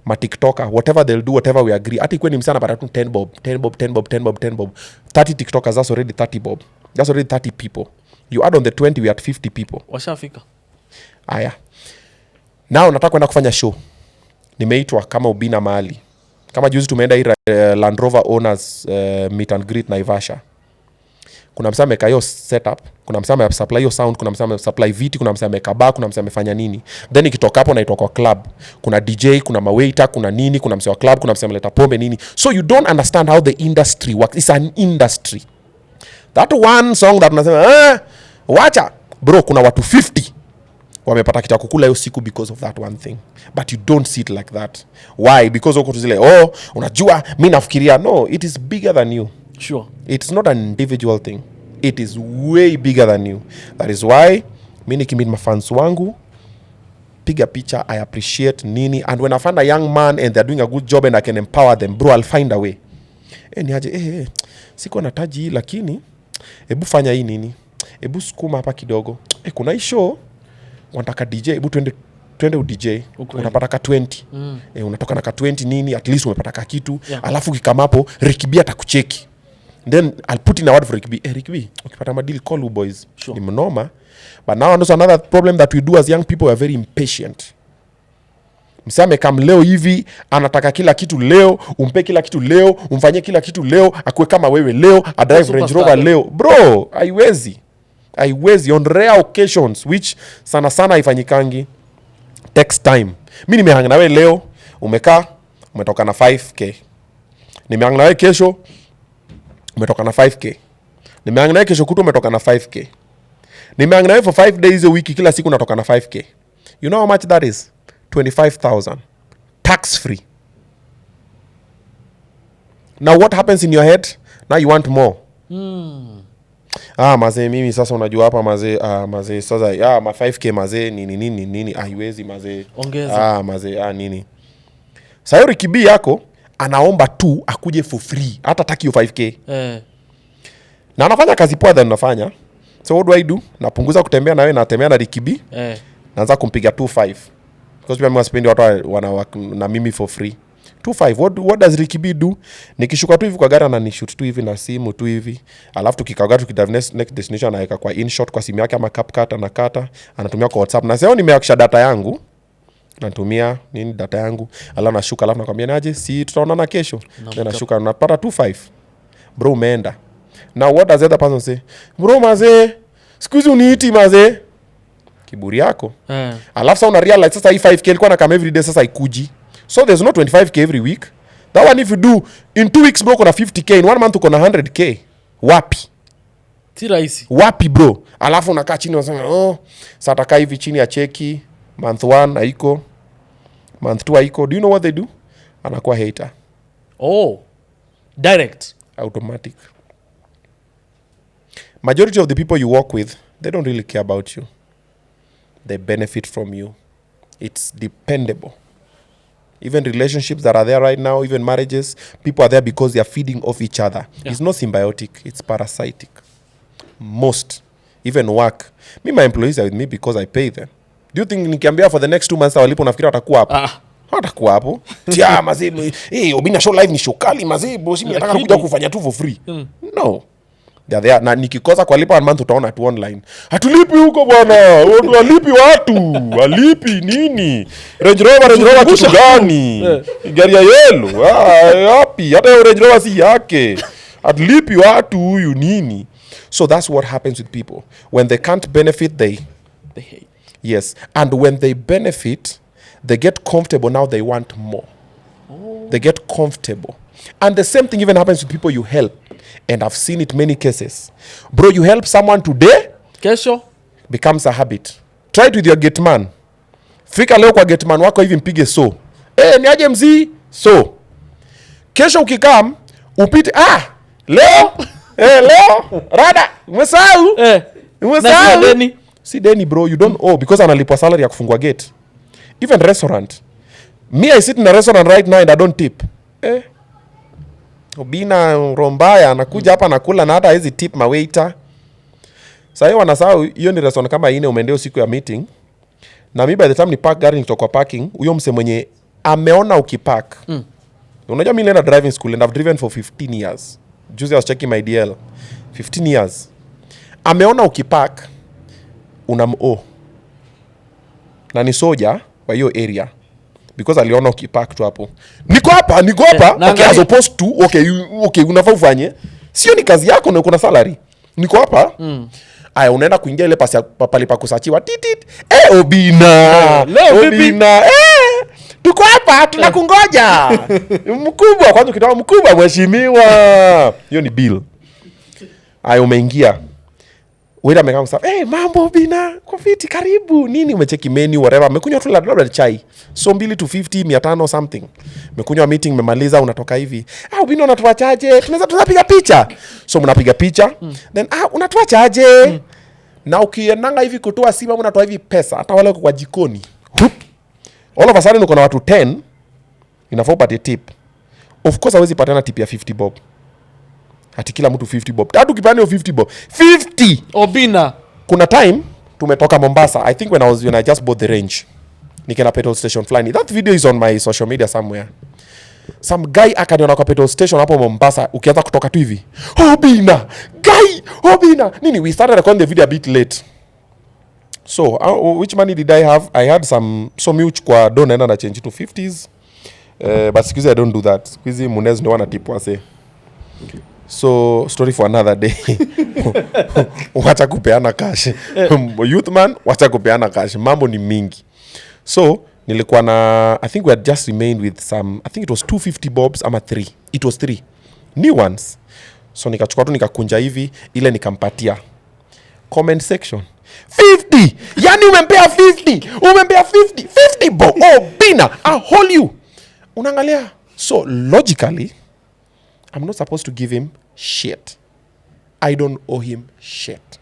Ma TikToker, whatever they'll do, whatever we agree. Ati kweni msana para tu 10 bob. 30 TikTokers, that's already 30 bob. That's already 30 people. You add on the 20, we at 50 people. Washafika. Aya. Now nataka kwenda kufanya show. Nimeitwa kama Obinna mahali. Kama juzi tumeenda hii Land Rover owners meet and greet Naivasha. Kuna msama ameka hiyo setup, kuna msama supply hiyo sound, kuna msama supply viti, kuna msama ameka bar, kuna msama amefanya nini. Then ikitoka hapo naitwa kwa club. Kuna DJ, kuna mawaiter, kuna nini, kuna msama wa club, kuna msama leta pombe nini. So you don't understand how the industry works. It's an industry. That one song that unasema wacha bro, kuna watu 50 wamepata kitu kukula hiyo siku because of that one thing. But you don't see it like that. Why? Because uko zile unajua mimi nafikiria. No, it is bigger than you. Sure. It's not an individual thing. It is way bigger than you. That is why mimi nikimit mafans wangu, piga picha, I appreciate nini, and when I find a young man and they're doing a good job and I can empower them, bro, I'll find a way. Niaje siko nataji lakini hebu fanya hii nini, hebu sukuma hapa kidogo, kuna hii show wanataka DJ, hebu twende udj, unapata ka 20. Unatoka na ka 20 nini, at least umepata ka kitu. Alafu kikamapo Rikibi atakucheki. Then I'll put in a word for Rikibi. Rikibi, ukipata madeal call you boys. Sure. Ni mnoma. But now another problem that we do as young people, we are very impatient. Msame kam leo hivi, anataka kila kitu leo, umpe kila kitu leo, umfanyie kila kitu leo, akue kama wewe leo, a drive Range Rover leo. Bro, haiwezi on rare occasions which sana haifanyikangi. Takes time. Mimi nimehang na wewe leo, umekaa, umetoka na 5k. Nimehang na wewe kesho, umetoka na 5k. Nimehang na wewe kesho kutu umetoka na 5k. Nimehang na wewe for 5 days a week, kila siku unatoka na 5k. You know how much that is? 25,000. Tax free. Now what happens in your head? Now you want more. Mazee mimi sasa unajua hapa mazee sasa ma 5k mazee nini haiwezi mazee. Ongeza. Mazee nini. Sasa Rikibi yako anaomba tu akuje for free, hata taki 5k. Na anafanya kazi poa than nafanya. So what do I do? Napunguza kutembea na wewe, natembea na Rikibi. Naanza kumpiga 25. Because pia mimi sipendi watu wana na mimi for free. 25. What does Rikibi do? Nikishuka tu hivi kwa gari na nishoot tu hivi na simu tu hivi. Alafu tukikaga tukidrive next destination anaweka kwa InShot kwa simu yake ama CapCut anakata, anatumia kwa WhatsApp. Na sasa nimewakisha data yangu. Natumia data yangu. Alafu nashuka, alafu nakwambia naje, si tutaonana kesho. Na nashuka napata 25. Bro, umeenda. Now what does the other person say? Bro mazee, sikuizi uniiti mazee. Kiburi yako. Alafu sasa una realize sasa hii 5k ilikuwa na kama every day, sasa ikuji. So there's no 25k every week. That one if you do in 2 weeks bro kuna 50k, in 1 month uko na 100k. Wapi? Si rahisi. Wapi bro? Alafu unakaa chini unasema sasa takaa hivi chini ya cheki month 1 haiko, month 2 haiko. Do you know what they do? Anakuwa hater. Direct. Automatic. Majority of the people you work with, they don't really care about you. They benefit from you. It's dependable. Even relationships that are there right now, even marriages, people are there because they are feeding off each other. Yeah. It's not symbiotic, it's parasitic. Most. Even work. My employees are with me because I pay them. Do you think nikiambia for the next 2 months walipo nafikiri watakuwa hapo? Watakuwa hapo. Tia mazee, Obinna show live ni show kali mazee, bosi mimi nataka kuja kufanya tu for free. No. They are there. Na nikikosa kwa lipa 1 month utaona tu online. Hatulipi huko bwana. Walipi watu. Walipi nini? Range Rover kitu gani? Gari ya yellow. Wapi? Hata Range Rover si yake. Hatulipi watu huyu nini? So that's what happens with people. When they can't benefit, they hate. Yes. And when they benefit, they get comfortable. Now they want more. They get comfortable. And the same thing even happens with people you help. And I've seen it many cases. Bro, you help someone today, kesho becomes a habit. Try it with your gate man. Fika leo kwa gate man wako hivi mpige so. Ni aje mzee? So. Kesho ukikam, upite leo leo rada umesahau? Umesahau? Deni. Si deni bro, you don't owe because analipwa salary ya kufungua gate. Even restaurant. Me, I sit in a restaurant right now and I don't tip. Obinna Rombaya anakuja hapa nakula na hata hizi tip ma waiter. Sasa hiyo wanasahau hiyo ni restaurant kama ine umeendeo siku ya meeting. Na mimi by the time ni park gari nitoka parking, huyo mse mwenye ameona ukipark. Unajua mimi nenda driving school and I've driven for 15 years. Juzi I was checking my DL. 15 years. Ameona ukipark unam-o. Na ni soja kwa hiyo area. Because aliona ukipark tu hapo. Niko hapa. Okay, as opposed to okay unafaa ufanye. Sio ni kazi yako na uko na salary. Niko hapa. Aya unaenda kuingia ile pale pa kusachiwa titit. Obinna. Obinna. Tuko hapa tunakungoja. Mkubwa kwanza ukitoa mkubwa mheshimiwa. Hiyo ni bill. Aya umeingia. Wewe amekaa sasa, mambo Obinna, kwa fiti karibu. Nini umecheki menu whatever. Umekunywa tu labda chai. So 2 to 50, 500 something. Umekunywa meeting umemaliza unatoka hivi. Obinna unatuachaje? Tunaweza piga picha. So mnapiga picha. Then unatuachaje? Na ukienanga hivi kutoa simu unatoa hivi pesa hata wale kwa jikoni. All of a sudden uko na watu 10 inafaa upate tip. Of course hawezi patana tip ya 50 bob. Hati kila mtu 50 bob. Tatu kipani 50 bob. 50! Obinna. Kuna time, tumetoka Mombasa. I think when I just bought the range. Nikena petrol station flying. That video is on my social media somewhere. Some guy akaniona kwa petrol station hapo Mombasa. Ukianza kutoka tu hivi. Obinna! Guy! Obinna! Nini, we started recording the video a bit late. So, which money did I have? I had some uchukua don naenda na change to 50s. But excuse I don't do that. Squeezy Munez no wanna tip wase. So, story for another day. Wacha kupeana cash. Youth man, wacha kupeana cash. Mambo ni mingi. So, nilikuwa na, I think we had just remained with some, I think it was 250 bobs ama 3. It was 3. New ones. So, nikachukua tu nikakunja hivi, ile nikampatia. Comment section. 50! Yani umempea 50! Umempea 50! 50 bob! Obinna! I'll hold you! Unangalia? So, logically, I'm not supposed to give him shit. I don't owe him shit.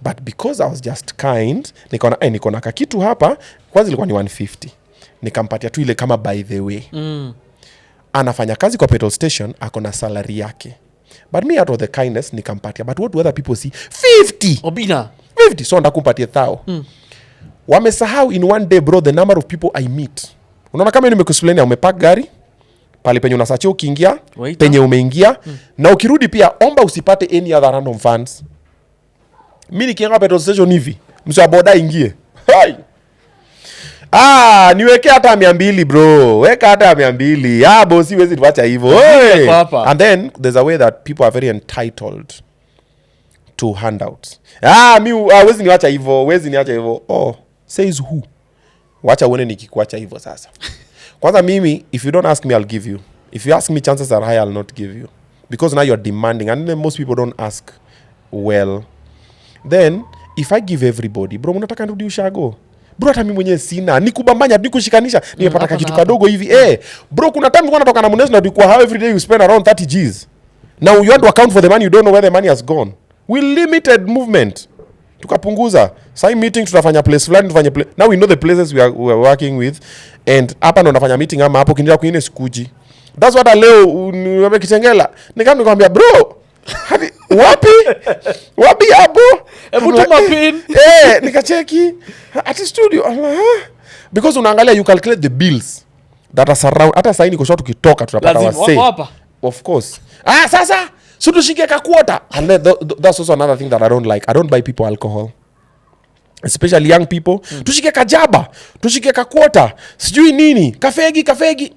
But because I was just kind, niko na kakitu hapa, kwanza ilikuwa ni 150. Nikampatia tu ile kama by the way. Anafanya kazi kwa petrol station, ako na salary yake. But me out of the kindness, nikampatia. But what do other people see? 50! Obinna. 50! So ndakumpatia 1,000. Wamesahau in one day bro, the number of people I meet. Unaona kama nimekusuplenia umepark gari, pale penye unasachi ukiingia, penye umeingia, na ukirudi pia omba usipate any other random fans. Mimi nikianga petrol station hivi, msio wa boda ingie. Hai. Niweke hata 200 bro. Weka hata 200. Bosi wezi tuacha hivyo. Hey. And then there's a way that people are very entitled to handouts. Wezi niacha hivyo, wezi niacha hivyo. Says who? Wacha uone nikikuacha hivyo sasa. Kwanza mimi, if you don't ask me, I'll give you. If you ask me, chances are high I'll not give you. because now you're demanding, and then most people don't ask well. Then if I give everybody, bro, unataka nirudi ushago, bro, hata mimi mwenyewe sina nikubambanya nikushikanisha nimepata kitu kadogo hivi. Bro, kuna time uko natoka na Munez na ulikuwa how every day you spend around 30 Gs. Now you want to account for the money, you don't know where the money has gone. We limited movement, tukapunguza. Sai meeting tutafanya place fulani, tufanye place. Now we know the places we are working with, and hapa ndo nafanya meeting ama hapo kindia kwingine sikuji. That's what leo nimekitengela nikamwambia bro, wapi hapo, hebu tuma pin nikacheki at studio. Because unaangalia, you calculate the bills that are surround. Hata sasa niko short tukitoka tutapata wase, of course. Sasa so tushike ka quarter, and that's also another thing that I don't like. I don't buy people alcohol, especially young people. Tushike ka jaba, tushike ka quarter, sijui nini, kafegi.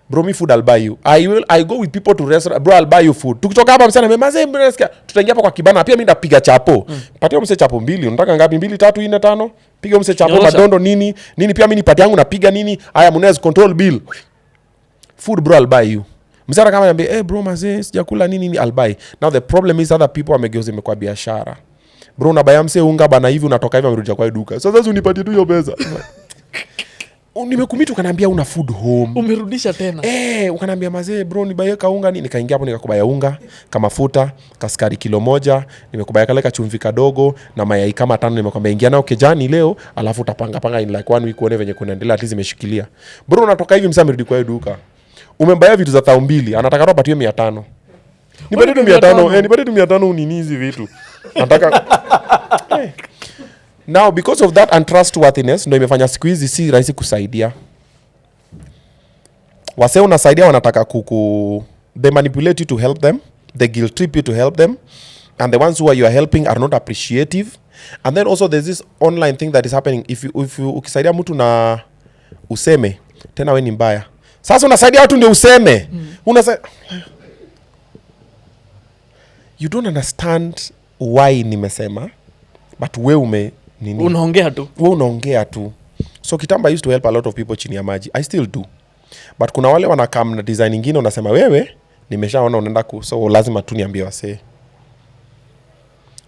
Bro, me food I'll buy you. I go with people to restaurant. Bro, I'll buy you food. Tukitoka hapa msana memaze mreska. Tutaingia hapa kwa kibana. Pia mimi ndapiga chapo. Patia mse chapo 2. Unataka ngapi? 2, 3, 4, 5. Piga mse chapo madondo nini? Pia mimi nipati yangu napiga nini? Haya Munez control bill. Food bro, I'll buy you. Msara kama niambia, bro maze sijakula nini, I'll buy. Now the problem is other people wamegeuza imekuwa biashara. Bro, unabaya mse unga bana hivi unatoka hivi amerudi kwa duka. Sasa unipatie tu hiyo pesa. Nimekumita ukaniambia una food home. Umerudisha tena. Ukaniambia mazee bro nibaye kaunga nini, nikaingia hapo nikakubaya unga, kama mafuta, kaskari kilo 1, nimekubaya kale kachumvi kadogo na mayai kama 5, nimekwambia ingia nao kejani leo, alafu utapanga in like 1 week uone venye kunaendelea, at least imeshikilia. Bro unatoka hivi msame rudi kwa hiyo duka. Umembaya vitu za 200, anataka roho patie 500. Nipatie 500, nipatie 500 unini hizi vitu. Nataka Now because of that untrustworthiness ndio imefanya siku hizi si rahisi kusaidia. Wase unasaidia wanataka they manipulate you to help them, they guilt trip you to help them, and the ones who you are helping are not appreciative. And then also there's this online thing that is happening. If you ukisaidia mtu na useme tena wewe ni mbaya. Sasa unasaidia watu ndio useme. You don't understand why nimesema, but wewe unaongea tu. So kitamba used to help a lot of people chini ya maji. I still do. But kuna wale wanakam na design nyingine unasema wewe nimeshaona unaenda so lazima tu niambie wase.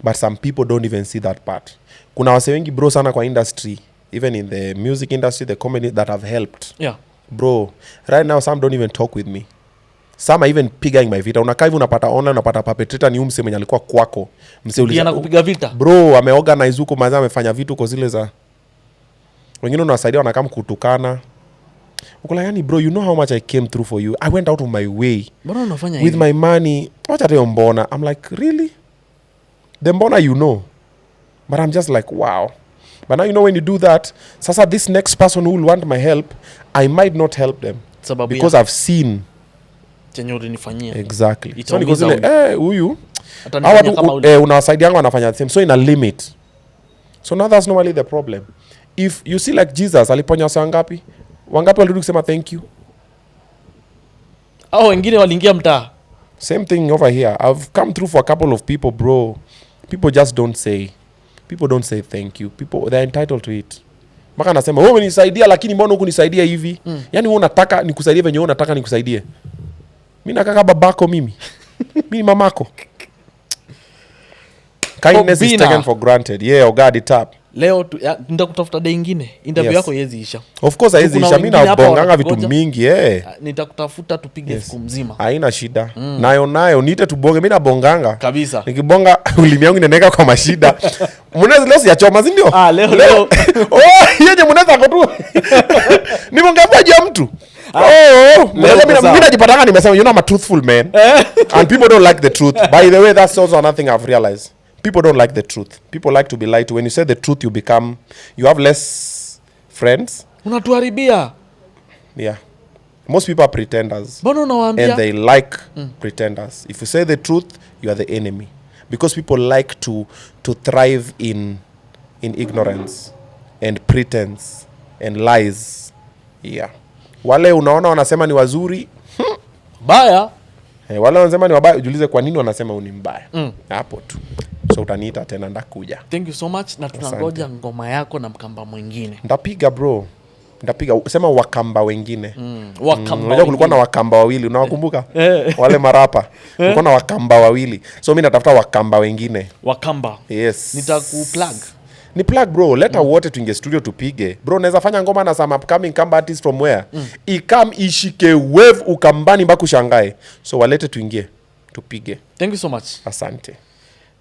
But some people don't even see that part. Kuna wase wengi bro sana kwa industry, even in the music industry, the comedy that have helped. Yeah. Bro, right now some don't even talk with me. Some are even pigging my vita. Unakaa hivi unapata online, unapata perpetrator ni mse mwenye alikuwa kwako. Mse uliza kupiga vita. Bro, ameorganize huko maza amefanya vitu kwa zile za. Wengine unawasaidia wanakaa kutukana. Ukula yani bro, you know how much I came through for you. I went out of my way. Mbona unafanya with my money. Wacha teo mbona. I'm like, really? The mbona you know. But I'm just like, wow. But now you know when you do that, sasa this next person who will want my help, I might not help them. Sababu because I've seen chenye ulinifanyia. Exactly. So niko zile huyu unawasaidia yangu wanafanya the same, so in a limit. So now that's normally the problem. If you see like Jesus aliponya wangapi walirudi kusema thank you, au wengine waliingia mtaa. Same thing over here. I've come through for a couple of people bro. People just don't say thank you. People, they're entitled to it. Maka anasema wewe unisaidia lakini mbona hukunisaidia hivi? Yani wewe unataka nikusaidie venye wewe unataka nikusaidie. Mimi nakaka babako mimi. Mimi mamako. Kindness is taken for granted. Yeah, God it up. Leo nitakutafuta day nyingine. Interview yako yezi isha. Of course haizi isha. Mimi nabonganga vitu mingi nitakutafuta tupige siku mzima. Haina shida. Nayo niite tubonge, mimi nabonganga. Kabisa. Nikibonga ulimi yangu inaenda kwa mashida. Munezi leo sijachoma si ndio? Leo. Yeye Munezi ako tu. Nimongeaje ya mtu? Mimi najipatanga nimesema you know I'm a truthful man. And people don't like the truth. By the way, that's also another thing I've realized. People don't like the truth. People like to be lied to. When you say the truth, you have less friends. Unatuharibia. Yeah. Most people are pretenders. Mbona unawaambia? And they like pretenders. If you say the truth, you are the enemy. Because people like to thrive in ignorance and pretense and lies. Yeah. Wale unaona wanasema ni wazuri. Baya. Wale wanasema ni wabaya, ujiulize kwa nini wanasema uni mbaya. Hapo tu. So utaniita tena ndakuja. Thank you so much na tunangoja ngoma yako na mkamba mwingine. Ndapiga bro. Nitapiga sema wakamba wengine. Wakamba. Unajua kulikuwa na wakamba wawili, unawakumbuka? Wale marapa. Kulikuwa na wakamba wawili. So mimi natafuta wakamba wengine. Wakamba. Yes. Nitakuplug. Ni plug bro, leta wote tuingie studio tupige. Bro, naweza fanya ngoma na some upcoming Kamba artist from where? Ikam ishike wave ukambani mpaka ushangae. So walete tuingie tupige. Thank you so much. Asante.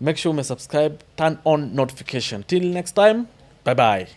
Make sure you subscribe, turn on notification. Till next time, bye bye.